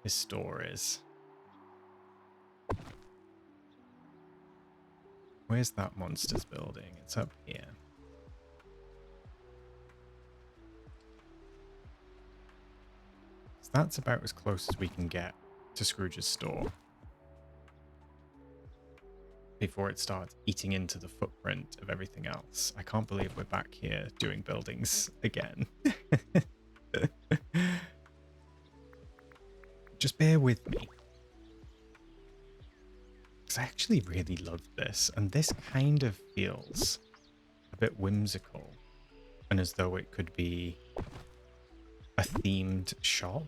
his store is. Where's that monsters building? It's up here. So that's about as close as we can get to Scrooge's store before it starts eating into the footprint of everything else. I can't believe we're back here doing buildings again. Just bear with me. Because I actually really love this, and this kind of feels a bit whimsical and as though it could be a themed shop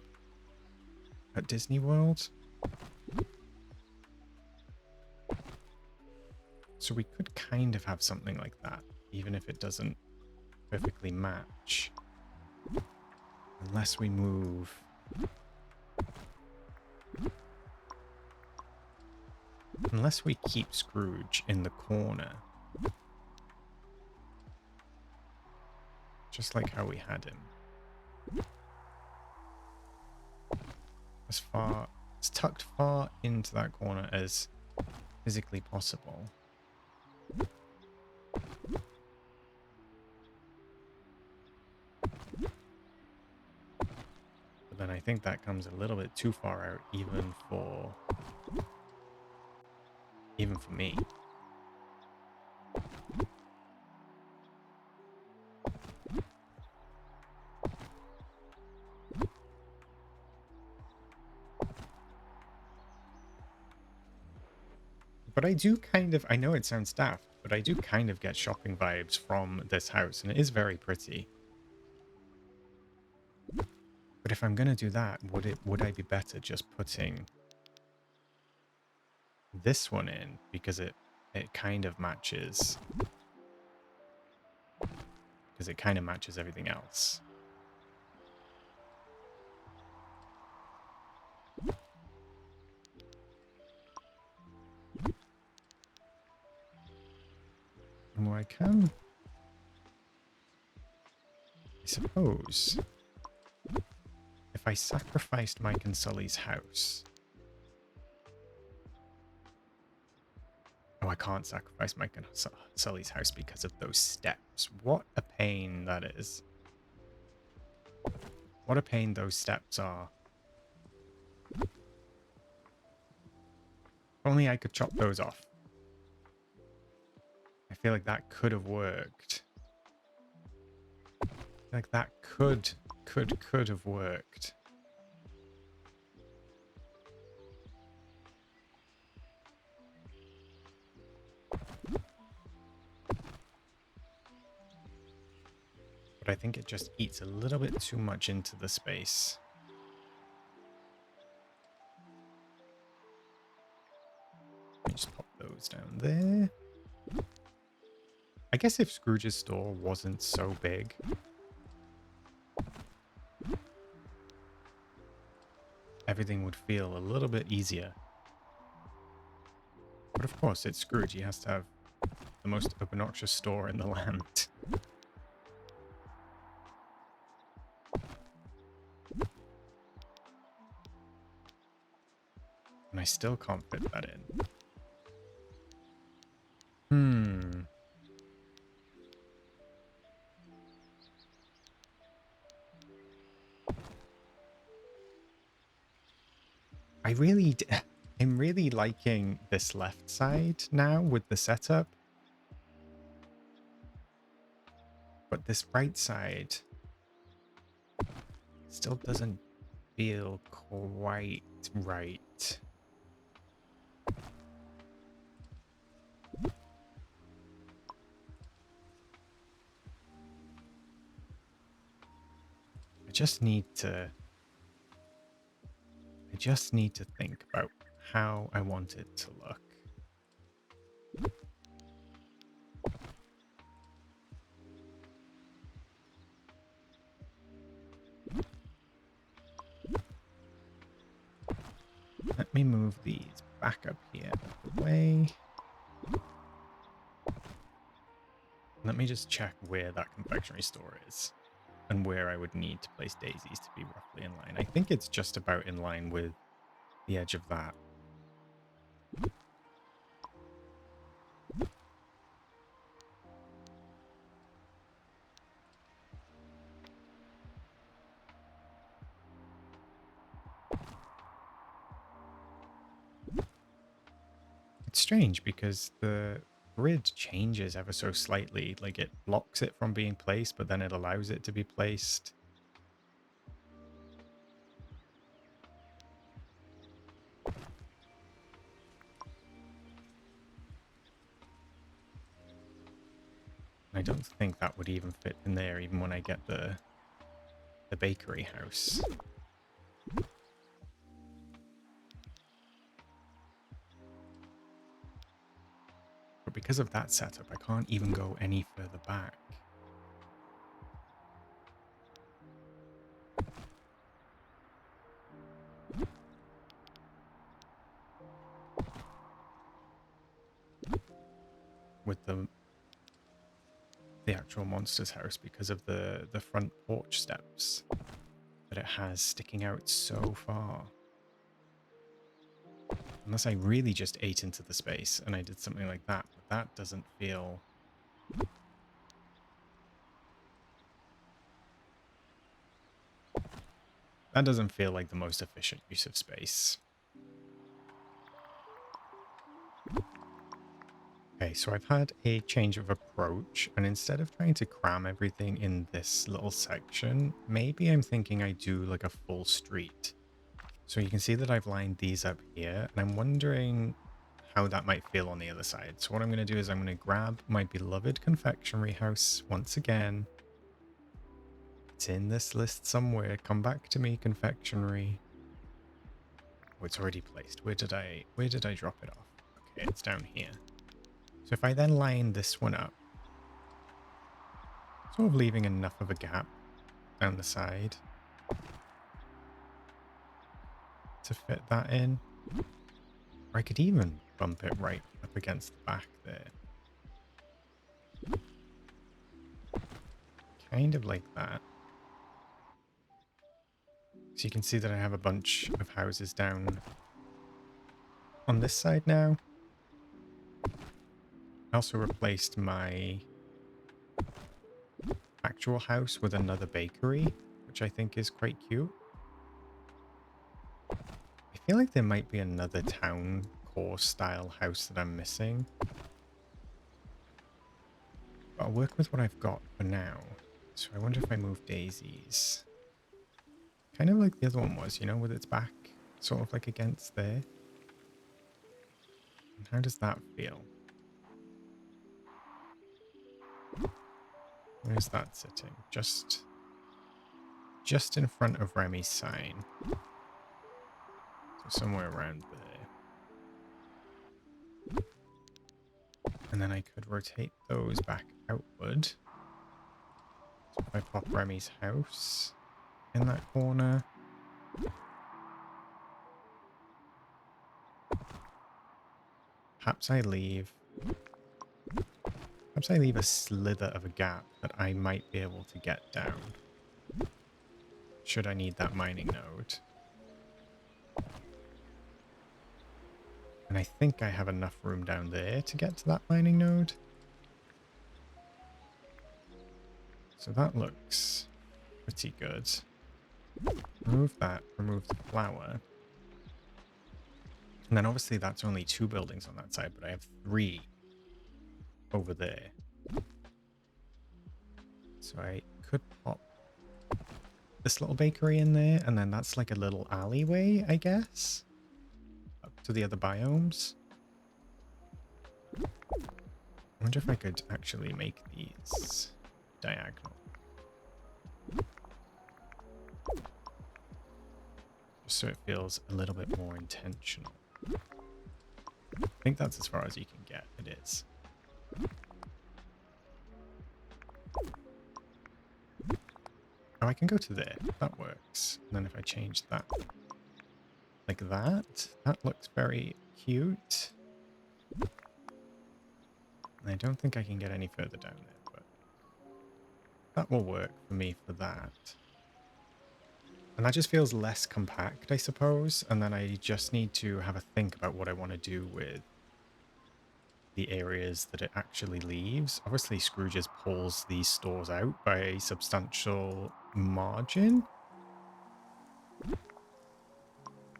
at Disney World. So we could kind of have something like that, even if it doesn't perfectly match. Unless we move... Unless we keep Scrooge in the corner. Just like how we had him. It's tucked far into that corner as physically possible. But then I think that comes a little bit too far out, even for me. But I do kind of, I know it sounds daft, but I do kind of get shopping vibes from this house, and it is very pretty. But if I'm gonna do that, would I be better just putting this one in, because it kind of matches, everything else. Well, I can, I suppose, if I sacrificed Mike and Sully's house. Oh, I can't sacrifice Mike and Sully's house because of those steps. What a pain that is. What a pain those steps are. If only I could chop those off. I feel like that could have worked. Like that could have worked. But I think it just eats a little bit too much into the space. Let me just pop those down there. I guess if Scrooge's store wasn't so big, everything would feel a little bit easier. But of course, it's Scrooge. He has to have the most obnoxious store in the land. And I still can't fit that in. I'm really liking this left side now with the setup. But this right side still doesn't feel quite right. I just need to think about how I want it to look. Let me move these back up here out of the way. Let me just check where that confectionery store is and where I would need to place daisies to be roughly in line. I think it's just about in line with the edge of that. It's strange because the grid changes ever so slightly. Like it blocks it from being placed, but then it allows it to be placed. I don't think that would even fit in there, even when I get the bakery house. But because of that setup, I can't even go any further back. With the actual monster's house, because of the front porch steps that it has sticking out so far. Unless I really just ate into the space and I did something like that, but that doesn't feel... That doesn't feel like the most efficient use of space. Okay, so I've had a change of approach, and instead of trying to cram everything in this little section, maybe I'm thinking I do like a full street. So you can see that I've lined these up here, and I'm wondering how that might feel on the other side. So what I'm going to do is I'm going to grab my beloved confectionery house once again. It's in this list somewhere. Come back to me, confectionery. Oh, it's already placed. Where did I drop it off? Okay, it's down here. So if I then line this one up, sort of leaving enough of a gap down the side to fit that in. Or I could even bump it right up against the back there. Kind of like that. So you can see that I have a bunch of houses down on this side now. I also replaced my actual house with another bakery, which I think is quite cute. I feel like there might be another town decor style house that I'm missing. But I'll work with what I've got for now. So I wonder if I move daisies. Kind of like the other one was, you know, with its back sort of like against there. And how does that feel? Where's that sitting? Just in front of Remy's sign. So somewhere around there. And then I could rotate those back outward. So if I pop Remy's house in that corner. Perhaps I leave a slither of a gap that I might be able to get down. Should I need that mining node. And I think I have enough room down there to get to that mining node. So that looks pretty good. Remove that, remove the flower. And then obviously that's only 2 buildings on that side, but I have 3 over there. So I could pop this little bakery in there, and then that's like a little alleyway, I guess, up to the other biomes. I wonder if I could actually make these diagonal. Just so it feels a little bit more intentional. I think that's as far as you can get. It is. Oh, I can go to there. That works. And then if I change that like that, that looks very cute. And I don't think I can get any further down there, but that will work for me for that. And that just feels less compact, I suppose. And then I just need to have a think about what I want to do with the areas that it actually leaves. Obviously, Scrooge's pulls these stores out by a substantial margin.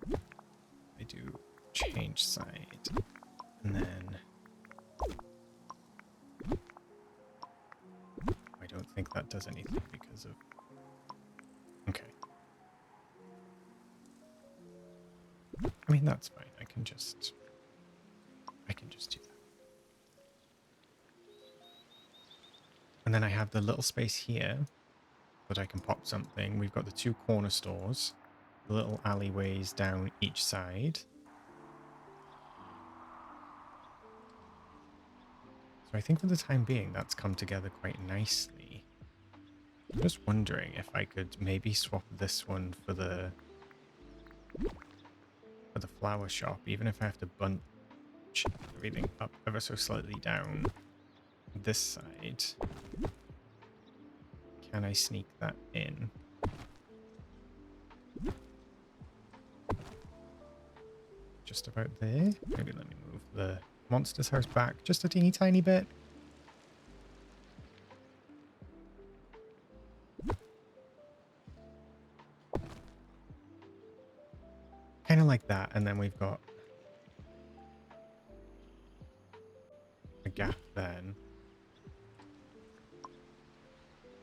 I do change side. And then I don't think that does anything because of... Okay. I mean, that's fine. I can just do that. And then I have the little space here that I can pop something. We've got the 2 corner stores, the little alleyways down each side. So I think for the time being, that's come together quite nicely. I'm just wondering if I could maybe swap this one for the flower shop, even if I have to bunch everything up ever so slightly down this side. Can I sneak that in? Just about there. Maybe let me move the monster's house back just a teeny tiny bit. Kind of like that, and then we've got a gap then.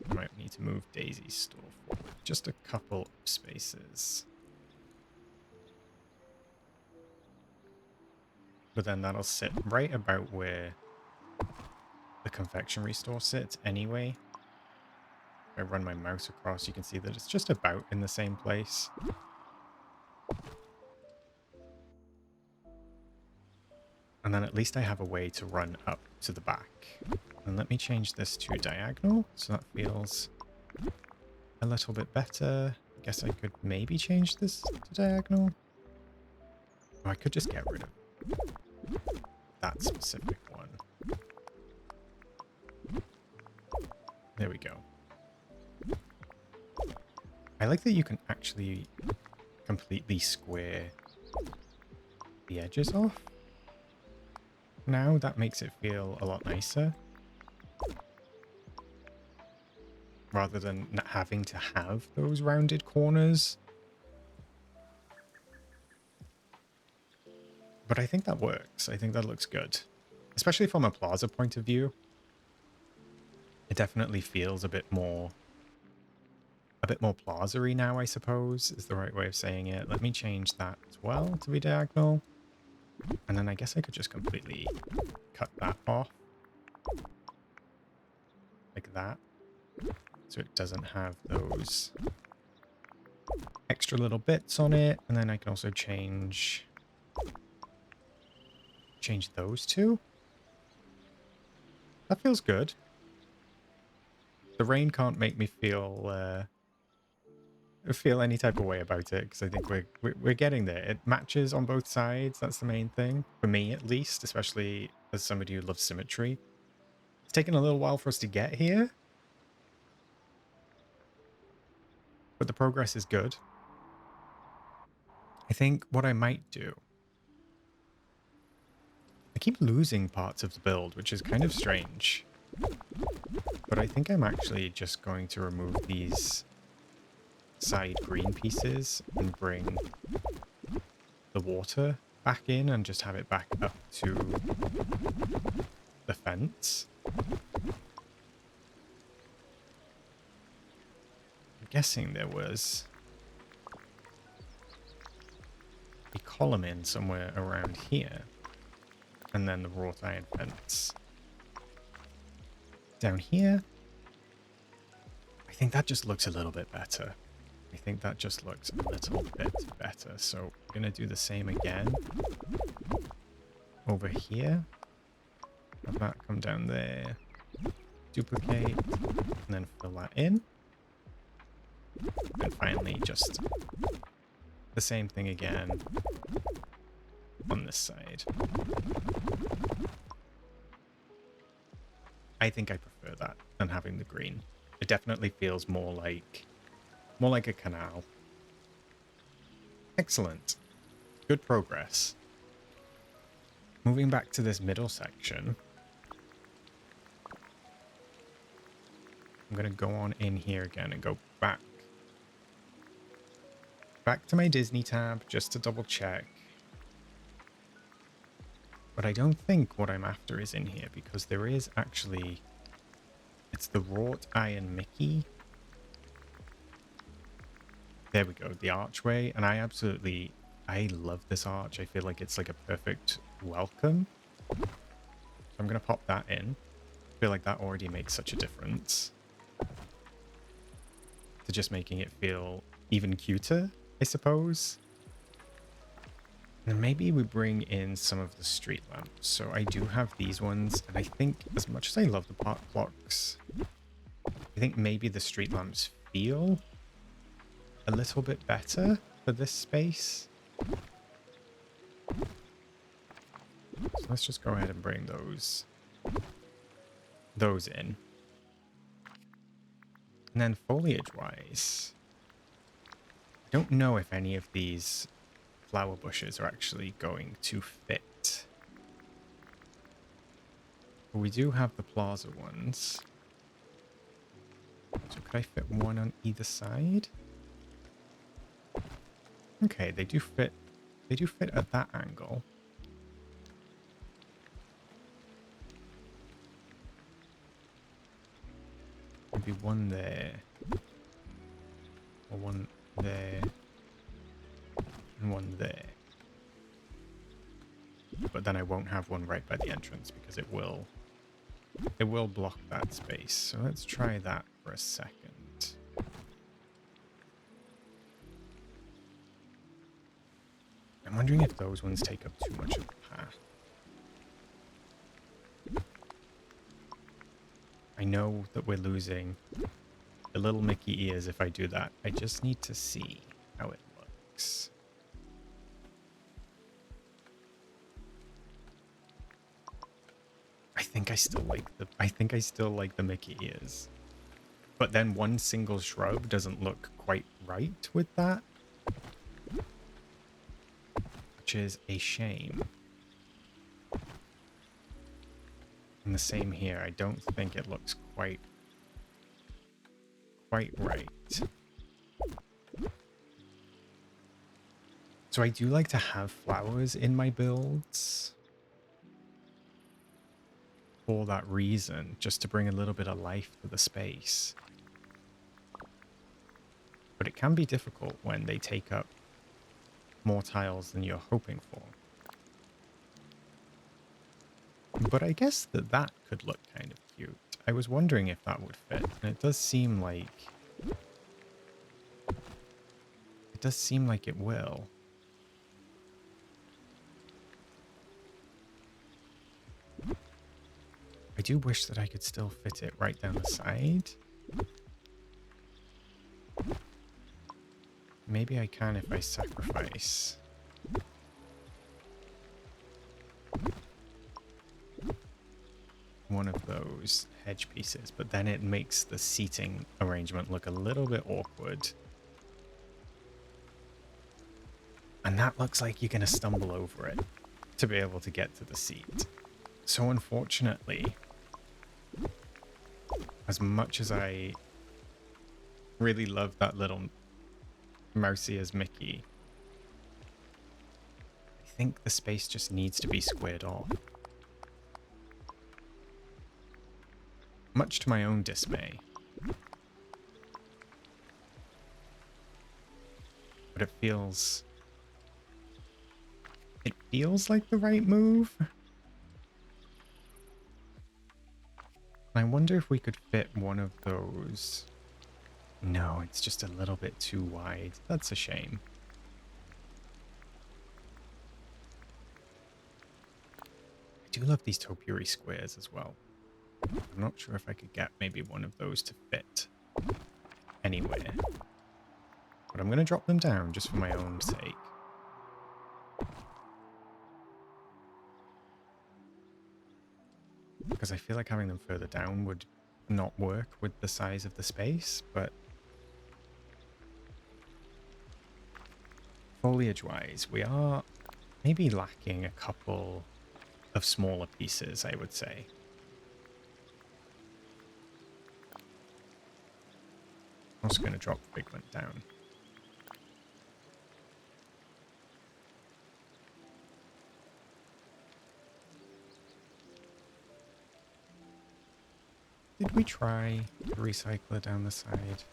I might need to move Daisy's store forward just a couple of spaces. But then that'll sit right about where the confectionery store sits anyway. If I run my mouse across, you can see that it's just about in the same place. And then at least I have a way to run up to the back. And let me change this to diagonal, so that feels a little bit better. I guess I could maybe change this to diagonal. Oh, I could just get rid of that specific one. There we go. I like that you can actually completely square the edges off. Now that makes it feel a lot nicer. Rather than not having to have those rounded corners. But I think that works. I think that looks good. Especially from a plaza point of view. It definitely feels a bit more plaza-y now, I suppose, is the right way of saying it. Let me change that as well to be diagonal. And then I guess I could just completely cut that off. Like that. So it doesn't have those extra little bits on it. And then I can also change those two. That feels good. The rain can't make me feel any type of way about it, because I think we're getting there. It matches on both sides. That's the main thing for me, at least, especially as somebody who loves symmetry. It's taken a little while for us to get here, but the progress is good. I think what I might do, I keep losing parts of the build, which is kind of strange, but I think I'm actually just going to remove these side green pieces and bring the water back in and just have it back up to the fence. I'm guessing there was a column in somewhere around here, and then the wrought iron fence down here. I think that just looks a little bit better. I think that just looks a little bit better. So I'm going to do the same again over here. Have that come down there. Duplicate. And then fill that in. And finally just the same thing again on this side. I think I prefer that than having the green. It definitely feels more like a canal. Excellent. Good progress. Moving back to this middle section. I'm going to go on in here again and go back to my Disney tab just to double check. But I don't think what I'm after is in here, because there is actually, it's the wrought iron Mickey. There we go, the archway. And I love this arch. I feel like it's like a perfect welcome. So I'm going to pop that in. I feel like that already makes such a difference to just making it feel even cuter, I suppose. And maybe we bring in some of the street lamps. So I do have these ones, and I think as much as I love the park clocks, I think maybe the street lamps feel a little bit better for this space. So let's just go ahead and bring those in. And then foliage-wise, I don't know if any of these flower bushes are actually going to fit. But we do have the plaza ones. So could I fit one on either side? Okay, they do fit. They do fit at that angle. Maybe one there. Or one there. And one there. But then I won't have one right by the entrance because it will block that space. So let's try that for a second. I'm wondering if those ones take up too much of the path. I know that we're losing the little Mickey ears if I do that. I just need to see how it looks. I think I still like the Mickey ears. But then one single shrub doesn't look quite right with that, which is a shame. And the same here. I don't think it looks quite right. So I do like to have flowers in my builds for that reason, just to bring a little bit of life to the space. But it can be difficult when they take up more tiles than you're hoping for. But I guess that could look kind of cute. I was wondering if that would fit, and it does seem like it will. I do wish that I could still fit it right down the side. Maybe I can if I sacrifice one of those hedge pieces, but then it makes the seating arrangement look a little bit awkward. And that looks like you're going to stumble over it to be able to get to the seat. So unfortunately, as much as I really love that little mousy as Mickey, I think the space just needs to be squared off. Much to my own dismay. But it feels like the right move. I wonder if we could fit one of those. No, it's just a little bit too wide. That's a shame. I do love these topiary squares as well. I'm not sure if I could get maybe one of those to fit anywhere. But I'm going to drop them down just for my own sake. Because I feel like having them further down would not work with the size of the space, but foliage-wise, we are maybe lacking a couple of smaller pieces, I would say. I'm also going to drop the big one down. Did we try the recycler down the side?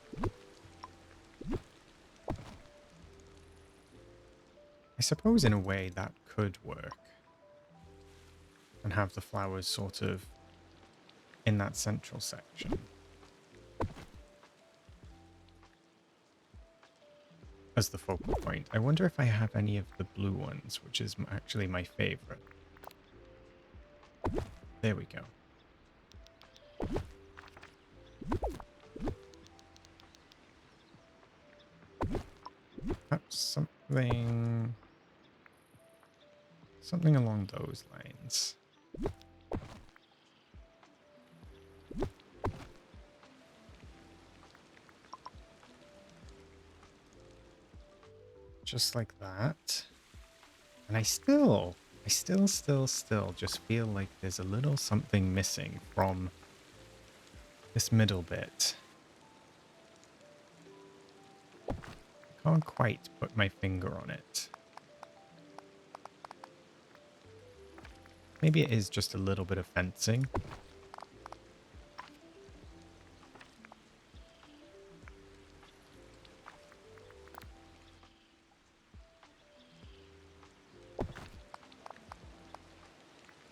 I suppose in a way that could work. And have the flowers sort of in that central section. As the focal point. I wonder if I have any of the blue ones, which is actually my favorite. There we go. Perhaps something along those lines. Just like that. And I still just feel like there's a little something missing from this middle bit. I can't quite put my finger on it. Maybe it is just a little bit of fencing.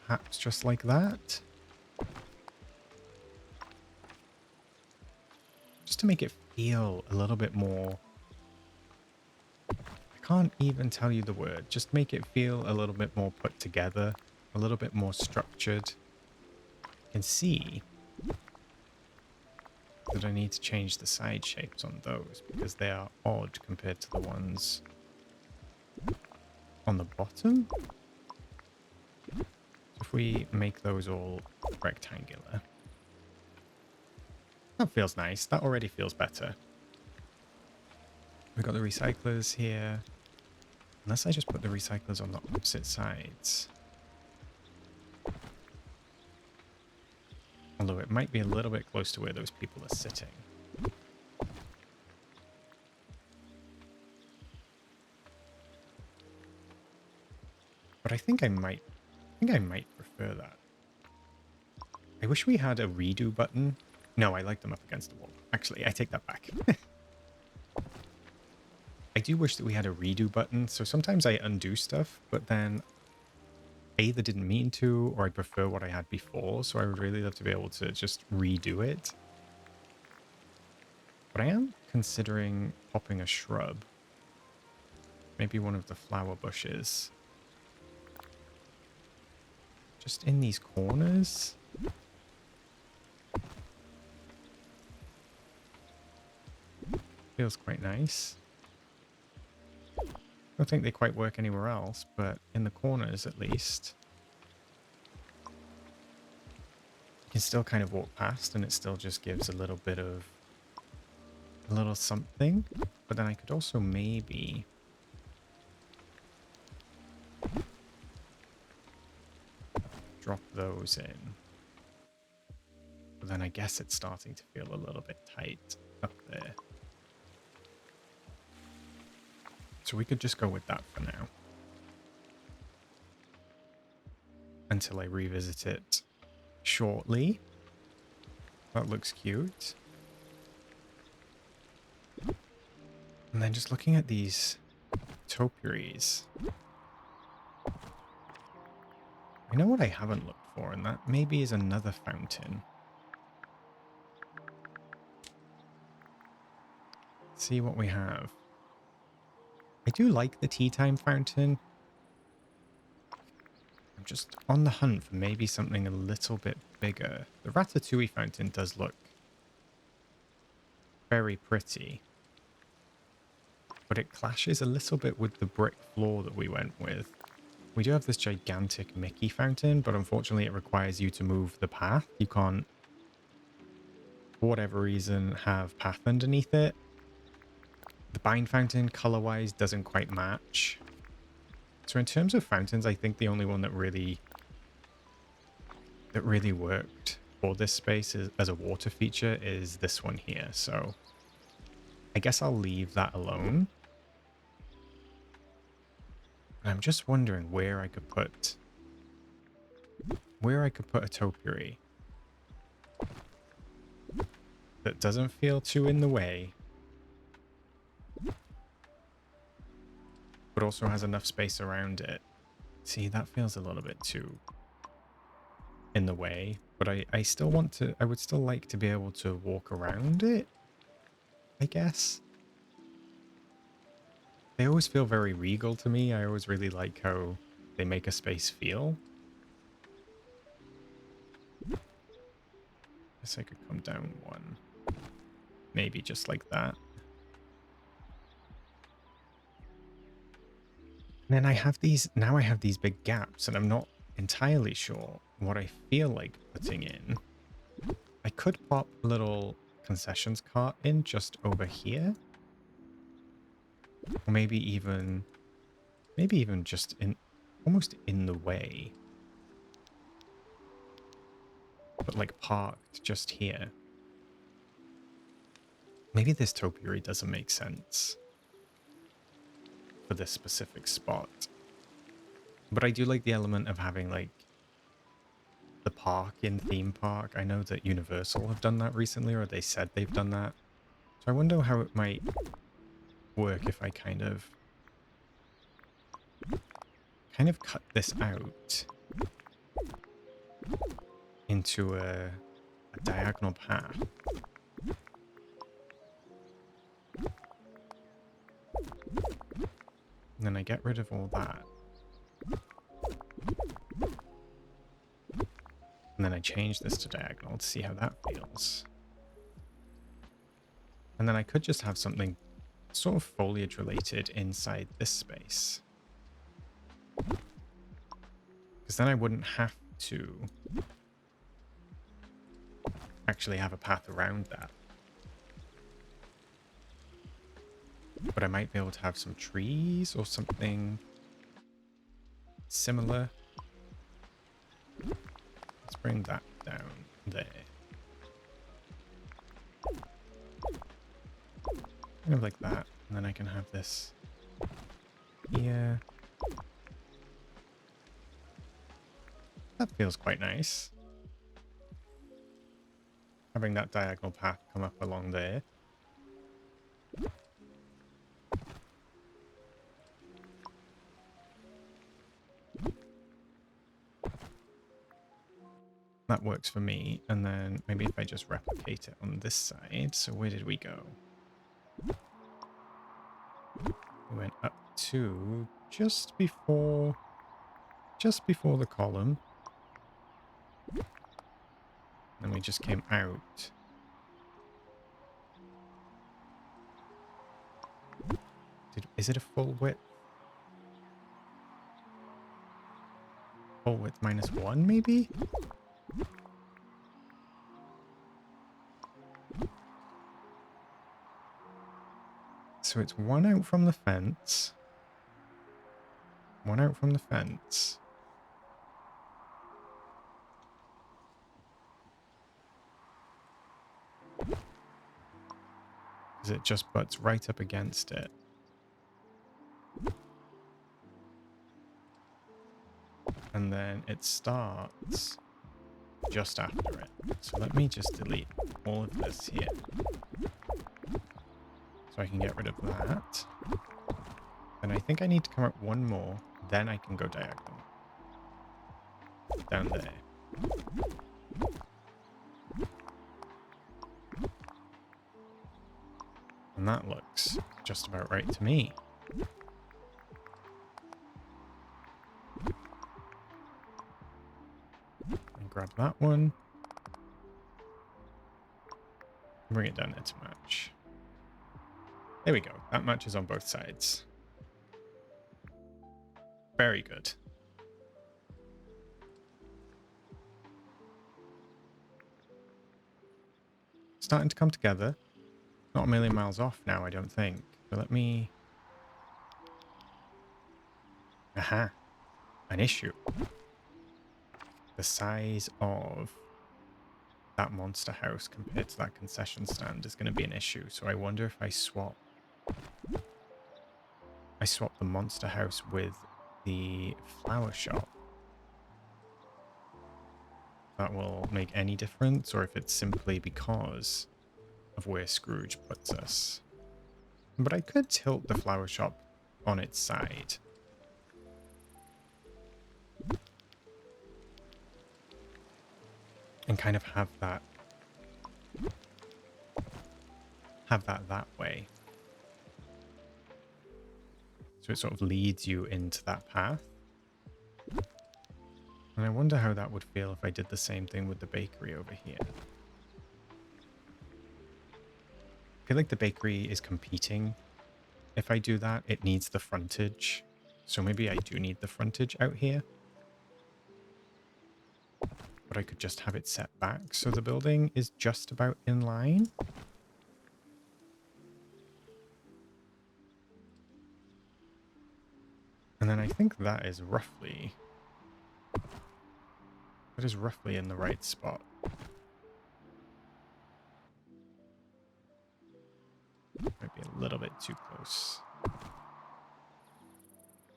Perhaps just like that. Just to make it feel a little bit more... I can't even tell you the word. Just make it feel a little bit more put together, a little bit more structured. You can see that I need to change the side shapes on those because they are odd compared to the ones on the bottom. If we make those all rectangular. That feels nice. That already feels better. We've got the recyclers here. Unless I just put the recyclers on the opposite sides. Although it might be a little bit close to where those people are sitting. But I think I might prefer that. I wish we had a redo button. No, I like them up against the wall. Actually, I take that back. I do wish that we had a redo button. So sometimes I undo stuff, but then I either didn't mean to, or I prefer what I had before. So I would really love to be able to just redo it. But I am considering popping a shrub. Maybe one of the flower bushes. Just in these corners. Feels quite nice. I don't think they quite work anywhere else, but in the corners at least. You can still kind of walk past and it still just gives a little bit of a little something. But then I could also maybe drop those in. But then I guess it's starting to feel a little bit tight up there. So we could just go with that for now. Until I revisit it shortly. That looks cute. And then just looking at these topiaries. I know what I haven't looked for, and that maybe is another fountain. Let's see what we have. I do like the tea time fountain. I'm just on the hunt for maybe something a little bit bigger. The Ratatouille fountain does look very pretty. But it clashes a little bit with the brick floor that we went with. We do have this gigantic Mickey fountain, but unfortunately it requires you to move the path. You can't, for whatever reason, have path underneath it. The Bind fountain, color-wise, doesn't quite match. So in terms of fountains, I think the only one that really worked for this space as a water feature is this one here. So I guess I'll leave that alone. I'm just wondering where I could put a topiary that doesn't feel too in the way, but also has enough space around it. See, that feels a little bit too in the way, but I still want to, I would still like to be able to walk around it, I guess. They always feel very regal to me. I always really like how they make a space feel. Guess I could come down one. Maybe just like that. And then I have these big gaps, and I'm not entirely sure what I feel like putting in. I could pop a little concessions cart in just over here. Or maybe even just in, almost in the way. But like parked just here. Maybe this topiary doesn't make sense for this specific spot. But I do like the element of having like the park in theme park. I know that Universal have done that recently, or they said they've done that. So I wonder how it might work if I kind of cut this out into a diagonal path. And then I get rid of all that. And then I change this to diagonal to see how that feels. And then I could just have something sort of foliage related inside this space. Because then I wouldn't have to actually have a path around that. But I might be able to have some trees or something similar. Let's bring that down there. Kind of like that. And then I can have this here. That feels quite nice. Having that diagonal path come up along there. That works for me. And then maybe if I just replicate it on this side. So where did we go? We went up to just before the column. And we just came out. Is it a full width? Full width -1 maybe? So it's one out from the fence. One out from the fence. Because it just butts right up against it. And then it starts just after it. So let me just delete all of this here. So I can get rid of that. And I think I need to come up one more. Then I can go diagonal. Down there. And that looks just about right to me. And grab that one. Bring it down there to match. There we go. That matches on both sides. Very good. Starting to come together. Not a million miles off now, I don't think. So let me... Aha. An issue. The size of that monster house compared to that concession stand is going to be an issue. So I wonder if I swap the monster house with the flower shop. That will make any difference, or if it's simply because of where Scrooge puts us. But I could tilt the flower shop on its side. And kind of have that that way. So it sort of leads you into that path. And I wonder how that would feel if I did the same thing with the bakery over here. I feel like the bakery is competing. If I do that, it needs the frontage. So maybe I do need the frontage out here. But I could just have it set back so the building is just about in line. And then I think that is roughly in the right spot. Might be a little bit too close.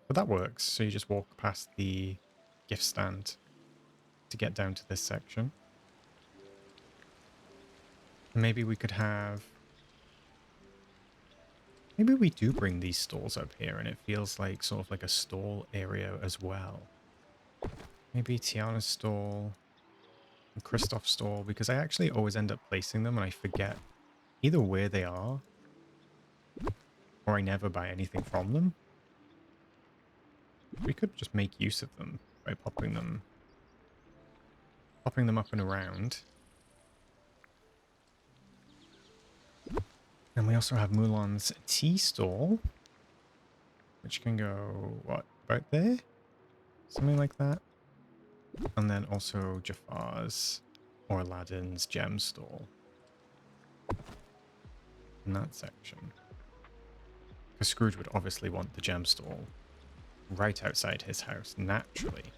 But that works. So you just walk past the gift stand to get down to this section. Maybe we could have... Maybe we do bring these stalls up here and it feels like sort of like a stall area as well. Maybe Tiana's stall and Kristoff's stall, because I actually always end up placing them and I forget either where they are or I never buy anything from them. We could just make use of them by popping them up and around. And we also have Mulan's tea stall, which can go, what, about there? Something like that. And then also Jafar's or Aladdin's gem stall in that section. Because Scrooge would obviously want the gem stall right outside his house, naturally.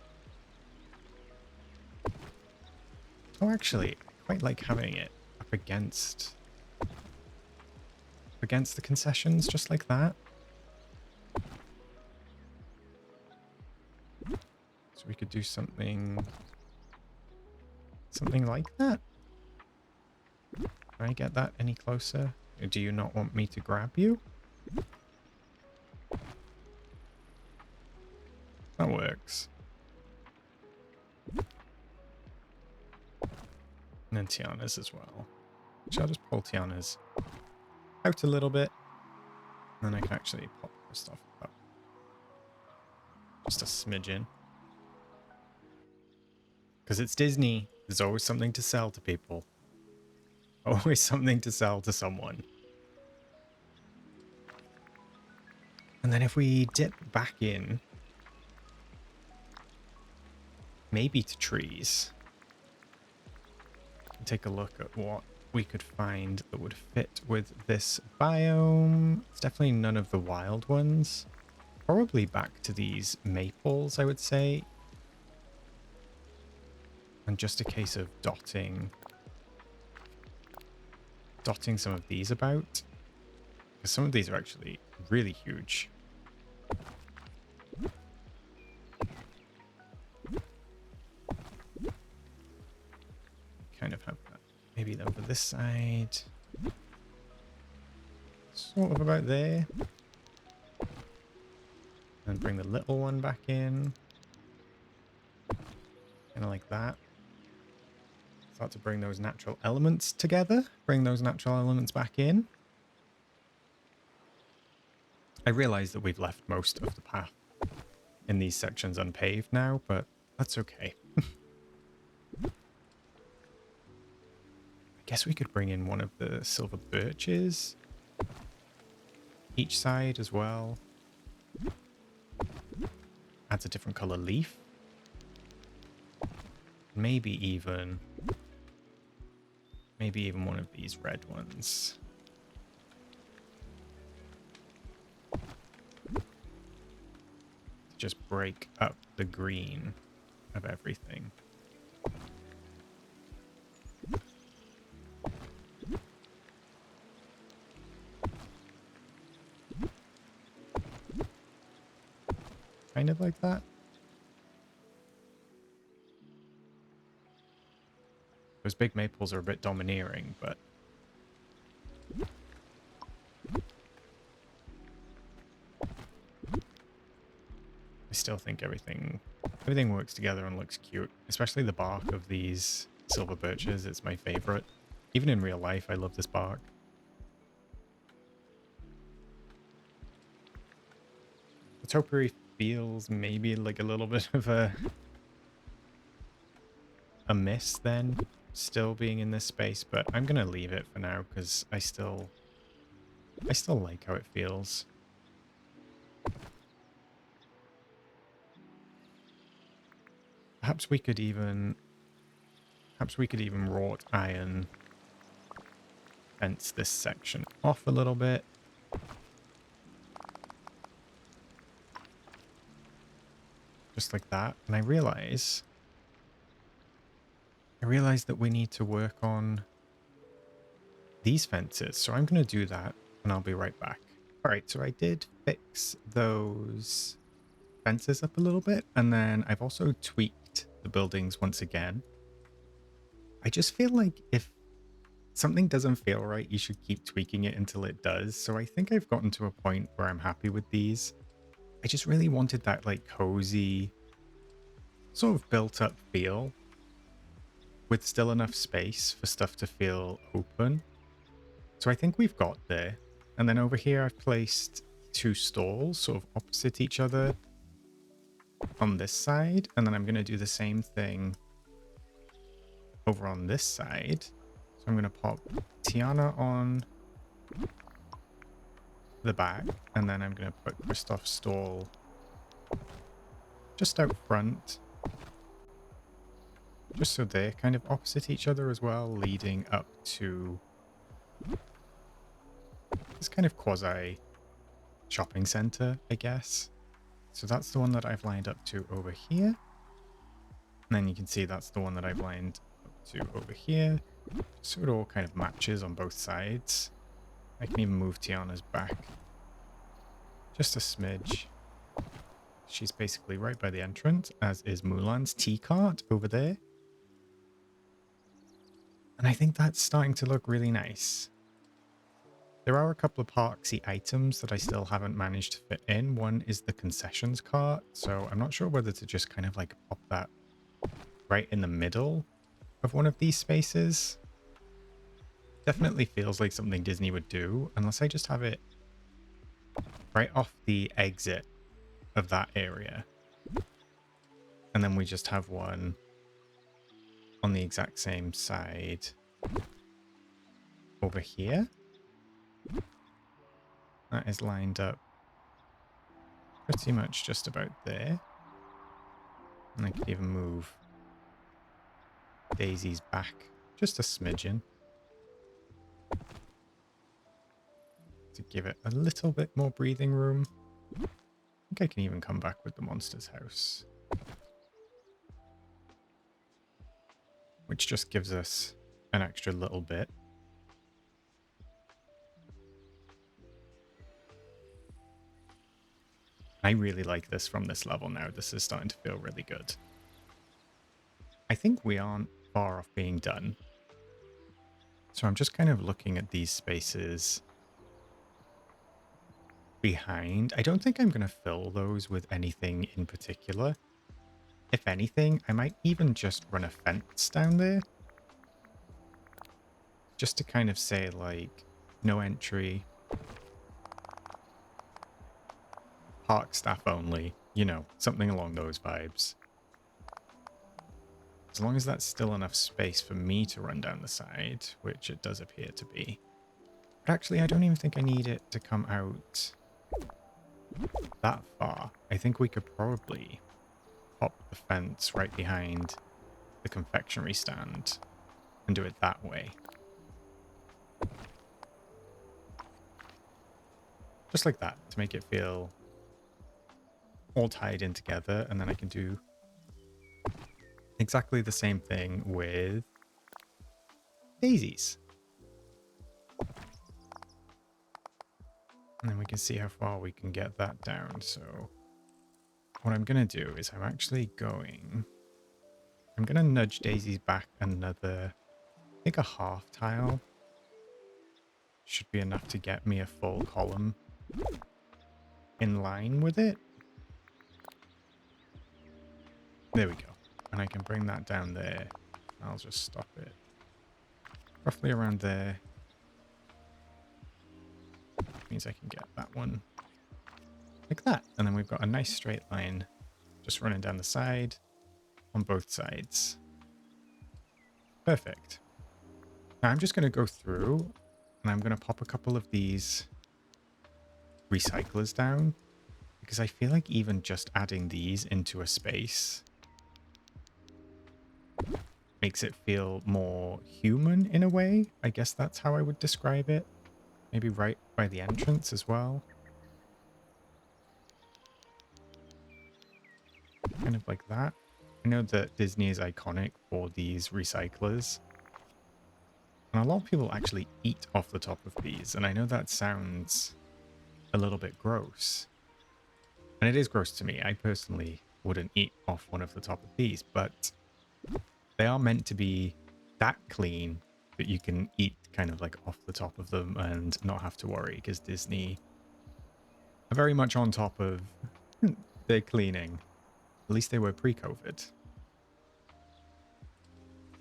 Oh, actually, I quite like having it up against the concessions, just like that. So we could do something Something like that? Can I get that any closer? Or do you not want me to grab you? That works. And then Tiana's as well. Which I'll just pull Tiana's out a little bit. And then I can actually pop this stuff up. Just a smidgen. Because it's Disney. There's always something to sell to people. Always something to sell to someone. And then if we dip back in, maybe to trees, and take a look at what we could find that would fit with this biome. It's definitely none of the wild ones. Probably back to these maples, I would say. And just a case of dotting some of these about. Because some of these are actually really huge. Kind of have that. Maybe over this side. Sort of about there. And bring the little one back in. Kind of like that. Start to bring those natural elements together. Bring those natural elements back in. I realize that we've left most of the path in these sections unpaved now, but that's okay. I guess we could bring in one of the silver birches each side as well. Adds a different color leaf. Maybe even one of these red ones. Just break up the green of everything. Kind of like that. Those big maples are a bit domineering, but I still think everything works together and looks cute, especially the bark of these silver birches. It's my favorite. Even in real life, I love this bark. The topiary feels maybe like a little bit of a miss then, still being in this space, but I'm gonna leave it for now because I still like how it feels. Perhaps we could even wrought iron fence this section off a little bit. Just like that. And I realize that we need to work on these fences. So I'm going to do that and I'll be right back. All right, so I did fix those fences up a little bit. And then I've also tweaked the buildings once again. I just feel like if something doesn't feel right, you should keep tweaking it until it does. So I think I've gotten to a point where I'm happy with these. I just really wanted that like cozy, sort of built up feel with still enough space for stuff to feel open. So I think we've got there. And then over here, I've placed two stalls sort of opposite each other on this side. And then I'm going to do the same thing over on this side. So I'm going to pop Tiana on the back. And then I'm going to put Kristoff's stall just out front. Just so they're kind of opposite each other as well, leading up to this kind of quasi shopping center, I guess. So that's the one that I've lined up to over here. And then you can see that's the one that I've lined up to over here. So it all kind of matches on both sides. I can even move Tiana's back just a smidge. She's basically right by the entrance, as is Mulan's tea cart over there. And I think that's starting to look really nice. There are a couple of parksy items that I still haven't managed to fit in. One is the concessions cart, so I'm not sure whether to just kind of like pop that right in the middle of one of these spaces. Definitely feels like something Disney would do, unless I just have it right off the exit of that area. And then we just have one on the exact same side over here. That is lined up pretty much just about there. And I could even move Daisy's back just a smidgen to give it a little bit more breathing room. I think I can even come back with the monster's house, which just gives us an extra little bit. I really like this from this level now. This is starting to feel really good. I think we aren't far off being done. So I'm just kind of looking at these spaces behind. I don't think I'm going to fill those with anything in particular. If anything, I might even just run a fence down there. Just to kind of say, like, no entry. Park staff only. You know, something along those vibes. As long as that's still enough space for me to run down the side, which it does appear to be. But actually, I don't even think I need it to come out that far. I think we could probably pop the fence right behind the confectionery stand and do it that way. Just like that, to make it feel all tied in together, and then I can do exactly the same thing with daisies. And then we can see how far we can get that down. So what I'm going to do is I'm going to nudge daisies back another, I think a half tile should be enough to get me a full column in line with it. There we go. And I can bring that down there. I'll just stop it roughly around there. Means I can get that one like that. And then we've got a nice straight line just running down the side on both sides. Perfect. Now I'm just going to go through and I'm going to pop a couple of these recyclers down because I feel like even just adding these into a space makes it feel more human in a way. I guess that's how I would describe it. Maybe right by the entrance as well. Kind of like that. I know that Disney is iconic for these recyclers. And a lot of people actually eat off the top of these. And I know that sounds a little bit gross. And it is gross to me. I personally wouldn't eat off one of the top of these. But they are meant to be that clean that you can eat kind of like off the top of them and not have to worry. Because Disney are very much on top of their cleaning. At least they were pre-COVID.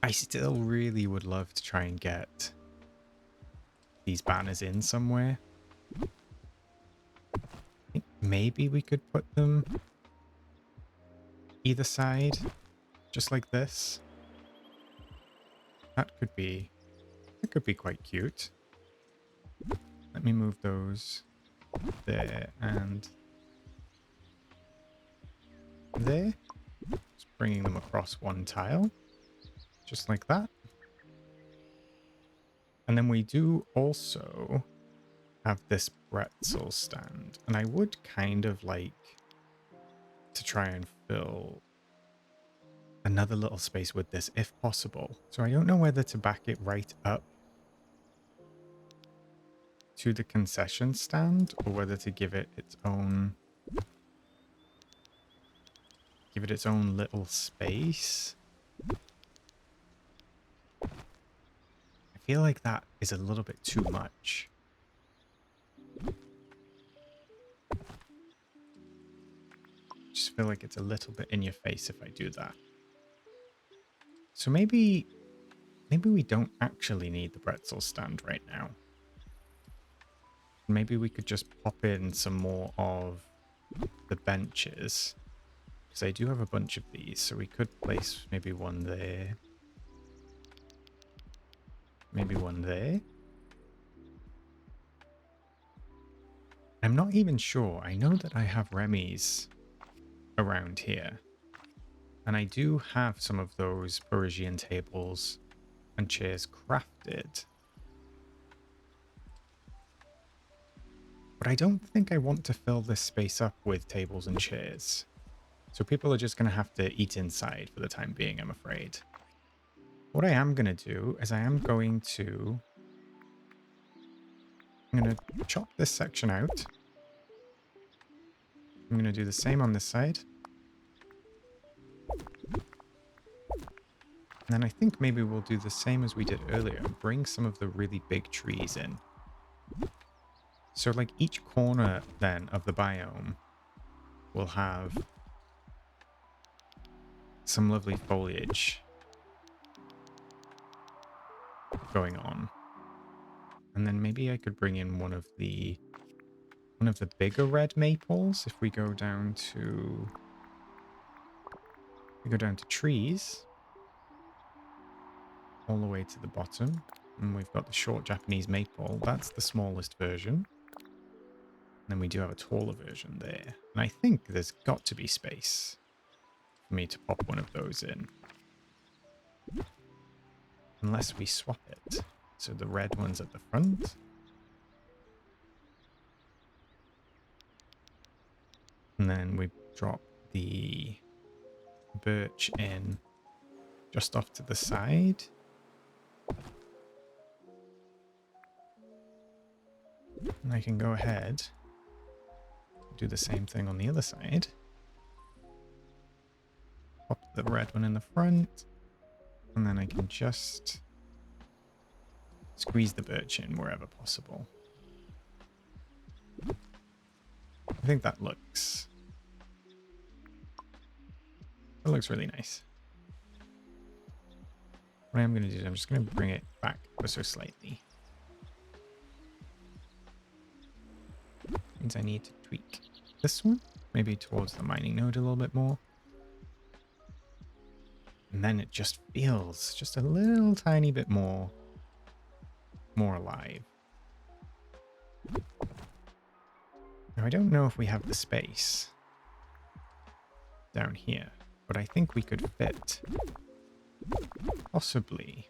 I still really would love to try and get these banners in somewhere. I think maybe we could put them either side, just like this. That could be quite cute. Let me move those there and there. Just bringing them across one tile. Just like that. And then we do also have this pretzel stand. And I would kind of like to try and fill another little space with this if possible. So I don't know whether to back it right up to the concession stand or whether to give it its own little space. feel like that is a little bit too much. Just feel like it's a little bit in your face if I do that. So maybe we don't actually need the pretzel stand right now. Maybe we could just pop in some more of the benches. Because I do have a bunch of these, so we could place maybe one there. Maybe one there. I'm not even sure. I know that I have Remy's around here. And I do have some of those Parisian tables and chairs crafted. But I don't think I want to fill this space up with tables and chairs. So people are just going to have to eat inside for the time being, I'm afraid. What I am going to do is I'm going to chop this section out. I'm going to do the same on this side. And then I think maybe we'll do the same as we did earlier and bring some of the really big trees in. So like each corner then of the biome will have some lovely foliage going on. And then maybe I could bring in one of the bigger red maples if we go down to trees all the way to the bottom. And we've got the short Japanese maple. That's the smallest version. And then we do have a taller version there. And I think there's got to be space for me to pop one of those in. Unless we swap it. So the red one's at the front. And then we drop the birch in just off to the side. And I can go ahead and do the same thing on the other side. Pop the red one in the front. And then I can just squeeze the birch in wherever possible. I think that looks really nice. What I'm going to do is I'm just going to bring it back ever so slightly. Means I need to tweak this one, maybe towards the mining node a little bit more. And then it just feels just a little tiny bit more alive. Now, I don't know if we have the space down here, but I think we could fit possibly,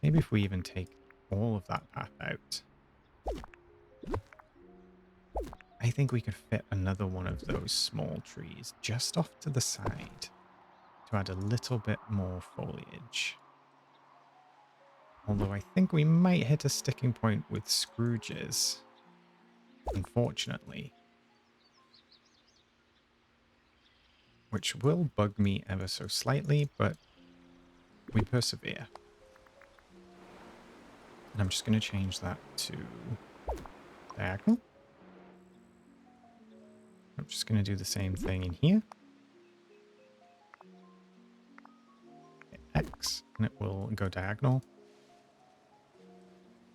maybe if we even take all of that path out, I think we could fit another one of those small trees just off to the side to add a little bit more foliage. Although I think we might hit a sticking point with Scrooge's, unfortunately. Which will bug me ever so slightly, but we persevere. And I'm just going to change that to diagonal. I'm just going to do the same thing in here. Hit X, and it will go diagonal.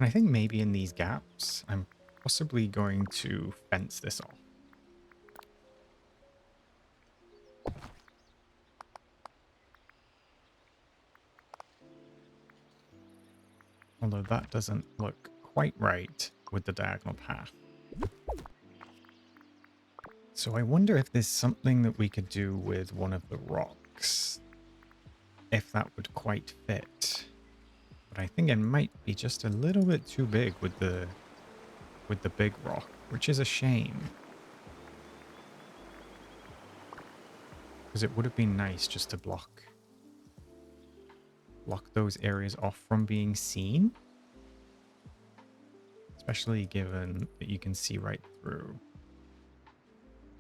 And I think maybe in these gaps, I'm possibly going to fence this off. Although that doesn't look quite right with the diagonal path. So I wonder if there's something that we could do with one of the rocks. If that would quite fit. But I think it might be just a little bit too big with the big rock, which is a shame. Because it would have been nice just to block those areas off from being seen. Especially given that you can see right through.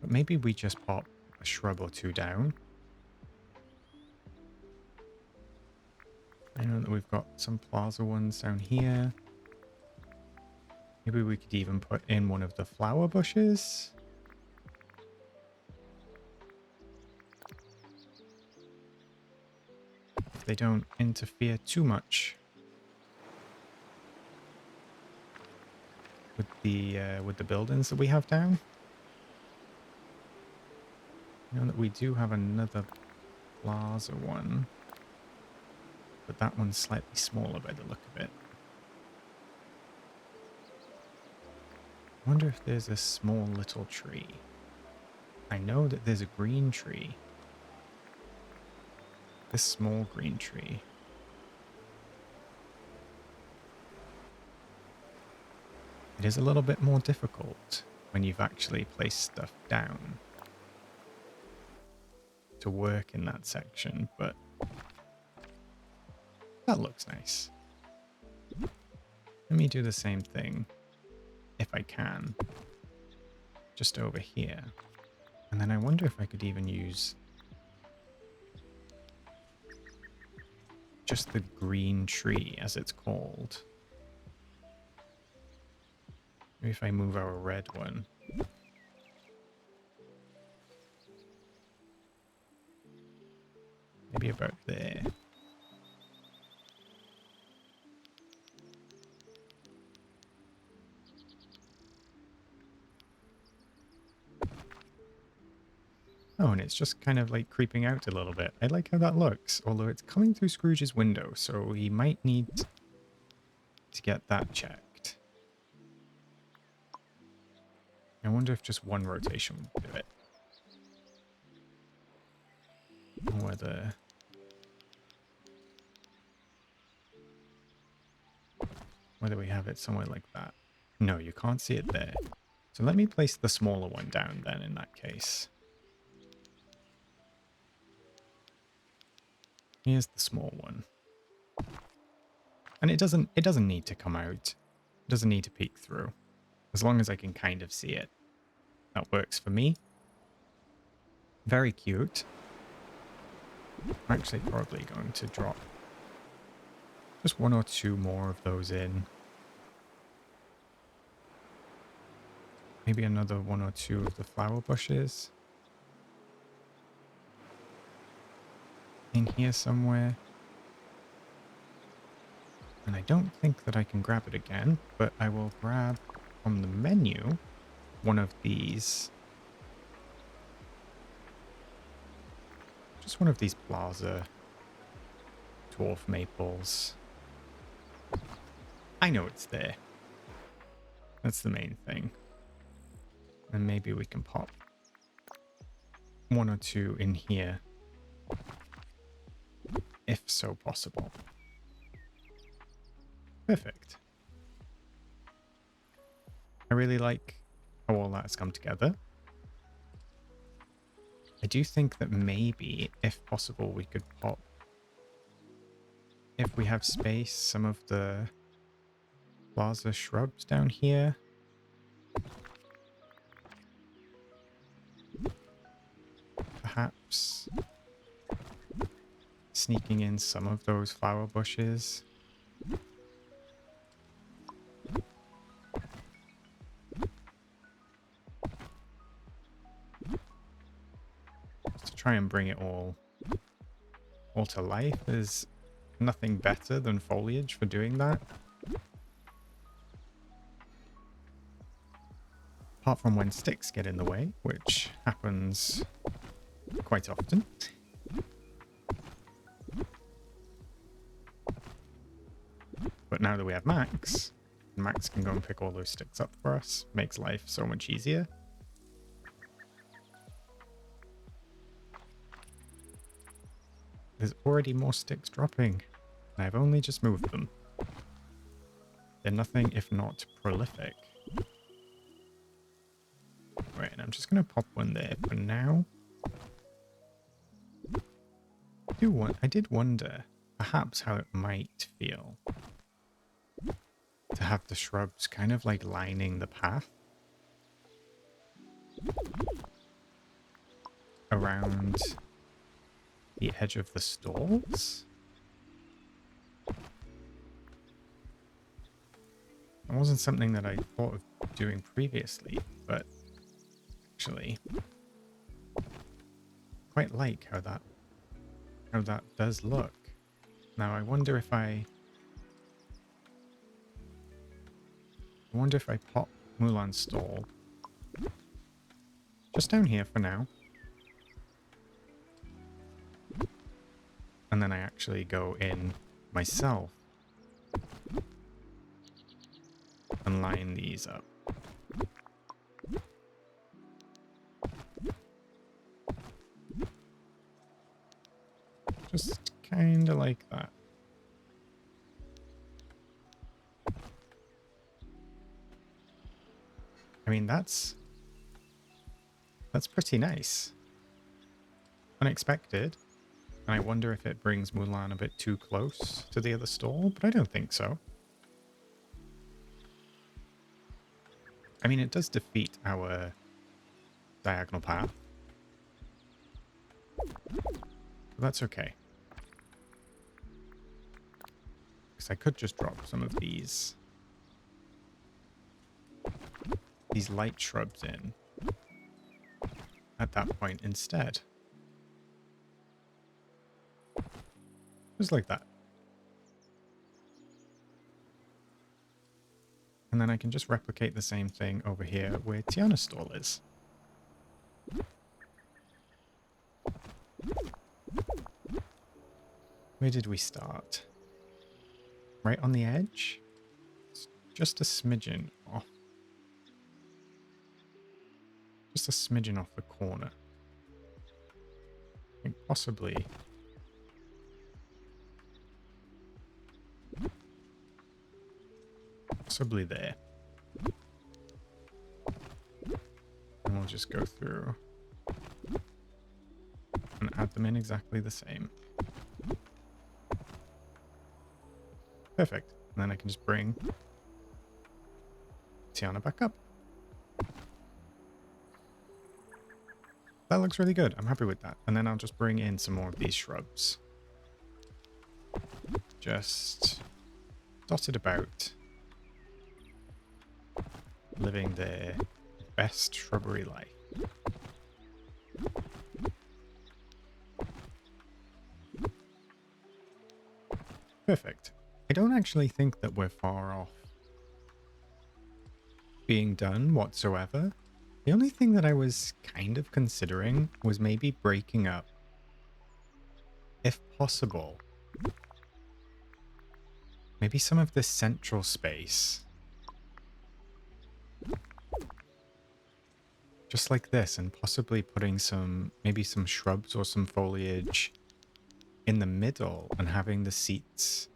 But maybe we just pop a shrub or two down. I know that we've got some Plaza ones down here. Maybe we could even put in one of the flower bushes. If they don't interfere too much with the buildings that we have down. I know that we do have another Plaza one, but that one's slightly smaller by the look of it. I wonder if there's a small little tree. I know that there's a green tree. This small green tree. It is a little bit more difficult when you've actually placed stuff down to work in that section, but that looks nice. Let me do the same thing, if I can, just over here. And then I wonder if I could even use just the green tree, as it's called. Maybe if I move our red one. Maybe about there. Oh, and it's just kind of like creeping out a little bit. I like how that looks, although it's coming through Scrooge's window, so he might need to get that checked. I wonder if just one rotation would do it. Whether we have it somewhere like that. No, you can't see it there. So let me place the smaller one down then in that case. Here's the small one. And it doesn't need to come out. It doesn't need to peek through. As long as I can kind of see it. That works for me. Very cute. I'm actually probably going to drop just one or two more of those in. Maybe another one or two of the flower bushes. In here somewhere. And I don't think that I can grab it again, but I will grab from the menu one of these. Just one of these Plaza dwarf maples. I know it's there. That's the main thing. And maybe we can pop one or two in here, if so possible. Perfect. I really like how all that's come together. I do think that maybe, if possible, we could pop, if we have space, some of the Plaza shrubs down here. Perhaps sneaking in some of those flower bushes. Just to try and bring it all to life. There's nothing better than foliage for doing that. Apart from when sticks get in the way, which happens quite often. But now that we have Max, Max can go and pick all those sticks up for us. Makes life so much easier. There's already more sticks dropping, and I've only just moved them. They're nothing if not prolific. Right, and I'm just going to pop one there for now. I did wonder perhaps how it might feel to have the shrubs kind of like lining the path around the edge of the stalls. It wasn't something that I thought of doing previously, but actually quite like how that does look. Now I wonder if I pop Mulan's stall just down here for now. And then I actually go in myself and line these up. Just kind of like that. I mean, that's pretty nice. Unexpected. And I wonder if it brings Mulan a bit too close to the other stall, but I don't think so. I mean, it does defeat our diagonal path. But that's okay. Because I could just drop some of these light shrubs in at that point instead. Just like that. And then I can just replicate the same thing over here where Tiana's stall is. Where did we start? Right on the edge? It's just a smidgen off. Just a smidgen off the corner. I think possibly there. And we'll just go through and add them in exactly the same. Perfect. And then I can just bring Tiana back up. That looks really good. I'm happy with that. And then I'll just bring in some more of these shrubs. Just dotted about. Living their best shrubbery life. Perfect. I don't actually think that we're far off being done whatsoever. The only thing that I was kind of considering was maybe breaking up, if possible, maybe some of this central space. Just like this, and possibly putting maybe some shrubs or some foliage in the middle and having the seats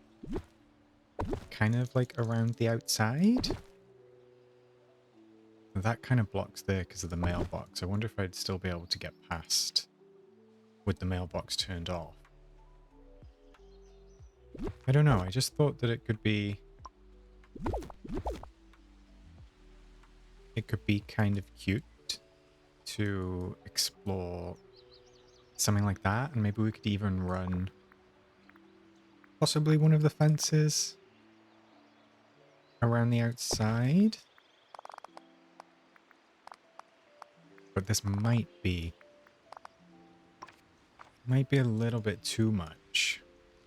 kind of like around the outside. That kind of blocks there because of the mailbox. I wonder if I'd still be able to get past with the mailbox turned off. I don't know. I just thought that it could be kind of cute to explore something like that, and maybe we could even run possibly one of the fences around the outside. But this might be a little bit too much.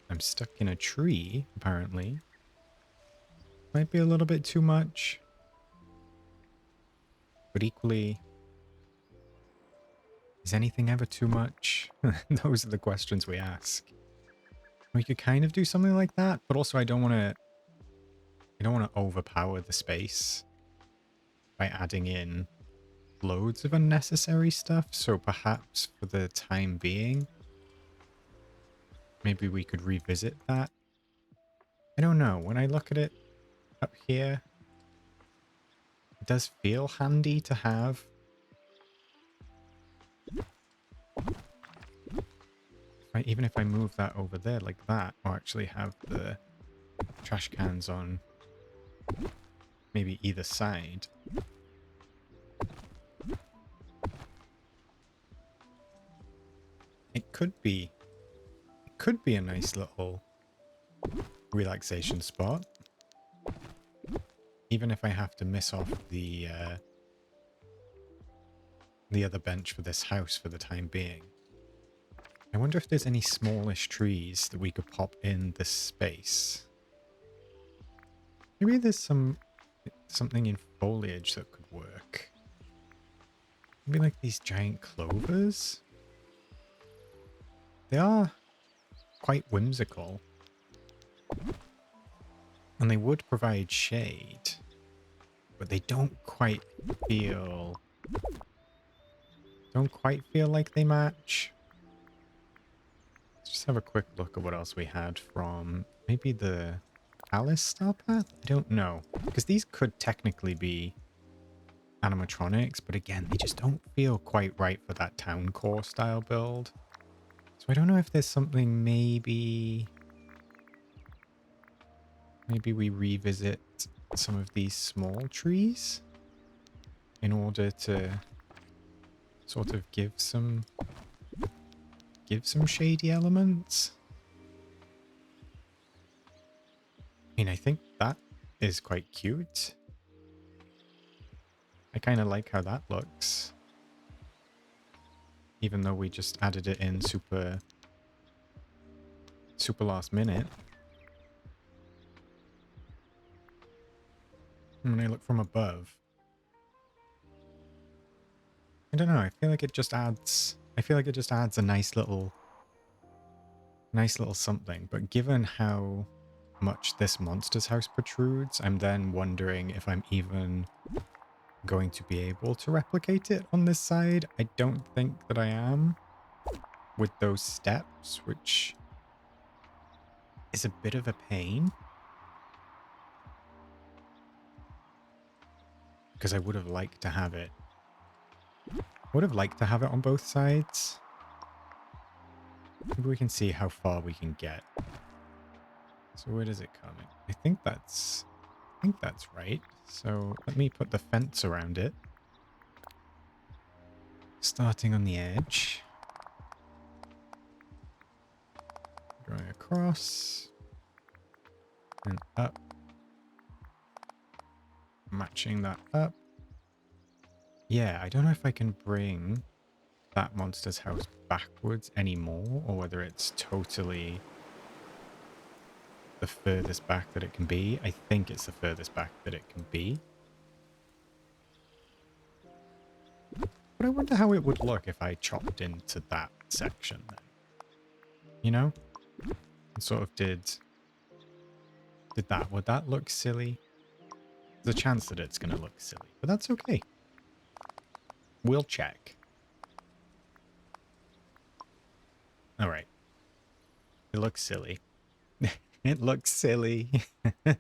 I'm stuck in a tree, apparently. Might be a little bit too much. But equally, is anything ever too much? Those are the questions we ask. We could kind of do something like that, but also I don't want to overpower the space by adding in loads of unnecessary stuff. So perhaps for the time being, maybe we could revisit that. I don't know. When I look at it up here, it does feel handy to have even if I move that over there like that, or actually have the trash cans on maybe either side. It could be a nice little relaxation spot. even if I have to miss off the other bench for this house for the time being. I wonder if there's any smallish trees that we could pop in this space. Maybe there's something in foliage that could work. Maybe like these giant clovers. They are quite whimsical. And they would provide shade. But they don't quite feel like they match. Let's just have a quick look at what else we had from maybe the Alice Star Path? I don't know. Because these could technically be animatronics, but again, they just don't feel quite right for that Towncore style build. So I don't know if there's something maybe we revisit some of these small trees in order to sort of give some shady elements. I mean, I think that is quite cute. I kind of like how that looks. Even though we just added it in super last minute. And when I look from above, I don't know, I feel like it just adds a nice little something. But given how much this monster's house protrudes, I'm then wondering if I'm even going to be able to replicate it on this side. I don't think that I am, with those steps, which is a bit of a pain. Because I would have liked to have it. On both sides. Maybe we can see how far we can get. So where does it come in? I think that's right. So let me put the fence around it. Starting on the edge. Going across. And up. Matching that up. Yeah, I don't know if I can bring that monster's house backwards anymore, or whether it's totally the furthest back that it can be. I think it's the furthest back that it can be. But I wonder how it would look if I chopped into that section then. You know? And sort of did that. Would that look silly? There's a chance that it's going to look silly, but that's okay. We'll check. All right. It looks silly. It looks silly. But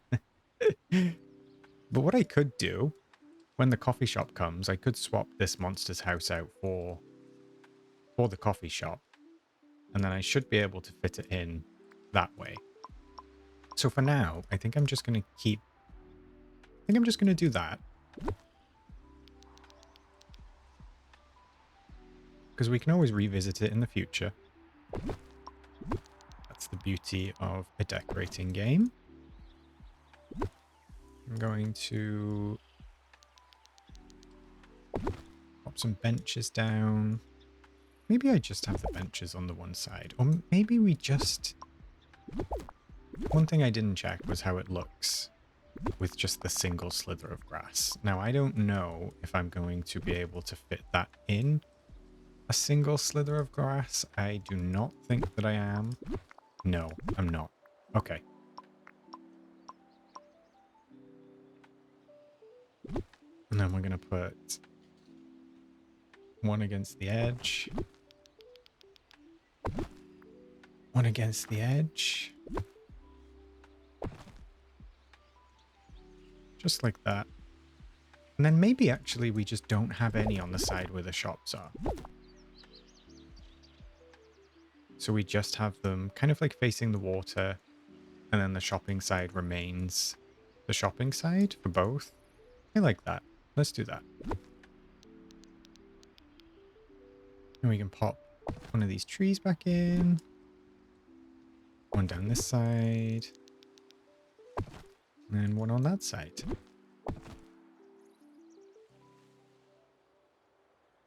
what I could do, when the coffee shop comes, I could swap this monster's house out for the coffee shop. And then I should be able to fit it in that way. So for now, I think I'm just going to do that. Because we can always revisit it in the future. That's the beauty of a decorating game. I'm going to pop some benches down. Maybe I just have the benches on the one side. Or maybe we just... One thing I didn't check was how it looks with just the single slither of grass. Now, I don't know if I'm going to be able to fit that in a single slither of grass. I do not think that I am. No, I'm not. Okay. And then we're going to put one against the edge. One against the edge. Just like that. And then maybe actually we just don't have any on the side where the shops are. So we just have them kind of like facing the water, and then the shopping side remains the shopping side for both. I like that. Let's do that. And we can pop one of these trees back in. One down this side. And one on that side.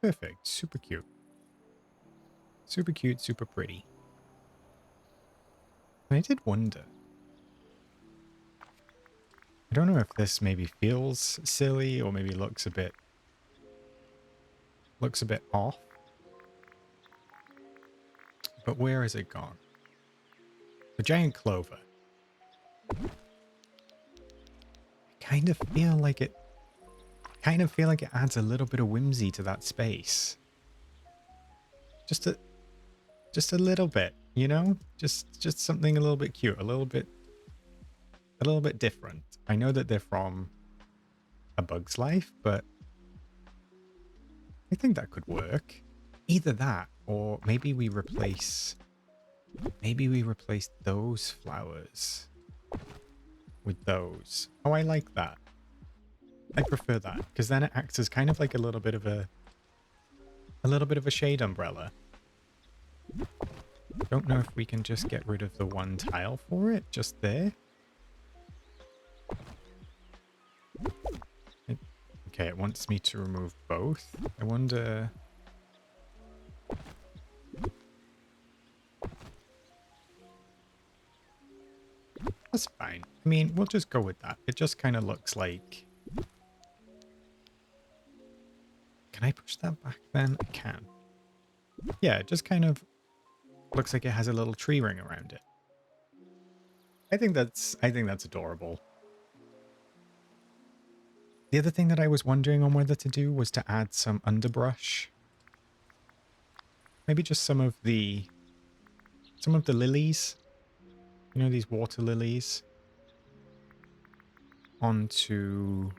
Perfect. Super cute. Super cute, super pretty. And I did wonder. I don't know if this maybe feels silly or maybe looks a bit off. But where has it gone? The giant clover. I kind of feel like it adds a little bit of whimsy to that space. Just a little bit, you know? Just something a little bit cute, a little bit different. I know that they're from A Bug's Life, but I think that could work. Either that or maybe we replace those flowers with those. Oh, I like that. I prefer that because then it acts as kind of like a little bit of a shade umbrella. Don't know if we can just get rid of the one tile for it just there. Okay, it wants me to remove both. I wonder. That's fine. I mean, we'll just go with that. It just kind of looks like... Can I push that back then? I can. Yeah, it just kind of looks like it has a little tree ring around it. I think that's adorable. The other thing that I was wondering on whether to do was to add some underbrush. Maybe just some of the lilies. You know, these water lilies. Onto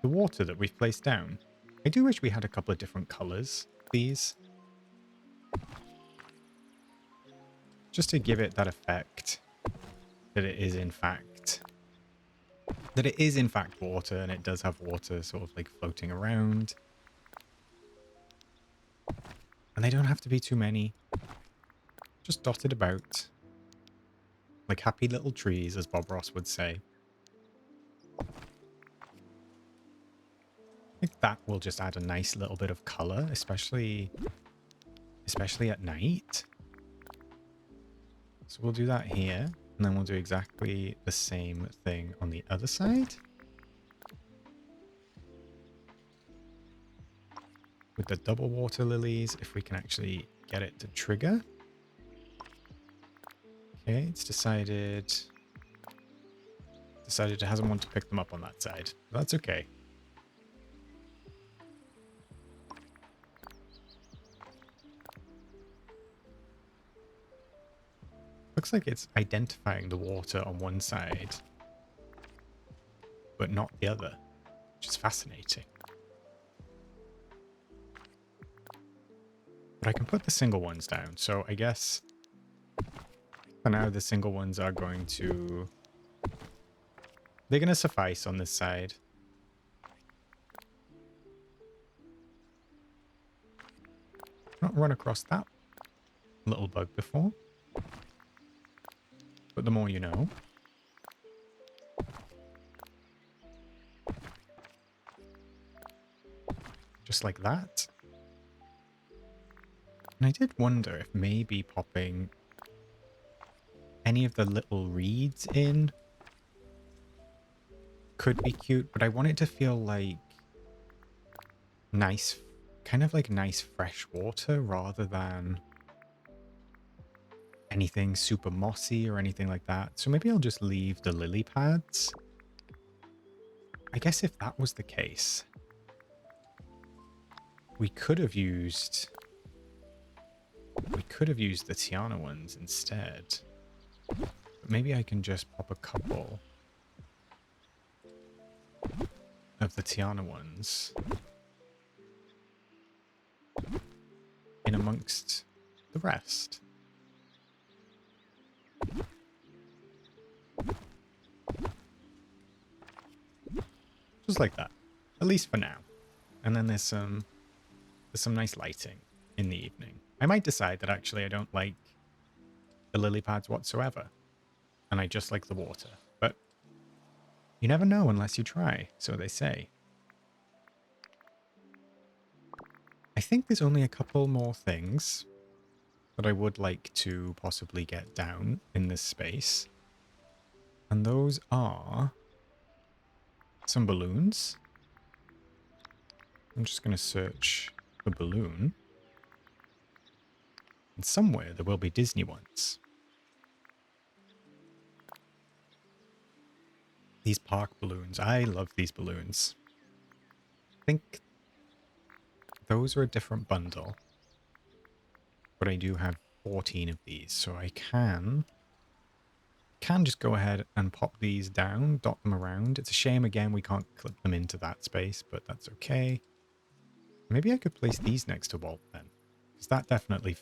the water that we've placed down. I do wish we had a couple of different colors, these. Just to give it that effect that it is in fact water, and it does have water sort of like floating around. And they don't have to be too many. Just dotted about. Like happy little trees, as Bob Ross would say. I think that will just add a nice little bit of color, especially at night. So we'll do that here, and then we'll do exactly the same thing on the other side. With the double water lilies, if we can actually get it to trigger. Okay, it's decided it hasn't wanted to pick them up on that side. That's okay. Looks like it's identifying the water on one side, but not the other, which is fascinating. But I can put the single ones down, so I guess for now the single ones are going to... They're going to suffice on this side. Not run across that little bug before. But the more you know. Just like that. And I did wonder if maybe popping any of the little reeds in could be cute, but I want it to feel like nice, kind of like nice fresh water rather than anything super mossy or anything like that. So maybe I'll just leave the lily pads. I guess if that was the case, we could have used the Tiana ones instead. But maybe I can just pop a couple of the Tiana ones in amongst the rest. Just like that, at least for now. And then there's some nice lighting in the evening. I might decide that actually I don't like the lily pads whatsoever, and I just like the water. But you never know unless you try, so they say. I think there's only a couple more things that I would like to possibly get down in this space. And those are some balloons. I'm just going to search for balloon. And somewhere there will be Disney ones. These park balloons. I love these balloons. I think those are a different bundle. But I do have 14 of these, so I can just go ahead and pop these down, dot them around. It's a shame, again, we can't clip them into that space, but that's okay. Maybe I could place these next to Walt then, because that definitely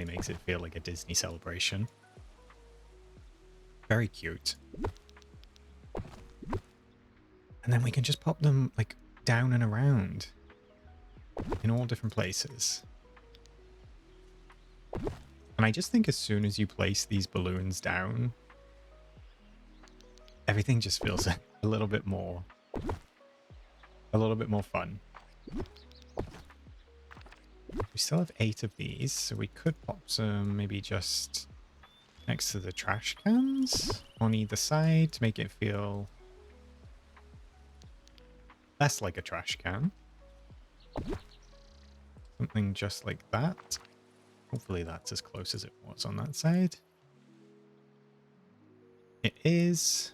makes it feel like a Disney celebration. Very cute. And then we can just pop them like down and around in all different places. And I just think as soon as you place these balloons down, everything just feels a little bit more fun. We still have 8 of these, so we could pop some maybe just next to the trash cans on either side to make it feel less like a trash can. Something just like that. Hopefully that's as close as it was on that side. It is.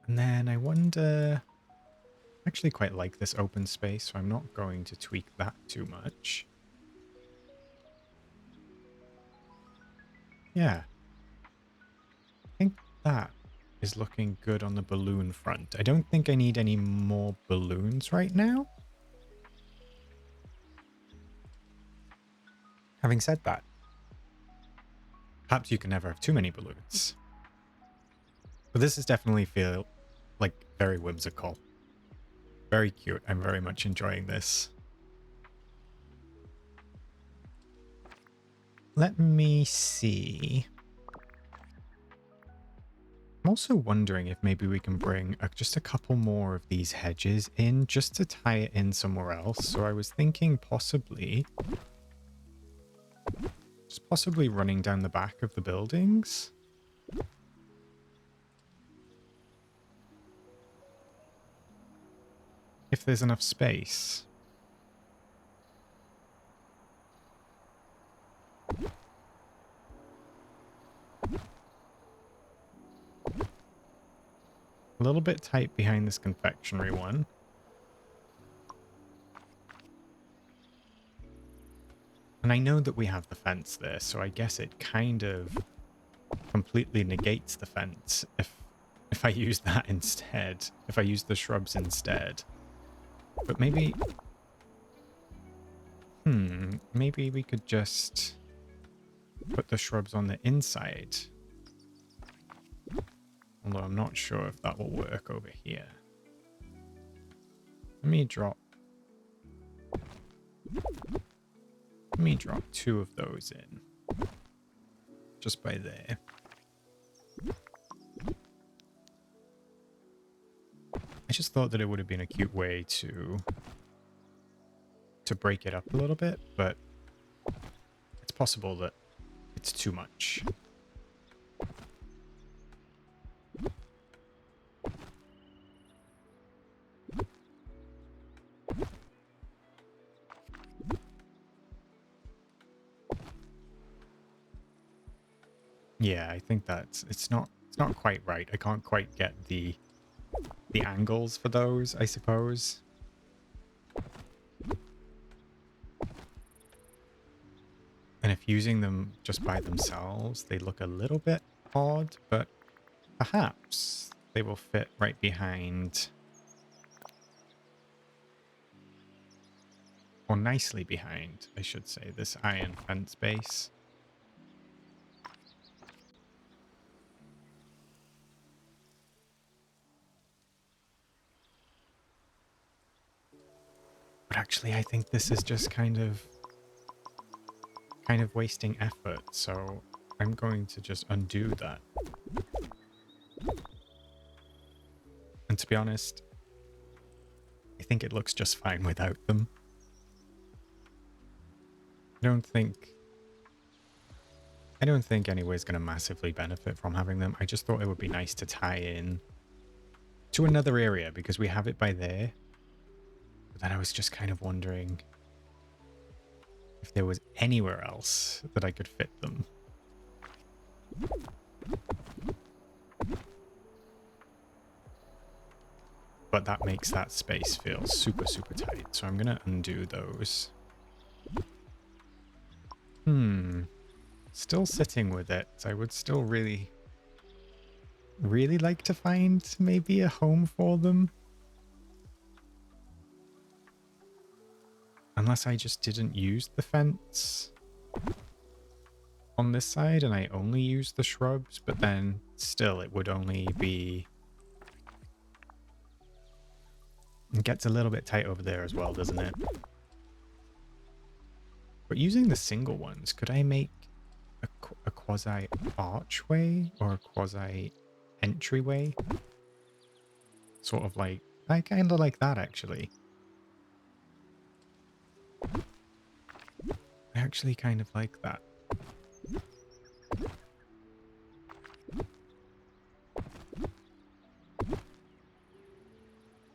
And then I wonder... I actually quite like this open space, so I'm not going to tweak that too much. Yeah. I think that is looking good on the balloon front. I don't think I need any more balloons right now. Having said that, perhaps you can never have too many balloons. But this is definitely feel like very whimsical. Very cute. I'm very much enjoying this. Let me see. I'm also wondering if maybe we can bring just a couple more of these hedges in just to tie it in somewhere else. So I was thinking possibly running down the back of the buildings. If there's enough space. A little bit tight behind this confectionery one. And I know that we have the fence there, so I guess it kind of completely negates the fence if I use that instead. If I use the shrubs instead. But maybe... maybe we could just put the shrubs on the inside. Although I'm not sure if that will work over here. Let me drop 2 of those in. Just by there. I just thought that it would have been a cute way to break it up a little bit, but it's possible that it's too much. Yeah, I think it's not quite right. I can't quite get the angles for those, I suppose. And if using them just by themselves, they look a little bit odd, but perhaps they will fit right behind, or nicely behind, I should say, this iron fence base. But actually, I think this is just kind of wasting effort, so I'm going to just undo that. And to be honest, think it looks just fine without them. I don't think anyway's going to massively benefit from having them. I just thought it would be nice to tie in to another area because we have it by there. But then I was just kind of wondering if there was anywhere else that I could fit them. But that makes that space feel super, super tight. So I'm going to undo those. Still sitting with it. I would still really like to find maybe a home for them. Unless I just didn't use the fence on this side and I only use the shrubs, but then still it would only be... It gets a little bit tight over there as well, doesn't it? But using the single ones, could I make a quasi archway or a quasi entryway? Sort of like, I kind of like that actually. I actually kind of like that.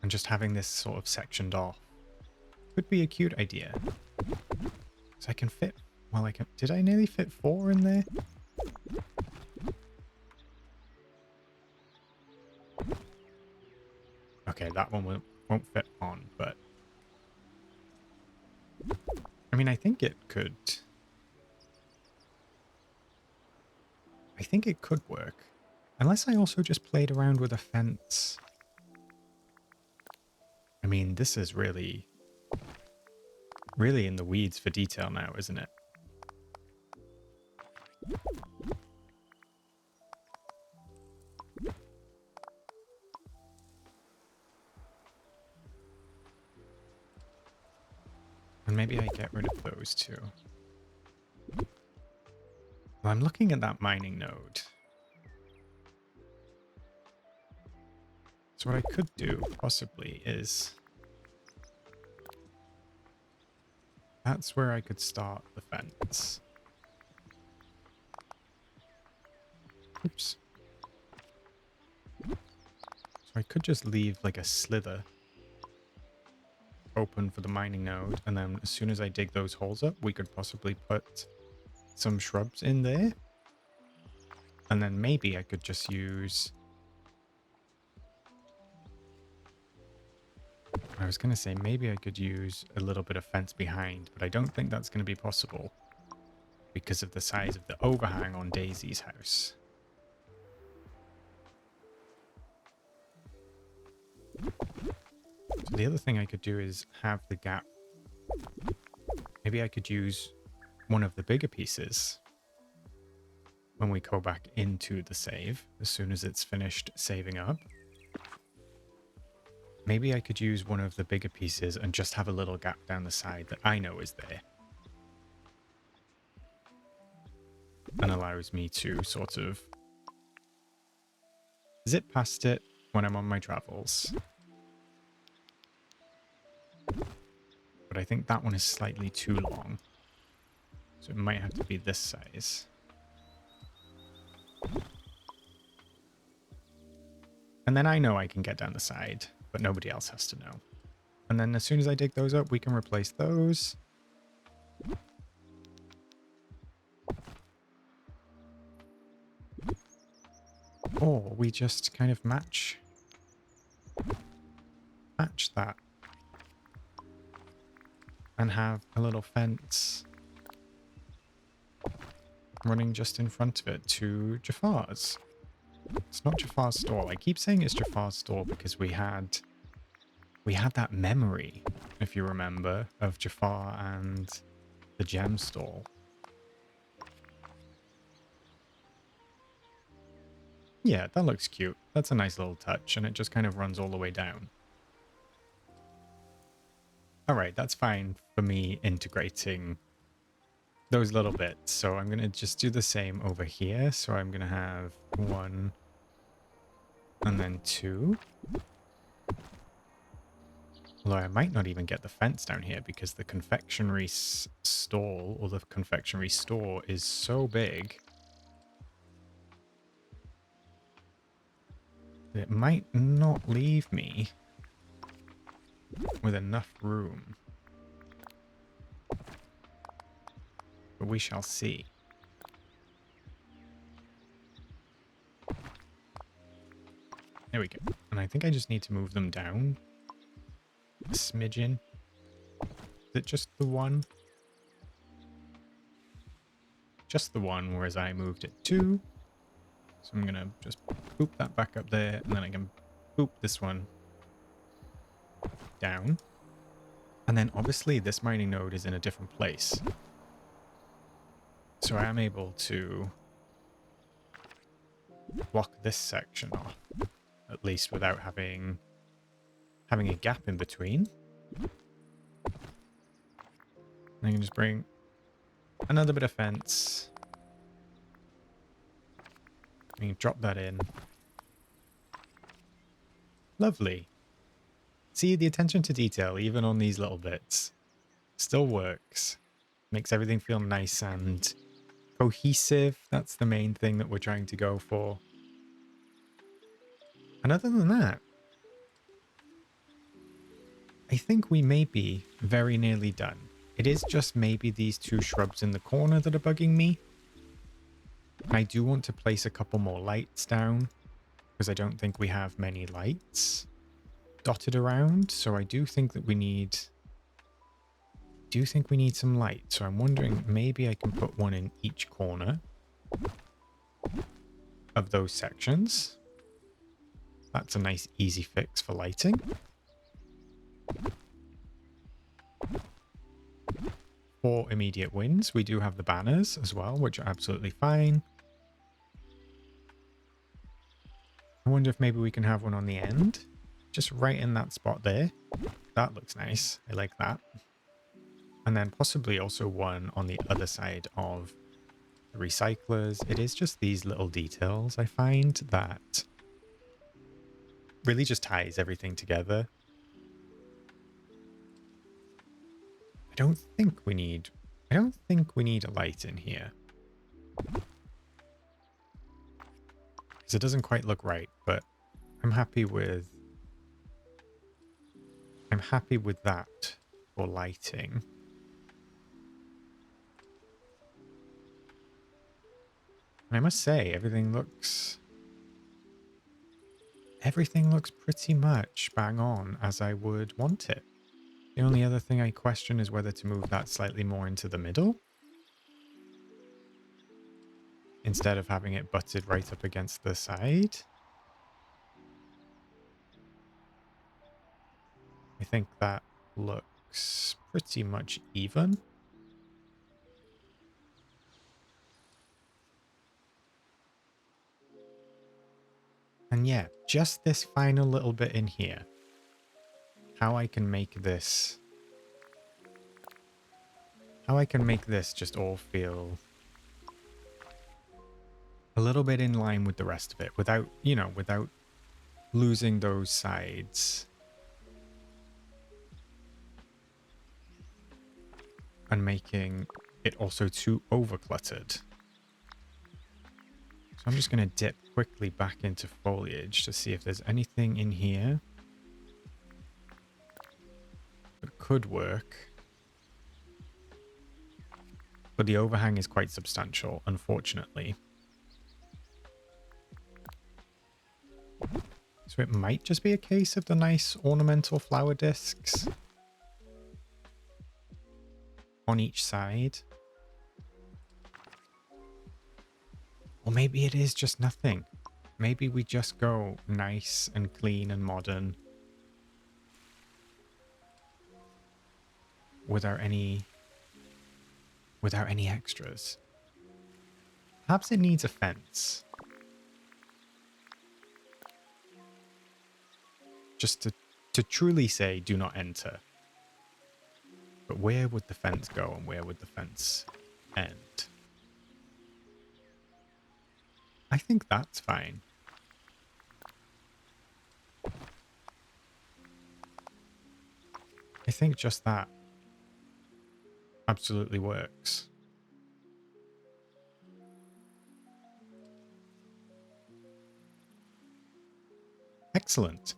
And just having this sort of sectioned off could be a cute idea. So I can fit, well, I can, did I nearly fit 4 in there? Okay, that one won't fit on, but I mean, I think it could. I think it could work. Unless I also just played around with a fence. I mean, this is really in the weeds for detail now, isn't it? And maybe I get rid of those two. Well, I'm looking at that mining node. So what I could do, possibly, is... That's where I could start the fence. Oops. So I could just leave like a slither open for the mining node, and then as soon as I dig those holes up, we could possibly put some shrubs in there. And then maybe I could just use... I was going to say maybe I could use a little bit of fence behind, but I don't think that's going to be possible because of the size of the overhang on Daisy's house. So the other thing I could do is have the gap. Maybe I could use one of the bigger pieces when we go back into the save, as soon as it's finished saving up. Maybe I could use one of the bigger pieces and just have a little gap down the side that I know is there. And allows me to sort of zip past it when I'm on my travels. But I think that one is slightly too long. So it might have to be this size. And then I know I can get down the side, but nobody else has to know. And then as soon as I dig those up, we can replace those. Or we just kind of match that. And have a little fence running just in front of it to Jafar's. It's not Jafar's stall. I keep saying it's Jafar's stall because we had that memory, if you remember, of Jafar and the gem stall. Yeah, that looks cute. That's a nice little touch, and it just kind of runs all the way down. Alright, that's fine for me integrating those little bits. So I'm going to just do the same over here. So I'm going to have 1 and then 2. Although I might not even get the fence down here because the confectionery stall or the confectionery store is so big that it might not leave me with enough room. But we shall see. There we go. And I think I just need to move them down a smidgen. Is it just the one? Just the one, whereas I moved it 2. So I'm going to just boop that back up there, and then I can boop this one down. And then obviously this mining node is in a different place. So I am able to block this section off, at least without having a gap in between. And I can just bring another bit of fence. I can drop that in. Lovely. See, the attention to detail, even on these little bits, still works. Makes everything feel nice and cohesive. That's the main thing that we're trying to go for. And other than that, I think we may be very nearly done. It is just maybe these 2 shrubs in the corner that are bugging me. I do want to place a couple more lights down because I don't think we have many lights dotted around. So I do think that we need some light. So I'm wondering maybe I can put one in each corner of those sections. That's a nice easy fix for lighting. For immediate wins, we do have the banners as well, which are absolutely fine. I wonder if maybe we can have one on the end, just right in that spot there. That looks nice. I like that. And then possibly also one on the other side of the recyclers. It is just these little details I find that really just ties everything together. I don't think we need a light in here. Because it doesn't quite look right, but I'm happy with that for lighting. And I must say, everything looks pretty much bang on as I would want it. The only other thing I question is whether to move that slightly more into the middle instead of having it butted right up against the side. I think that looks pretty much even. And yeah, just this final little bit in here. How I can make this just all feel a little bit in line with the rest of it without losing those sides. And making it also too over-cluttered. So I'm just going to dip quickly back into foliage to see if there's anything in here that could work. But the overhang is quite substantial, unfortunately. So it might just be a case of the nice ornamental flower discs on each side. Or maybe it is just nothing. Maybe we just go nice and clean and modern without any extras. Perhaps it needs a fence. Just to truly say, do not enter. But where would the fence go and where would the fence end? I think that's fine. I think just that absolutely works. Excellent.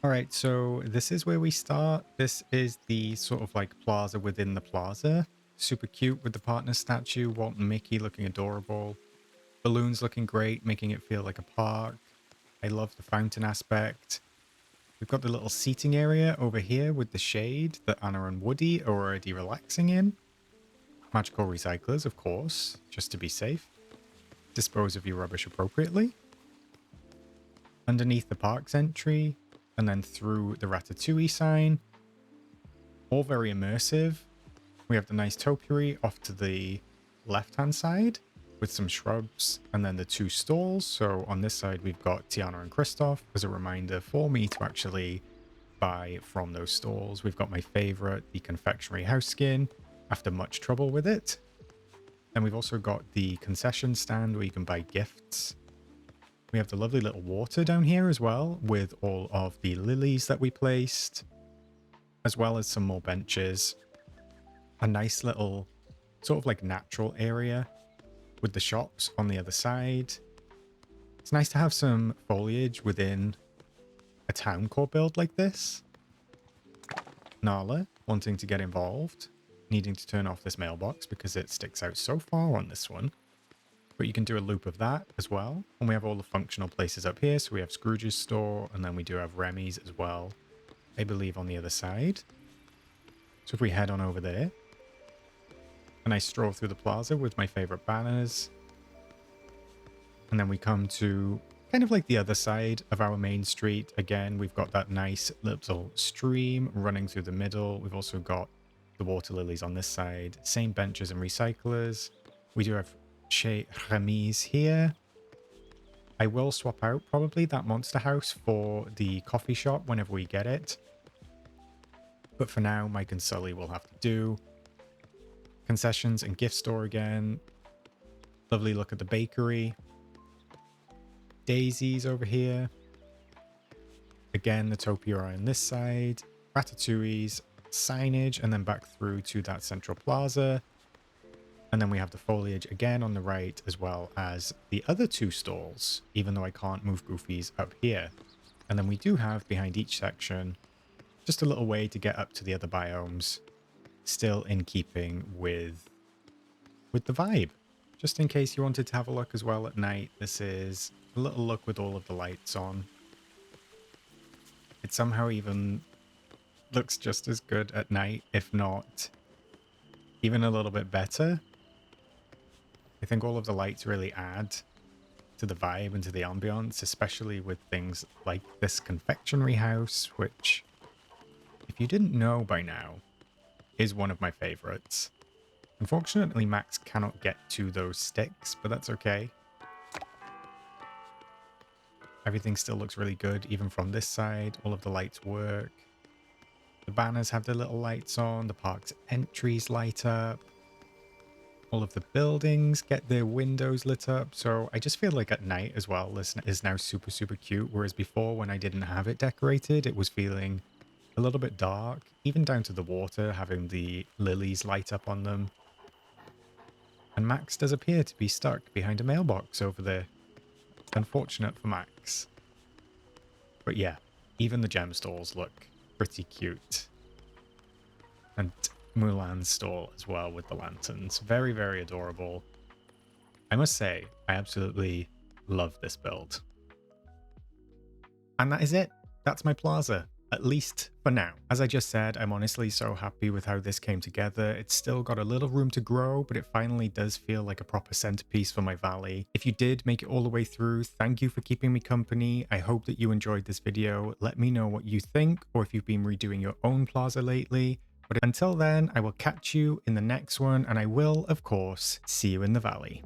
All right, so this is where we start. This is the sort of like plaza within the plaza. Super cute with the partner statue, Walt and Mickey looking adorable. Balloons looking great, making it feel like a park. I love the fountain aspect. We've got the little seating area over here with the shade that Anna and Woody are already relaxing in. Magical recyclers, of course, just to be safe. Dispose of your rubbish appropriately. Underneath the park's entry, and then through the Ratatouille sign. All very immersive. We have the nice topiary off to the left-hand side with some shrubs, and then the two stalls. So on this side, we've got Tiana and Christoph as a reminder for me to actually buy from those stalls. We've got my favorite, the confectionery house skin, after much trouble with it. Then we've also got the concession stand where you can buy gifts. We have the lovely little water down here as well, with all of the lilies that we placed, as well as some more benches. A nice little sort of like natural area with the shops on the other side. It's nice to have some foliage within a Towncore build like this. Nala wanting to get involved, needing to turn off this mailbox because it sticks out so far on this one. But you can do a loop of that as well. And we have all the functional places up here. So we have Scrooge's store, and then we do have Remy's as well, I believe, on the other side. So if we head on over there, and I stroll through the plaza with my favorite banners, and then we come to kind of like the other side of our main street. Again, we've got that nice little stream running through the middle. We've also got the water lilies on this side, same benches and recyclers. We do have Chez Remy's here. I will swap out probably that monster house for the coffee shop whenever we get it. But for now, Mike and Sully will have to do. Concessions and gift store again. Lovely look at the bakery. Daisies over here. Again, the topiary on this side. Ratatouille's, signage, and then back through to that central plaza. And then we have the foliage again on the right, as well as the other two stalls, even though I can't move Goofy's up here. And then we do have behind each section just a little way to get up to the other biomes, still in keeping with the vibe. Just in case you wanted to have a look as well at night, this is a little look with all of the lights on. It somehow even looks just as good at night, if not even a little bit better. I think all of the lights really add to the vibe and to the ambiance, especially with things like this confectionery house, which, if you didn't know by now, is one of my favorites. Unfortunately, Max cannot get to those sticks, but that's okay. Everything still looks really good, even from this side. All of the lights work. The banners have their little lights on. The park's entries light up. All of the buildings get their windows lit up. So I just feel like at night as well, this is now super, super cute. Whereas before, when I didn't have it decorated, it was feeling a little bit dark, even down to the water, having the lilies light up on them. And Max does appear to be stuck behind a mailbox over there. Unfortunate for Max. But yeah, even the gem stalls look pretty cute. And Mulan's stall as well with the lanterns. Very, very adorable. I must say, I absolutely love this build. And that is it. That's my plaza. At least for now. As I just said, I'm honestly so happy with how this came together. It's still got a little room to grow, but it finally does feel like a proper centerpiece for my valley. If you did make it all the way through, thank you for keeping me company. I hope that you enjoyed this video. Let me know what you think, or if you've been redoing your own plaza lately. But until then, I will catch you in the next one, and I will, of course, see you in the valley.